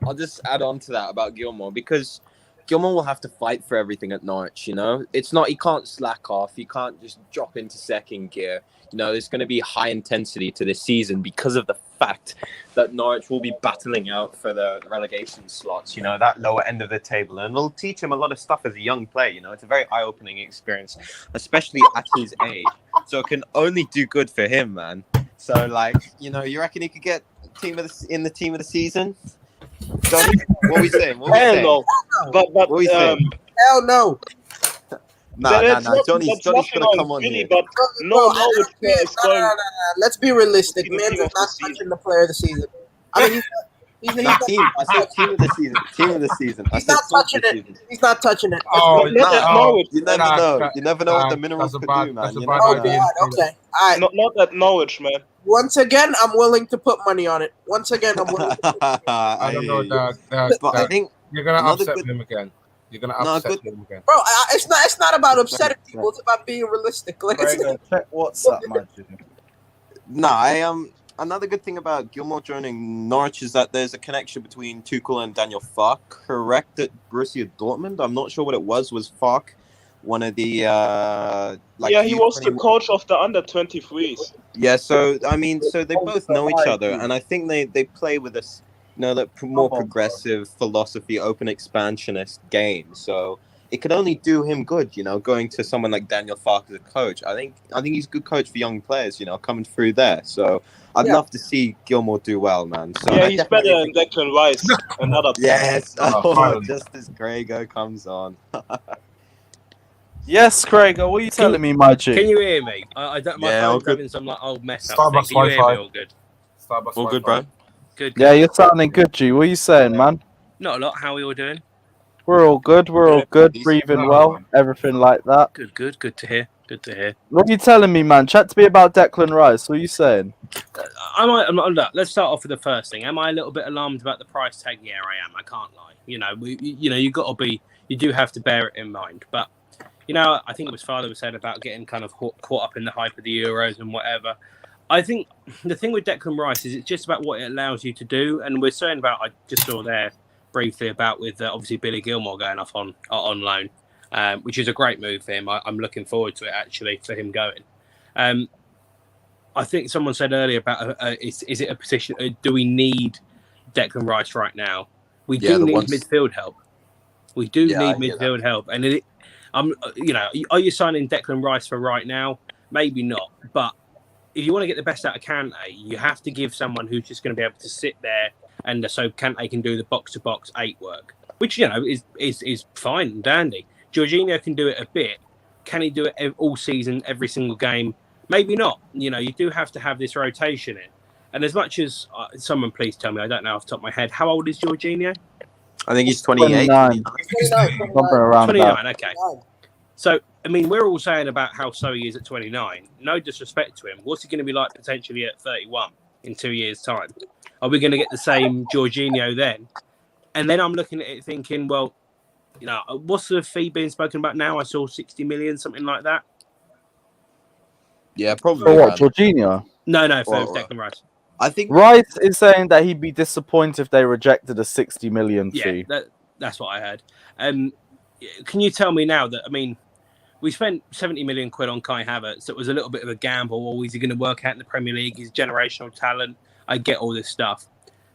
I'll just add on to that about Gilmore, because Gilmore will have to fight for everything at Norwich, you know? It's not, he can't slack off. He can't just drop into second gear. You know, there's going to be high intensity to this season because of the fact that Norwich will be battling out for the relegation slots, you know, that lower end of the table. And it'll teach him a lot of stuff as a young player, you know? It's a very eye-opening experience, especially at his age. So it can only do good for him, man. So, like, you know, you reckon he could get in the team of the season? Johnny, what are we saying? Hell no. But what are we saying? Hell no. Nah. Johnny's gonna come on here. But Norwich player is going. Let's be realistic. Man's not touching the player of the season. I mean, he's team. I said team of the season. Team of the season. He's not touching it. He's not touching it. Oh, not at Norwich. You never know. You never know what the minerals could do, man. Oh God. Okay. All right. Not at Norwich, man. Once again, I'm willing to put money on it. Once again, I'm willing. I don't know, Doug. But I think you're gonna upset him again. You're gonna upset him again, bro. It's not about upsetting people. It's about being realistic. Like, check WhatsApp, man. Another good thing about Gilmore joining Norwich is that there's a connection between Tuchel and Daniel Fark. Correct at Borussia Dortmund. I'm not sure what it was. Was Fark one of the he was the coach of the under-23s. Yeah, so I mean, so they both know each other, and I think they play with this, you know, that more progressive philosophy, open expansionist game. So it could only do him good, you know, going to someone like Daniel Fark as a coach. I think he's a good coach for young players, you know, coming through there. So I'd love to see Gilmore do well, man. So yeah, he's better than Declan Rice. Another yes. Oh, just as Grego comes on. Yes, Craig, what are you telling me, my G? Can you hear me? I don't. My phone's having some like old mess up. Starbucks Can you hear me Wi-Fi. all good? Starbucks All good, bro. Good. Yeah, you're sounding good, G. What are you saying, man? Not a lot. How are you all doing? We're all good. We're all good. Breathing well. Everything like that. Good. Good to hear. Good to hear. What are you telling me, man? Chat to me about Declan Rice. What are you saying? Let's start off with the first thing. Am I a little bit alarmed about the price tag? Yeah, I am. I can't lie. You know, you got to be. You do have to bear it in mind, but. You know, I think it was Father was said about getting kind of caught up in the hype of the Euros and whatever. I think the thing with Declan Rice is it's just about what it allows you to do. And we're saying about, I just saw there briefly about with obviously Billy Gilmore going off on loan, which is a great move for him. I'm looking forward to it, actually, for him going. I think someone said earlier about, is it a position, do we need Declan Rice right now? We do need midfield help. We do need midfield help. And you know, are you signing Declan Rice for right now? Maybe not. But if you want to get the best out of Kante, you have to give someone who's just going to be able to sit there, and so Kante can do the box-to-box 8 work, which, you know, is fine and dandy. Jorginho can do it a bit. Can he do it all season, every single game? Maybe not. You know, you do have to have this rotation in. And as much as someone please tell me, I don't know off the top of my head, how old is Jorginho? I think he's 28. 29. Around 29, okay. So, I mean, we're all saying about how so he is at 29. No disrespect to him. What's he going to be like potentially at 31 in 2 years' time? Are we going to get the same Jorginho then? And then I'm looking at it thinking, well, you know, what's the fee being spoken about now? I saw 60 million, something like that. Yeah, probably. For what, Jorginho? No, for Declan Rice. I think Rice is saying that he'd be disappointed if they rejected a 60 million fee. Yeah, that's what I heard. Can you tell me now that, I mean, we spent 70 million quid on Kai Havertz. It was a little bit of a gamble. Or is he going to work out in the Premier League? He's generational talent. I get all this stuff.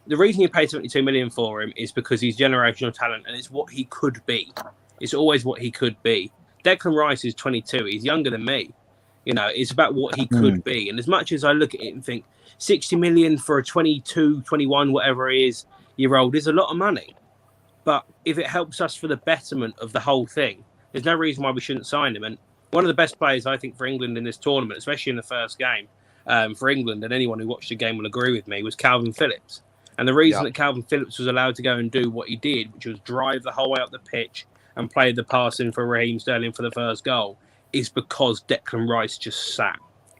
The reason you pay 72 million for him is because he's generational talent and it's what he could be. It's always what he could be. Declan Rice is 22. He's younger than me. You know, it's about what he could be. And as much as I look at it and think 60 million for a 22, 21, whatever he is, year old is a lot of money. But if it helps us for the betterment of the whole thing, there's no reason why we shouldn't sign him. And one of the best players, I think, for England in this tournament, especially in the first game for England, and anyone who watched the game will agree with me, was Calvin Phillips. And the reason that Calvin Phillips was allowed to go and do what he did, which was drive the whole way up the pitch and play the pass in for Raheem Sterling for the first goal, is because Declan Rice just sat.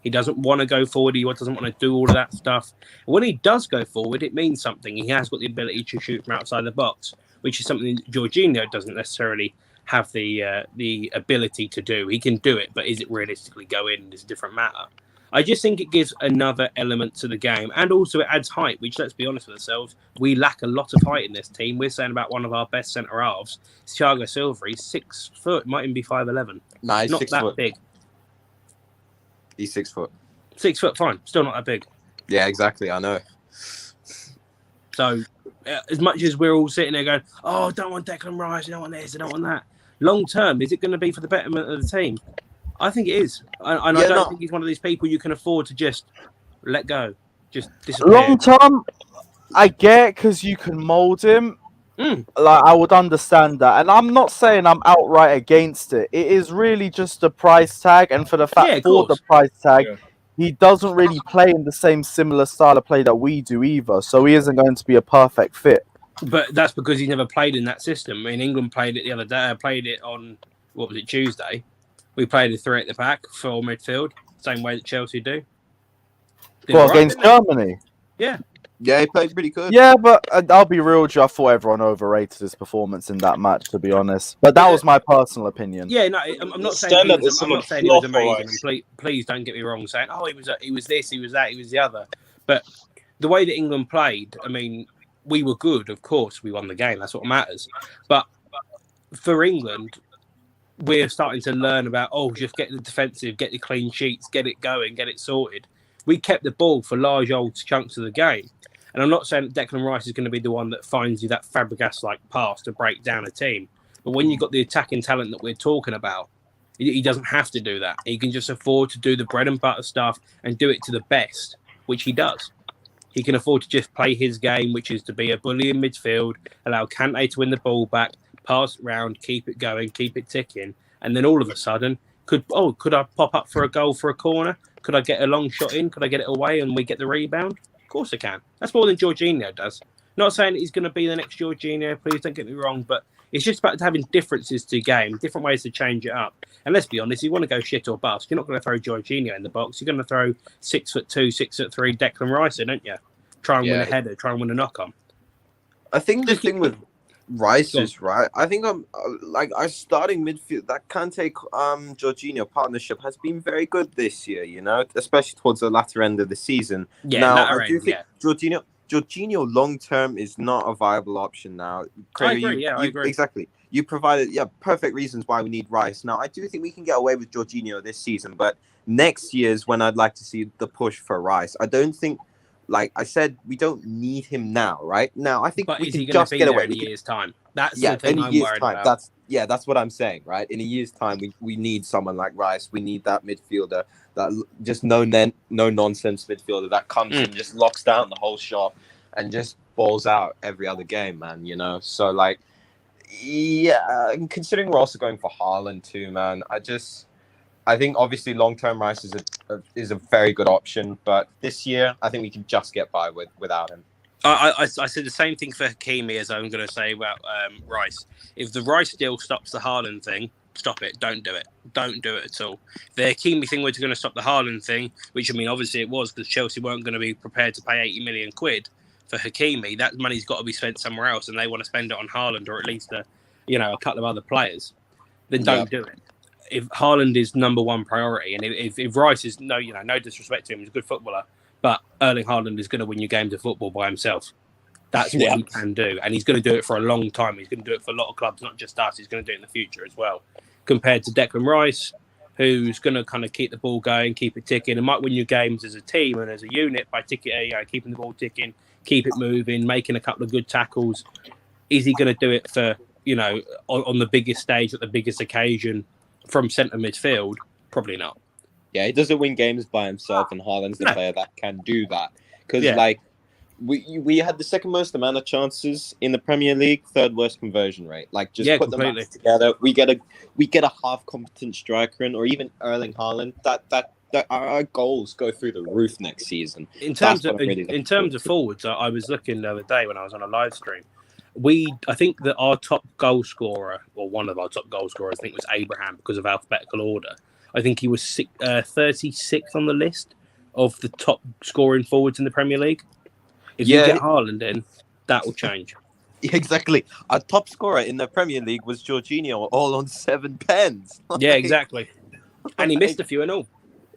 He doesn't want to go forward. He doesn't want to do all of that stuff. And when he does go forward, it means something. He has got the ability to shoot from outside the box, which is something that Jorginho doesn't necessarily have the ability to do. He can do it, but is it realistically go in is a different matter. I just think it gives another element to the game, and also it adds height, which, let's be honest with ourselves, we lack a lot of height in this team. We're saying about one of our best centre halves, Thiago Silva. He's 6 foot, might even be 5'11". Nah, he's not 6 that foot. big. He's 6 foot. 6 foot, fine. Still not that big. Yeah, exactly. I know. So, as much as we're all sitting there going, "Oh, I don't want Declan Rice, I don't want this, I don't want that," long term, is it going to be for the betterment of the team? I think it is, and I don't think he's one of these people you can afford to just let go, just disappear. Long term, I get because you can mold him. Like, I would understand that, and I'm not saying I'm outright against it. It is really just the price tag, and for the fact for the price tag, he doesn't really play in the same similar style of play that we do either. So he isn't going to be a perfect fit. But that's because he never played in that system. I mean, England played it the other day. I played it on, what was it, Tuesday? We played a 3 at the back, 4 midfield, same way that Chelsea do. Well, against Germany? Yeah. Yeah, he played pretty good. Yeah, but I'll be real with you, I thought everyone overrated his performance in that match, to be honest. But that was my personal opinion. Yeah, no, I'm not saying he was, I'm not saying he was amazing. Please don't get me wrong, saying, oh, he was this, he was that, he was the other. But the way that England played, I mean, we were good, of course. We won the game. That's what matters. But for England, we're starting to learn about, just get the defensive, get the clean sheets, get it going, get it sorted. We kept the ball for large old chunks of the game. And I'm not saying that Declan Rice is going to be the one that finds you that Fabregas-like pass to break down a team. But when you've got the attacking talent that we're talking about, he doesn't have to do that. He can just afford to do the bread and butter stuff and do it to the best, which he does. He can afford to just play his game, which is to be a bully in midfield, allow Kante to win the ball back, pass it round, keep it going, keep it ticking. And then all of a sudden, could I pop up for a goal for a corner? Could I get a long shot in? Could I get it away and we get the rebound? Of course I can. That's more than Jorginho does. Not saying that he's going to be the next Jorginho, please don't get me wrong, but it's just about having differences to game, different ways to change it up. And let's be honest, you want to go shit or bust, you're not going to throw Jorginho in the box. You're going to throw 6'2", 6'3" Declan Rice in, don't you? Try and win a header, try and win a knock-on. I think the thing with Rice is right. I think I'm our starting midfield. That Kante Jorginho partnership has been very good this year. You know, especially towards the latter end of the season. Yeah, now I do think Jorginho long term is not a viable option now. I agree. I agree. Exactly. You provided perfect reasons why we need Rice. Now I do think we can get away with Jorginho this season, but next year is when I'd like to see the push for Rice. I don't think. Like I said, we don't need him now, right? Now, I think we can just get away in a year's time. That's the thing I'm worried about. That's what I'm saying, right? In a year's time, we need someone like Rice. We need that midfielder, that just no nonsense midfielder that comes and just locks down the whole shot and just balls out every other game, man. You know, so like, yeah. Considering we're also going for Haaland too, man. I think obviously long-term Rice is a very good option, but this year I think we can just get by without him. I said the same thing for Hakimi as I'm going to say about Rice. If the Rice deal stops the Haaland thing, stop it. Don't do it. Don't do it at all. The Hakimi thing was going to stop the Haaland thing, which I mean obviously it was because Chelsea weren't going to be prepared to pay 80 million quid for Hakimi. That money's got to be spent somewhere else, and they want to spend it on Haaland or at least a couple of other players. Then don't do it. If Haaland is number one priority, and if Rice is no disrespect to him, he's a good footballer, but Erling Haaland is going to win you games of football by himself. That's what he can do, and he's going to do it for a long time. He's going to do it for a lot of clubs, not just us. He's going to do it in the future as well. Compared to Declan Rice, who's going to kind of keep the ball going, keep it ticking, and might win you games as a team and as a unit by keeping the ball ticking, keep it moving, making a couple of good tackles. Is he going to do it for on the biggest stage at the biggest occasion? From centre midfield, probably not. Yeah, he doesn't win games by himself, and Haaland's the player that can do that. Because we had the second most amount of chances in the Premier League, third worst conversion rate. Like just put the maths together, we get a half competent striker in, or even Erling Haaland. That our goals go through the roof next season. In terms of forwards, I was looking the other day when I was on a live stream. I think that our top goal scorer, or one of our top goal scorers, I think was Abraham because of alphabetical order. I think he was 36th on the list of the top scoring forwards in the Premier League. If you get Haaland in, that will change. Exactly. Our top scorer in the Premier League was Jorginho, all on 7 pens. Yeah, exactly. And he missed a few and all.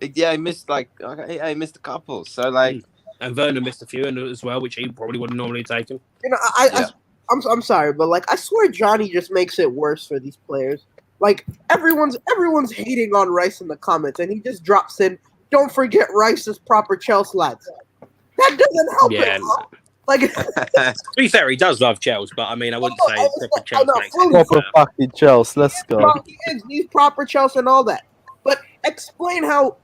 Yeah, he missed he missed a couple. So like, and Werner missed a few as well, which he probably wouldn't normally take him. You know, I'm sorry, but like I swear Johnny just makes it worse for these players. Like everyone's hating on Rice in the comments, and he just drops in, "Don't forget Rice is proper Chelsea lads." That doesn't help it. Huh? Like, to be fair, he does love Chelsea, but I mean, I wouldn't say proper Chelsea. Proper fucking Chelsea. Let's go. He's proper Chelsea and all that. But explain how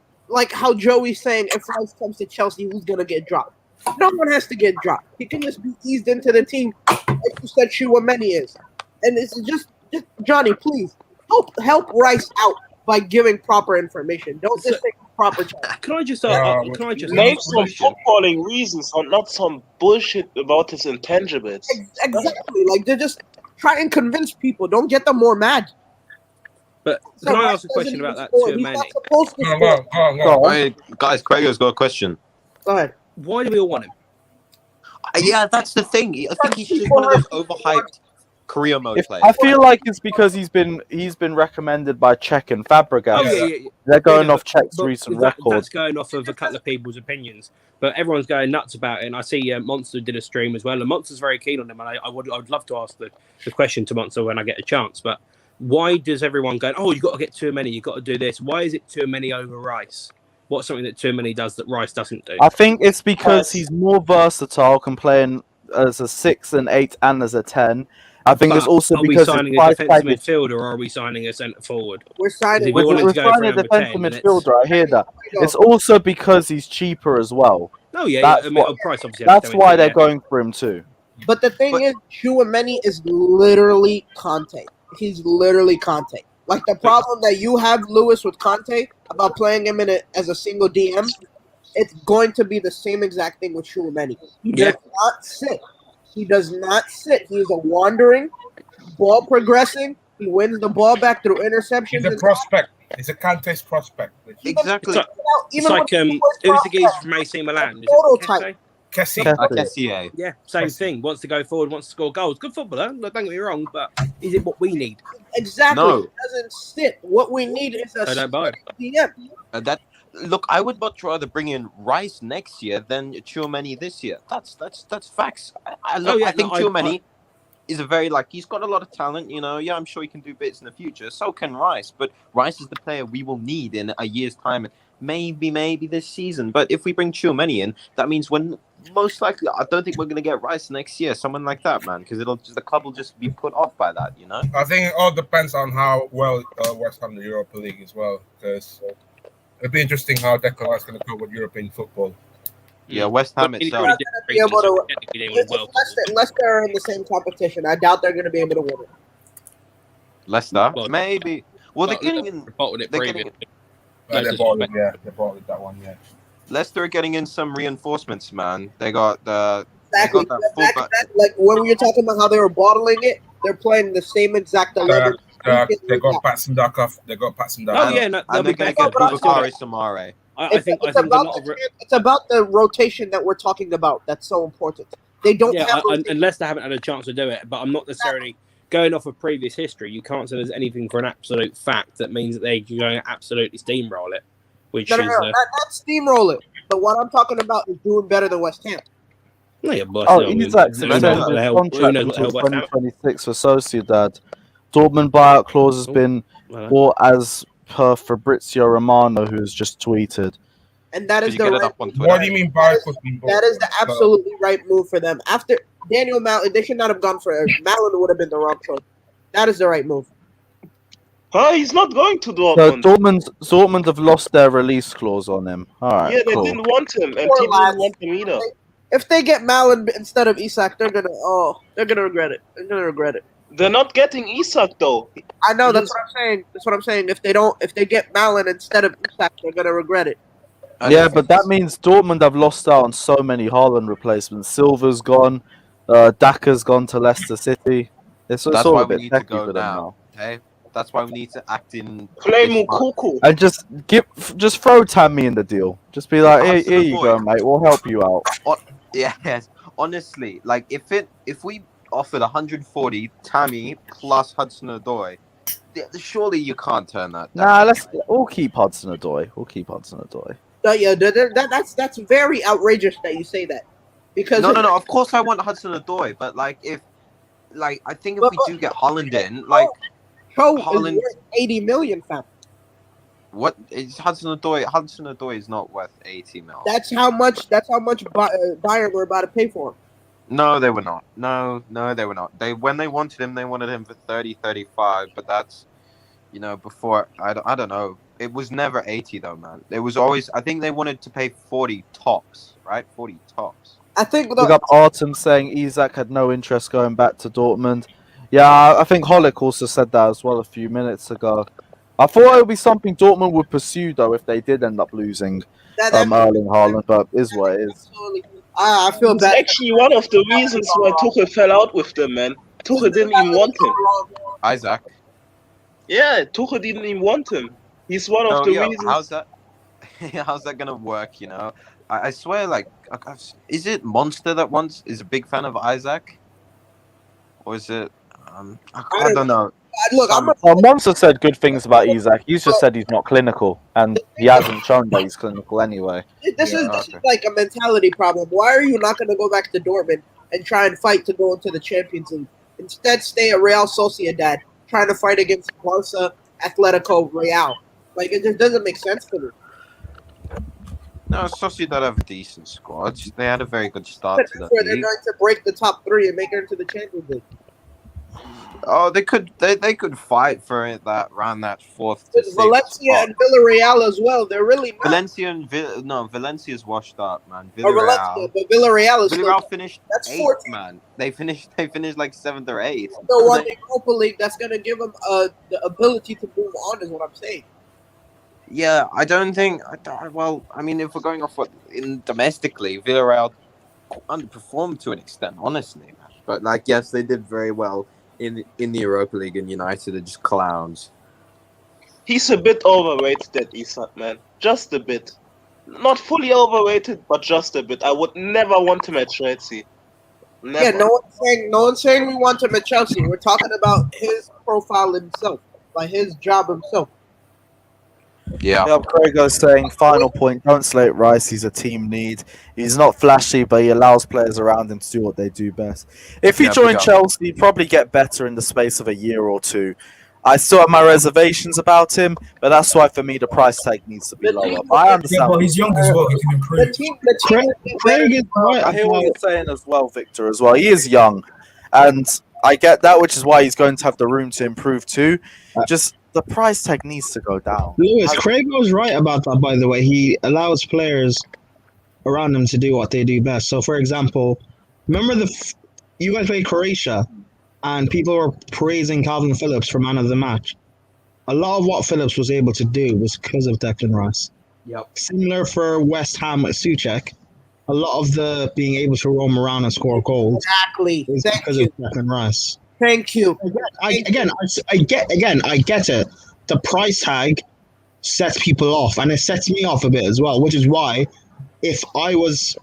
Joey's saying if Rice comes to Chelsea, who's gonna get dropped? No one has to get dropped. He can just be eased into the team, like you said Chouameni is. And it's just Johnny, please help Rice out by giving proper information. Don't just say proper Chelsea. Can I just name some footballing reasons, or not some bullshit about his intangibles? Exactly. Like they're just try and convince people. Don't get them more mad. But can I ask a question about that Chouameni? Hey, guys, Craig's got a question. Go ahead. Why do we all want him? Yeah, that's the thing. I think he's just one of those overhyped career mode players. I feel like it's because he's been recommended by Czech and Fabregas. Yeah. They're going off Czech's recent record. That's going off of a couple of people's opinions, but everyone's going nuts about it. And I see Monster did a stream as well, and Monster's very keen on him. And I would love to ask the question to Monster when I get a chance. But why does everyone go, "Oh, you got to get Chouameni, you got to do this"? Why is it Chouameni over Rice? What's something that Chouameni does that Rice doesn't do? I think it's because he's more versatile, can play as a 6 and 8 and as a 10. I think it's also because are we signing a defensive midfielder or are we signing a centre forward? We're signing. We're signing a defensive midfielder. I hear that. It's also because he's cheaper as well. Oh yeah, that's price obviously. That's why they're going for him too. But the thing is, Chouameni is literally Conte. He's literally Conte. Like the problem that you have, Lewis, with Conte about playing him as a single DM, it's going to be the same exact thing with Chouameni. He does not sit. He does not sit. He is a wandering, ball progressing. He wins the ball back through interceptions. He's a prospect. He's a Conte's prospect. Exactly. It's like who's the geezer from AC Milan? Is it Kessie. Yeah, same thing. Wants to go forward, wants to score goals. Good footballer. Don't get me wrong, but is it what we need? Exactly. No. It doesn't sit. What we need is a DM. Look, I would much rather bring in Rice next year than Chouameni this year. That's facts. I think Chouameni is a very he's got a lot of talent. You know, I'm sure he can do bits in the future. So can Rice, but Rice is the player we will need in a year's time. Maybe this season. But if we bring Chouameni in, that means when most likely, I don't think we're going to get Rice next year. Someone like that, man, because the club will just be put off by that, you know? I think it all depends on how well West Ham in the Europa League as well, because it'll be interesting how Declan is going to go with European football. Yeah, West Ham itself. Leicester are in the same competition. I doubt they're going to be able to win it. Leicester? Maybe. Well, they're getting in... They bought that one, yeah. Leicester are getting in some reinforcements, man. They got the exactly. Like when we were talking about how they were bottling it, they're playing the same exact 11. They got Patson Duck. They got Patson Duck. Oh yeah, no, and they're going to get Boubakary Samare. I think it's about the rotation that we're talking about. That's so important. They don't have unless they haven't had a chance to do it. But I'm not necessarily going off of previous history. You can't say there's anything for an absolute fact that means that they're going to absolutely steamroll it. Which not steamroll it. But what I'm talking about is doing better than West Ham. He's extended his contract until 2026 for Sociedad. Dortmund buyout clause has been bought as per Fabrizio Romano, who has just tweeted. And that is the right. What do you mean buyout clause being bought? That is the absolutely right move for them. After Daniel Malin, they should not have gone for it. Malin would have been the wrong choice. That is the right move. He's not going to Dortmund. So Dortmund have lost their release clause on him. All right, yeah, they didn't want him, and he didn't want him either. If they get Malin instead of Isak, they're gonna regret it. They're not getting Isak though. I know, that's what I'm saying. If they get Malin instead of Isak, they're gonna regret it. Yeah, but that means Dortmund have lost out on so many Haaland replacements. Silva's gone, Daka's gone to Leicester City. It's all a bit techy for them now. Okay, That's why we need to act in. Play Mukoko. And just throw Tammy in the deal. Just be like, Hudson here you go, Odoi. mate. We'll help you out. Yes, honestly, like if we offered 140 Tammy plus Hudson Odoi, surely you can't turn that down. Nah, we'll keep Hudson Odoi. Yeah, that's very outrageous that you say that. Because No. Of course, I want Hudson Odoi, but I think if we do get Holland in, like Holland is worth 80 million, fam. what is Hudson Odoi? Hudson Odoi is not worth 80 mil. That's how much Bayern were about to pay for him. No, they were not. No, they were not. When they wanted him for 30, 35, but that's, before, I don't know. It was never 80 though, man. It was always, I think they wanted to pay 40 tops, right? 40 tops. I think Look up Artem saying Isak had no interest going back to Dortmund. Yeah, I think Holick also said that as well a few minutes ago. I thought it would be something Dortmund would pursue though if they did end up losing Erling Haaland, but it is what it is. I feel It's bad. actually one of the reasons why Tuchel fell out with them, man. Tuchel didn't even want him. Isaac. Yeah, Tuchel didn't even want him. He's one of the reasons. How's that gonna work? I swear, is it Monster that is a big fan of Isaac, or is it? I don't know. Look, Monster said good things about Isak. He's just said he's not clinical, and he hasn't shown that he's clinical anyway. This is like a mentality problem. Why are you not going to go back to Dortmund and try and fight to go into the Champions League? Instead, stay at Real Sociedad, trying to fight against Barca, Atletico, Real. It just doesn't make sense to me. No, Sociedad have a decent squad. They had a very good start to the They're league. going to break the top three and make it into the Champions League. Oh, they could fight for it around that fourth. To Valencia and Villarreal as well. They're really not. Valencia and Valencia's washed up, man. Valencia, but Villarreal is Villarreal finished that's 8th, 14. man. They finished like 7th or 8th. The one in Europa League that's going to give them the ability to move on is what I'm saying. Yeah, I don't think. Well, I mean, if we're going off domestically, Villarreal underperformed to an extent, honestly, man. But yes, they did very well in the Europa League, and United are just clowns. He's a bit overrated, that Isak, man. Just a bit. Not fully overrated, but just a bit. I would never want him at Chelsea. Never. Yeah, no one's saying we want him at Chelsea. We're talking about his profile himself, his job himself. Yeah. Yep, Craig's saying, final point, don't slate Rice, he's a team need. He's not flashy, but he allows players around him to do what they do best. If he joined Chelsea, he'd probably get better in the space of a year or two. I still have my reservations about him, but that's why for me the price tag needs to be lower. But I understand. Yeah, but he's young as well, he can improve. I hear what you're saying as well, Victor, as well. He is young, and I get that, which is why he's going to have the room to improve too. Just the price tag needs to go down. Lewis, Craig was right about that, by the way. He allows players around him to do what they do best. So, for example, remember you guys played Croatia, and people were praising Calvin Phillips for man of the match. A lot of what Phillips was able to do was because of Declan Rice. Yep. Similar for West Ham with Souček. A lot of the being able to roam around and score goals is because of Declan Rice. Thank you. I get it. The price tag sets people off, and it sets me off a bit as well, which is why if I was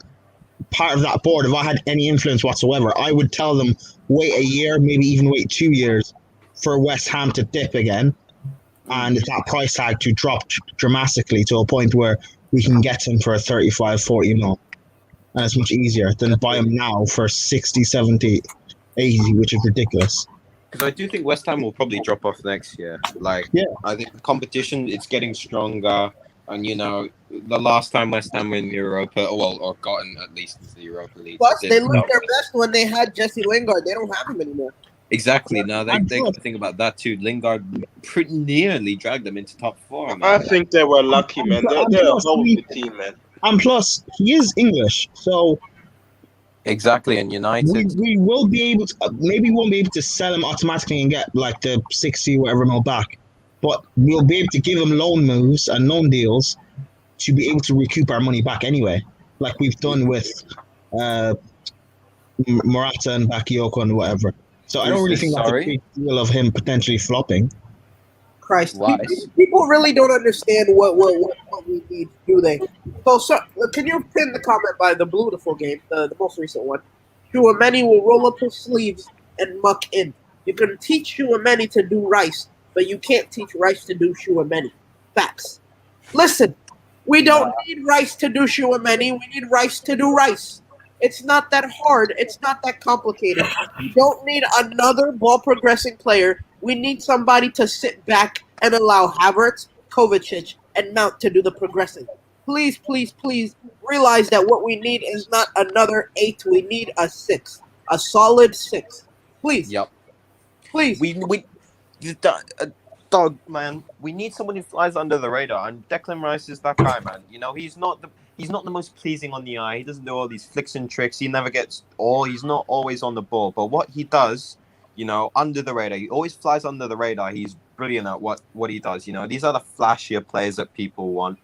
part of that board, if I had any influence whatsoever, I would tell them wait a year, maybe even wait 2 years for West Ham to dip again and that price tag to drop dramatically to a point where we can get him for a 35, 40 mil. And it's much easier than buy him now for 60, 70, 80, which is ridiculous. Because I do think West Ham will probably drop off next year. I think the competition, it's getting stronger. And, the last time West Ham were in Europa, or gotten at least into the Europa League. Plus, they looked their best when they had Jesse Lingard. They don't have him anymore. Exactly. Now, they got to think about that, too. Lingard pretty nearly dragged them into top 4. Man. I think they were lucky, man. They're a healthy team, man. And plus, he is English, so... Exactly, and United. We will be able to, maybe we won't be able to sell him automatically and get the 60 whatever mil back, but we'll be able to give him loan moves and loan deals to be able to recoup our money back anyway, like we've done with Morata and Bakayoko and whatever. So I don't really think that's a big deal of him potentially flopping. Christ. Rice. People really don't understand what we need, do they? So can you pin the comment by the Beautiful game, the most recent one? Chouameni will roll up his sleeves and muck in. You can teach Chouameni to do Rice, but you can't teach Rice to do Chouameni. Facts. Listen, we don't need Rice to do Chouameni. We need Rice to do Rice. It's not that hard. It's not that complicated. We don't need another ball-progressing player. We need somebody to sit back and allow Havertz, Kovacic, and Mount to do the progressing. Please, please, please realize that what we need is not another 8. We need a 6. A solid 6. Please. Yep. Please. Dog, man, we need someone who flies under the radar, and Declan Rice is that guy, man. You know, he's not the most pleasing on the eye. He doesn't do all these flicks and tricks. He never gets he's not always on the ball. But what he does, you know, under the radar, he always flies under the radar. He's brilliant at what he does. You know, these are the flashier players that people want.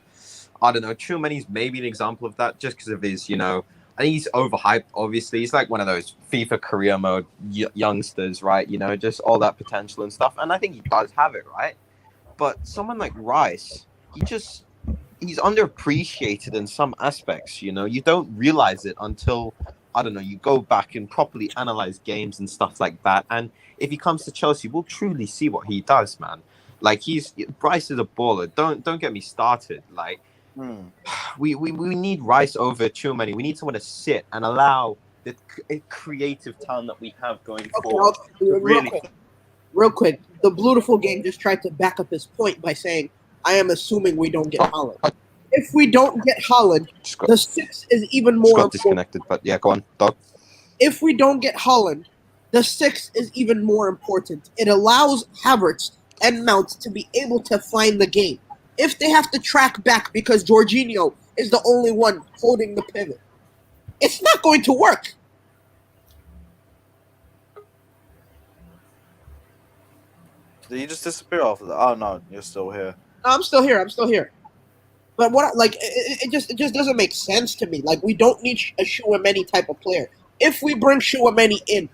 I don't know. Chouameni's maybe an example of that, just because of his, you know, I think he's overhyped. Obviously, he's like one of those FIFA career mode youngsters, right? You know, just all that potential and stuff. And I think he does have it, right? But someone like Rice, he's underappreciated in some aspects. You know, you don't realize it until, I don't know, you go back and properly analyze games and stuff like that. And if he comes to Chelsea, we'll truly see what he does, man. Like Rice is a baller. Don't get me started. Like. We need Rice over Chouameni. We need someone to sit and allow the creative talent that we have going forward. Real quick, the Beautiful game just tried to back up his point by saying, I am assuming we don't get Haaland. If we don't get Haaland, the 6 is even more important. Disconnected, but yeah, go on, dog. If we don't get Haaland, the 6 is even more important. It allows Havertz and Mount to be able to find the game. If they have to track back because Jorginho is the only one holding the pivot, it's not going to work. Did you just disappear after that? Oh no, you're still here. No, I'm still here. But it just doesn't make sense to me. Like, we don't need a Chouameni type of player. If we bring Chouameni in,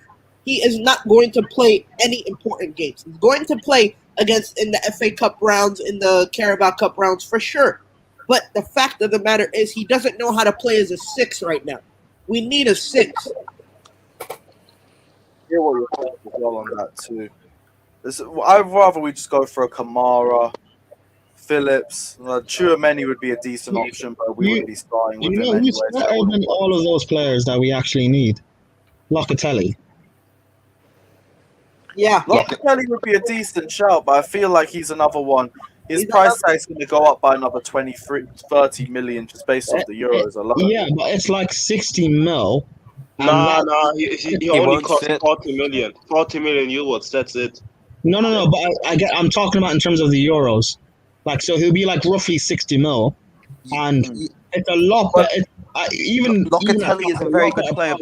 he is not going to play any important games. He's going to play in the FA Cup rounds, in the Carabao Cup rounds for sure. But the fact of the matter is he doesn't know how to play as a 6 right now. We need a 6. Yeah, well, you're right as well on that too. I'd rather we just go for a Kamara, Phillips. Chouameni would be a decent option, but we wouldn't be starting with him anyway. Who's better than all of those players that we actually need? Locatelli. Yeah. Locatelli would be a decent shout, but I feel like he's another one. His price tag is going to go up by another 30 million just based off the Euros alone. Yeah, but it's like 60 mil. Nah, he only cost 40 million. 40 million euros, that's it. No, but I'm talking about in terms of the Euros. Like, so he'll be like roughly 60 mil. And it's a lot, but Locatelli is a very good player.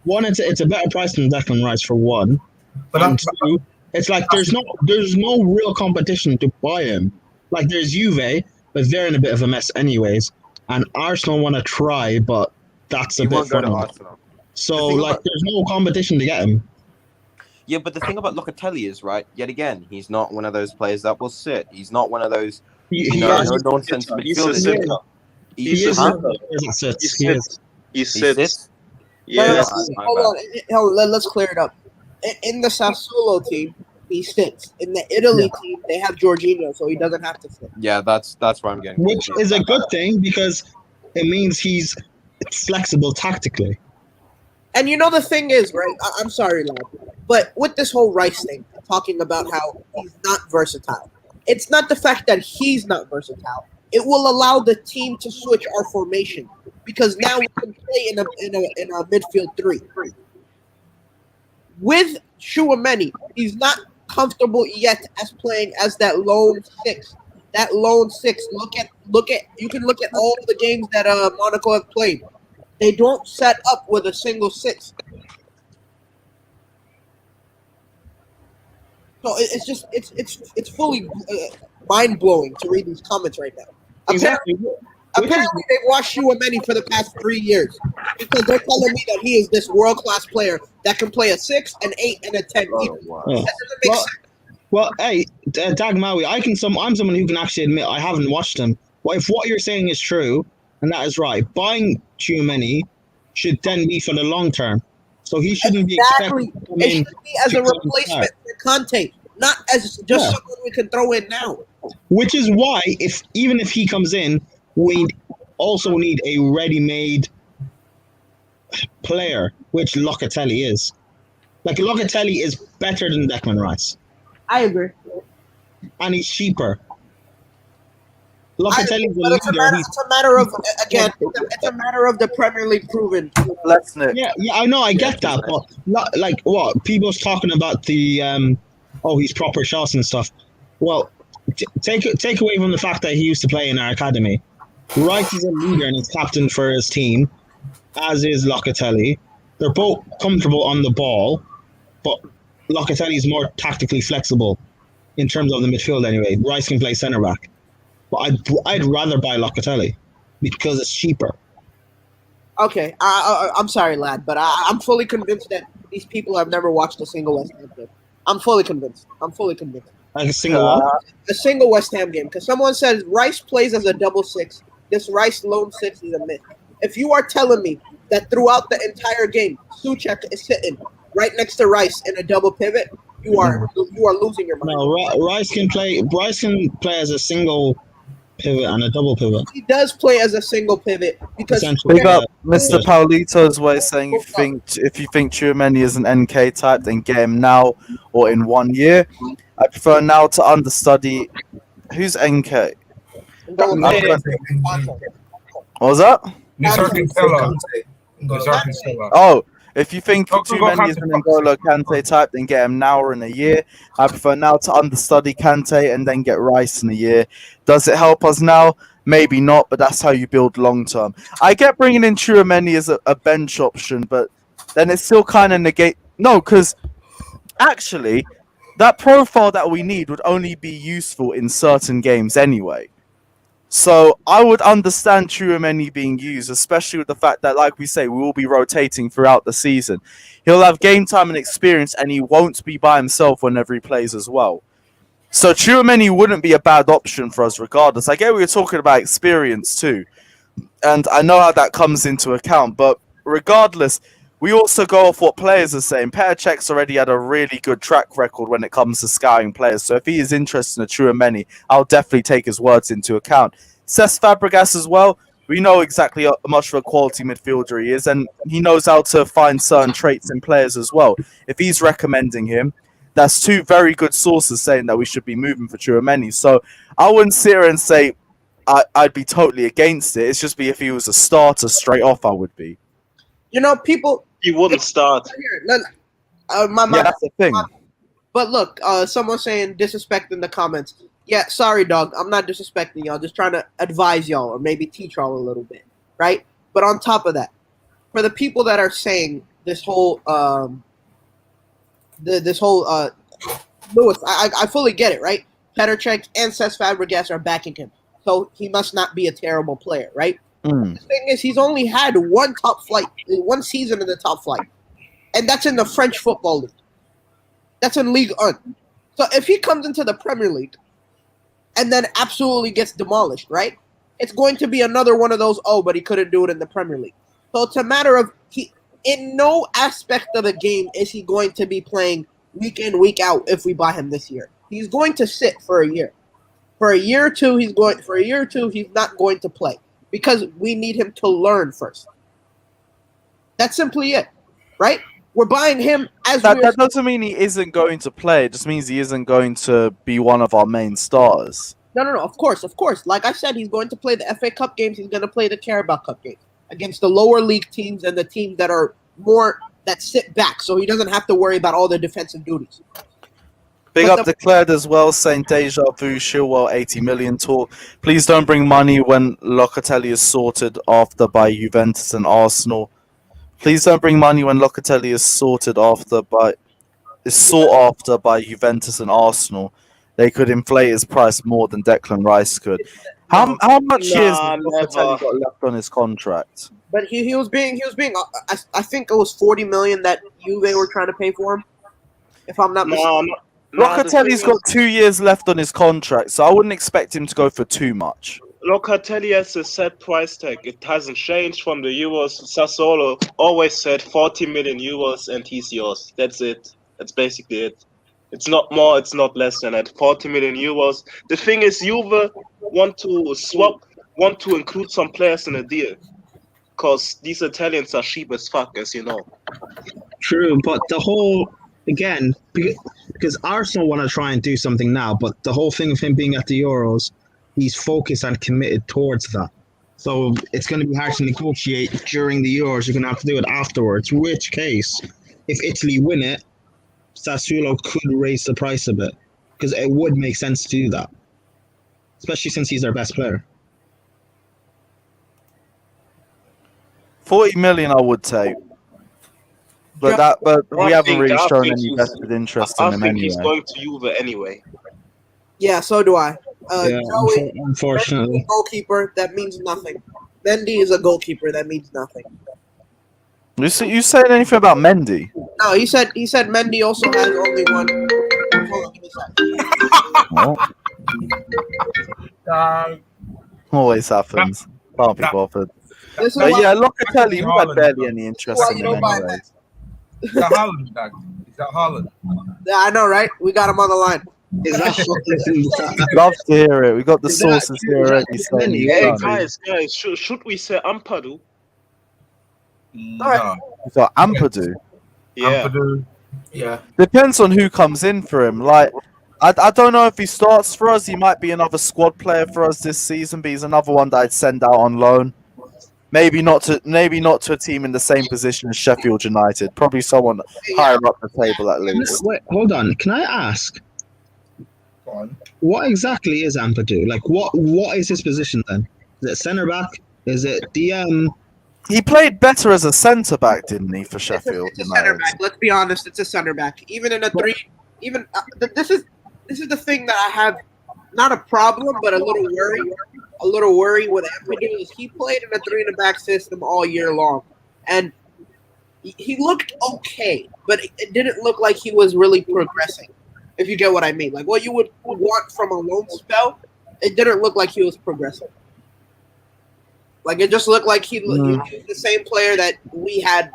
One, it's a better price than Declan Rice for one. But and two, it's like there's no real competition to buy him. Like, there's Juve, but they're in a bit of a mess anyways. And Arsenal want to try, but that's a bit funny. So there's no competition to get him. Yeah, but the thing about Locatelli is, right, yet again, he's not one of those players that will sit. He's not one of those no-nonsense midfielders. He sits. Yeah. Hold on. Let's clear it up. In the Sassuolo team, he sits. In the Italy team, they have Jorginho, so he doesn't have to sit. Yeah, that's where I'm getting. Which is a good thing because it means he's flexible tactically. And you know the thing is, right? I'm sorry, lad, but with this whole Rice thing, talking about how he's not versatile, it's not the fact that he's not versatile. It will allow the team to switch our formation because now we can play in a midfield 3. With Chouameni, he's not comfortable yet as playing as that lone 6. That lone 6. Look at. You can look at all the games that Monaco have played. They don't set up with a single 6. So it's fully mind blowing to read these comments right now. Apparently they've watched Chouameni for the past 3 years because they're telling me that he is this world class player that can play a 6, an 8, and a 10. Wow. That doesn't make sense. Well, hey, Dag Maui, I'm someone who can actually admit I haven't watched him. Well, if what you're saying is true, and that is right, buying Tchouaméni should then be for the long term. So he shouldn't be expected to come It in should be as to a come and replacement start. for Conte, not as just someone we can throw in now. Which is why, even if he comes in, we also need a ready-made player, which Locatelli is. Like, Locatelli is better than Declan Rice, I agree. and he's cheaper. Locatelli's a But it's a leader. matter. It's a matter of again. It's a matter of the Premier League proven. Yeah, I know, I get that, but like what people's talking about the he's proper shots and stuff. Well, take away from the fact that he used to play in our academy. Rice is a leader and he's captain for his team, as is Locatelli. They're both comfortable on the ball, but Locatelli is more tactically flexible in terms of the midfield. Anyway, Rice can play centre back, but I'd rather buy Locatelli because it's cheaper. Okay, I'm sorry, lad, but I'm fully convinced that these people have never watched a single West Ham game. I'm fully convinced. Like a single what? A single West Ham game. Because someone says Rice plays as a double six. This Rice lone six is a myth. If you are telling me that throughout the entire game, Suchek is sitting right next to Rice in a double pivot, you are losing your mind. No, Rice can play as a single pivot and a double pivot. He does play as a single pivot because Big up Mr. Paulito's way saying if you think Tchouaméni is an NK type, then get him now or in 1 year. I prefer now to understudy. Who's NK? What was that? Oh, if you think Tchouaméni is an N'Golo Kante type, then get him now or in a year. I prefer now to understudy Kante and then get Rice in a year. Does it help us now? Maybe not, but that's how you build long term. I get bringing in Tchouaméni as a bench option, but then it's still kind of negate. No, because actually, that profile that we need would only be useful in certain games anyway. So I would understand Tchouaméni being used, especially with the fact that, like we say, we will be rotating throughout the season. He'll have game time and experience, and he won't be by himself whenever he plays as well. So Tchouaméni wouldn't be a bad option for us regardless. I get we were talking about experience too, and I know how that comes into account, but regardless, we also go off what players are saying. Petr Cech's already had a really good track record when it comes to scouting players, so if he is interested in a Tchouaméni, I'll definitely take his words into account. Cesc Fabregas as well, we know exactly how much of a quality midfielder he is, and he knows how to find certain traits in players as well. If he's recommending him, that's two very good sources saying that we should be moving for Tchouaméni. So I wouldn't sit here and say I'd be totally against it. It's just be if he was a starter straight off, I would be. You know, people. He wouldn't start. Yeah, that's the thing. But look, someone saying disrespect in the comments. Yeah, sorry, dog. I'm not disrespecting y'all. Just trying to advise y'all or maybe teach y'all a little bit, right? But on top of that, for the people that are saying this whole, Lewis, I fully get it, right? Petr Cech and Cesc Fabregas are backing him, so he must not be a terrible player, right? The thing is, he's only had one season in the top flight, and that's in the French football league. That's in Ligue 1. So if he comes into the Premier League and then absolutely gets demolished, right? It's going to be another one of those, but he couldn't do it in the Premier League. So it's a matter of, in no aspect of the game is he going to be playing week in, week out if we buy him this year. He's going to sit for a year. For a year or two, he's not going to play because we need him to learn first. That's simply it, right? We're buying him as that doesn't mean he isn't going to play. It just means he isn't going to be one of our main stars. No. Of course. Like I said, he's going to play the FA Cup games. He's going to play the Carabao Cup games against the lower league teams and the teams that sit back, so he doesn't have to worry about all the defensive duties. Big up Declared as well, saying Deja Vu, Chilwell 80 million talk. Please don't bring money when Locatelli is sorted after by Juventus and Arsenal. Please don't bring money when Locatelli is sought after by Juventus and Arsenal. They could inflate his price more than Declan Rice could. How much years has Locatelli got left on his contract? But he was being. I think it was 40 million that Juve were trying to pay for him. If I'm not mistaken. Nah, the thing Locatelli's got 2 years left on his contract, so I wouldn't expect him to go for too much. Locatelli has a set price tag. It hasn't changed from the Euros. Sassuolo always said 40 million euros and he's yours. That's it. That's basically it. It's not more, it's not less than that. 40 million euros. The thing is, Juve want to include some players in the deal. Because these Italians are cheap as fuck, as you know. True, but the whole, again, because Arsenal want to try and do something now, but the whole thing of him being at the Euros, he's focused and committed towards that. So it's going to be hard to negotiate during the Euros. You're going to have to do it afterwards, which case, if Italy win it, Sassuolo could raise the price a bit, because it would make sense to do that, especially since he's their best player. 40 million I would take. But we haven't really shown any vested interest in him I think he's anyway. going to Juve anyway. Yeah, so do I. Yeah, Joey, unfortunately. goalkeeper, that means nothing. Mendy is a goalkeeper, that means nothing. You saying anything about Mendy? No, he said Mendy also has only one. Hold on, give me a second. Always happens. Can't be bothered. This is But why- yeah, Locatelli, we've had barely any interest why in you him don't buy anyway. Is that Haaland, Doug? Is that Haaland? Yeah, I know, right? We got him on the line. Love to hear it. We got the sources here already saying he's Hey, done. guys, should we say Ampadu? No. You got Ampadu. Yeah. Yeah. Depends on who comes in for him. Like, I don't know if he starts for us. He might be another squad player for us this season, but he's another one that I'd send out on loan. Maybe not to a team in the same position as Sheffield United. Probably someone higher up the table at least. Wait, hold on. Can I ask? Go on. What exactly is Ampadu? Like, what is his position then? Is it centre back? Is it DM? He played better as a centre back, didn't he, for Sheffield It's a center United? back. Let's be honest, it's a center back. Even in a three, even this is the thing that I have not a problem, but a little worry with Ampadu is he played in a 3-in-the-back system all year long, and he looked okay, but it didn't look like he was really progressing. If you get what I mean, like what you would want from a loan spell, it didn't look like he was progressing. Like it just looked like he was the same player that we had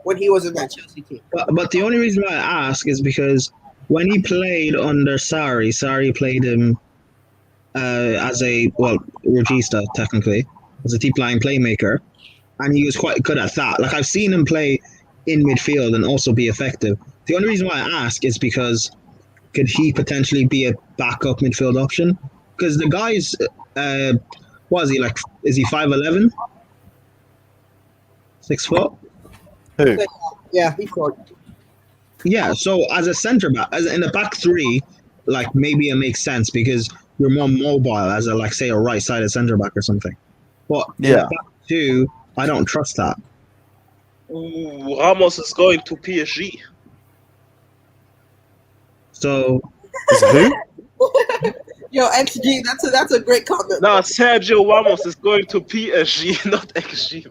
when he was in that Chelsea team. But the only reason why I ask is because when he played under Sarri played him as a regista technically, as a deep line playmaker, and he was quite good at that. Like I've seen him play in midfield and also be effective. The only reason why I ask is because could he potentially be a backup midfield option? Because the guy's what is he like? Is he 5'11"? 6 foot? Who? Yeah, he's short. Yeah, so as a centre back, as in a back three, like maybe it makes sense because you're more mobile as a like say a right-sided centre back or something. But in a back two, I don't trust that. Ooh, Ramos is going to PSG. So who? Yo, XG, that's a great comment. No, Sergio Ramos is going to PSG, not XG.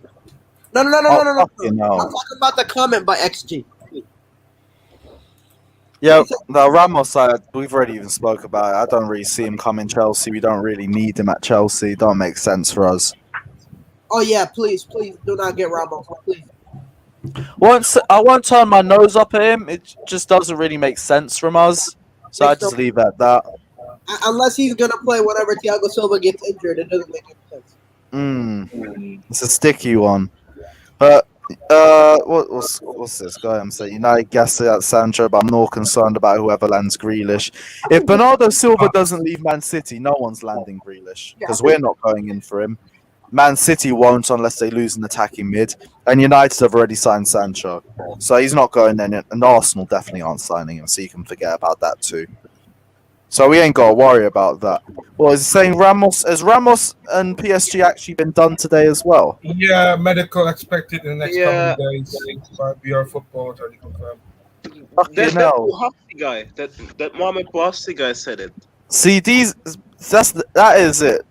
No. No. I'm talking about the comment by XG. Yeah, the Ramos side, we've already even spoke about it. I don't really see him coming Chelsea. We don't really need him at Chelsea. Don't make sense for us. Oh yeah, please do not get Ramos, please. I won't turn my nose up at him. It just doesn't really make sense from us. So I just leave it at that. Unless he's gonna play whenever Thiago Silva gets injured, it doesn't make any sense. It's a sticky one. But what's this guy? I'm saying United guessed at Sancho, but I'm more concerned about whoever lands Grealish. If Bernardo Silva doesn't leave Man City, no one's landing Grealish because we're not going in for him. Man City won't unless they lose an attacking mid, and United have already signed Sancho, so he's not going in. And Arsenal definitely aren't signing him, so you can forget about that too. So we ain't got to worry about that. Well, is he saying has Ramos and PSG actually been done today as well? Yeah, medical expected in the next couple of days. But BR Football already confirmed. That Bouhassi guy, that Mohamed Bouhassi guy said it. See, that is it.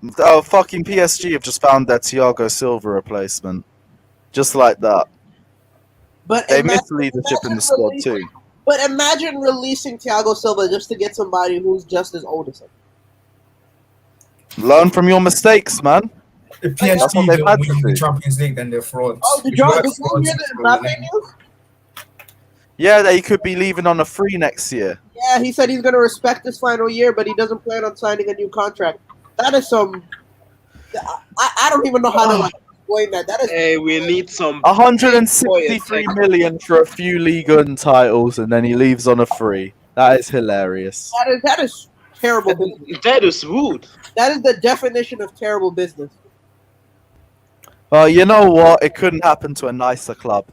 Fucking PSG have just found their Thiago Silva replacement. Just like that. But they missed leadership in the squad too. But imagine releasing Thiago Silva just to get somebody who's just as old as him. Learn from your mistakes, man. If That's what PSG they've don't had win to the do. Champions League, then they're frauds. Oh, did If you you had hear frauds, the Mbappe news? Yeah, they could be leaving on a free next year. Yeah, he said he's going to respect his final year, but he doesn't plan on signing a new contract. That is some. I don't even know how to explain that. That is. Hey, we need some 163 million for a few Ligue 1 titles, and then he leaves on a free. That is hilarious. That is terrible business. That is rude. That is the definition of terrible business. Well, you know what? It couldn't happen to a nicer club.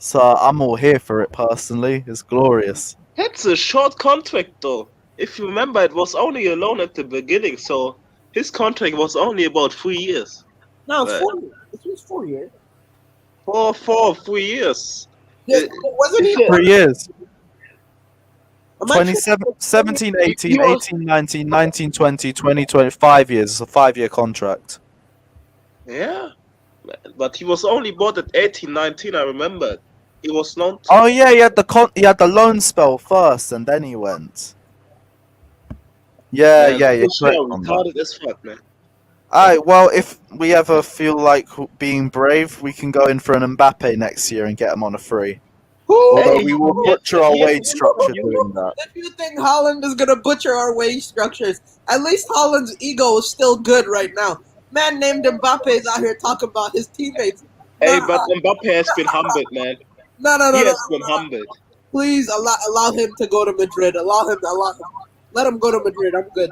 So I'm all here for it personally. It's glorious. That's a short contract, though. If you remember, it was only a loan at the beginning, so his contract was only about 3 years. No, it's 4 years. It's 4 years. 3 years. Yeah, wasn't he? 3 years. I'm not 17, 18, 18, 19, 19, 20, 20, 20, 5 years. It's a 5-year contract. Yeah, but he was only bought at 18, 19, I remember. He was not. Oh yeah, he had the loan spell first, and then he went. Yeah, you're correct on that. Retarded as fuck, man. Alright, well, if we ever feel like being brave, we can go in for an Mbappe next year and get him on a free. Although we will butcher our wage structure doing that. If you think Holland is going to butcher our wage structures, at least Holland's ego is still good right now. Man named Mbappe is out here talking about his teammates. Hey, but Mbappe has been humbled, man. No. He has been humbled. Please allow him to go to Madrid. Allow him. Let him go to Madrid. I'm good.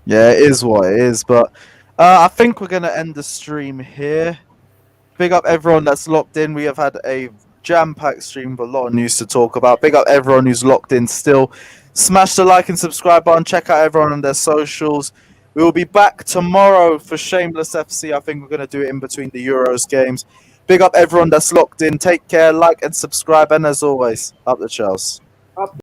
Yeah, it is what it is, but I think we're going to end the stream here. Big up everyone that's locked in. We have had a jam-packed stream with a lot of news to talk about. Big up everyone who's locked in still. Smash the like and subscribe button. Check out everyone on their socials. We will be back tomorrow for Shameless FC. I think we're going to do it in between the Euros games. Big up everyone that's locked in. Take care, like and subscribe. And as always, up the Chels.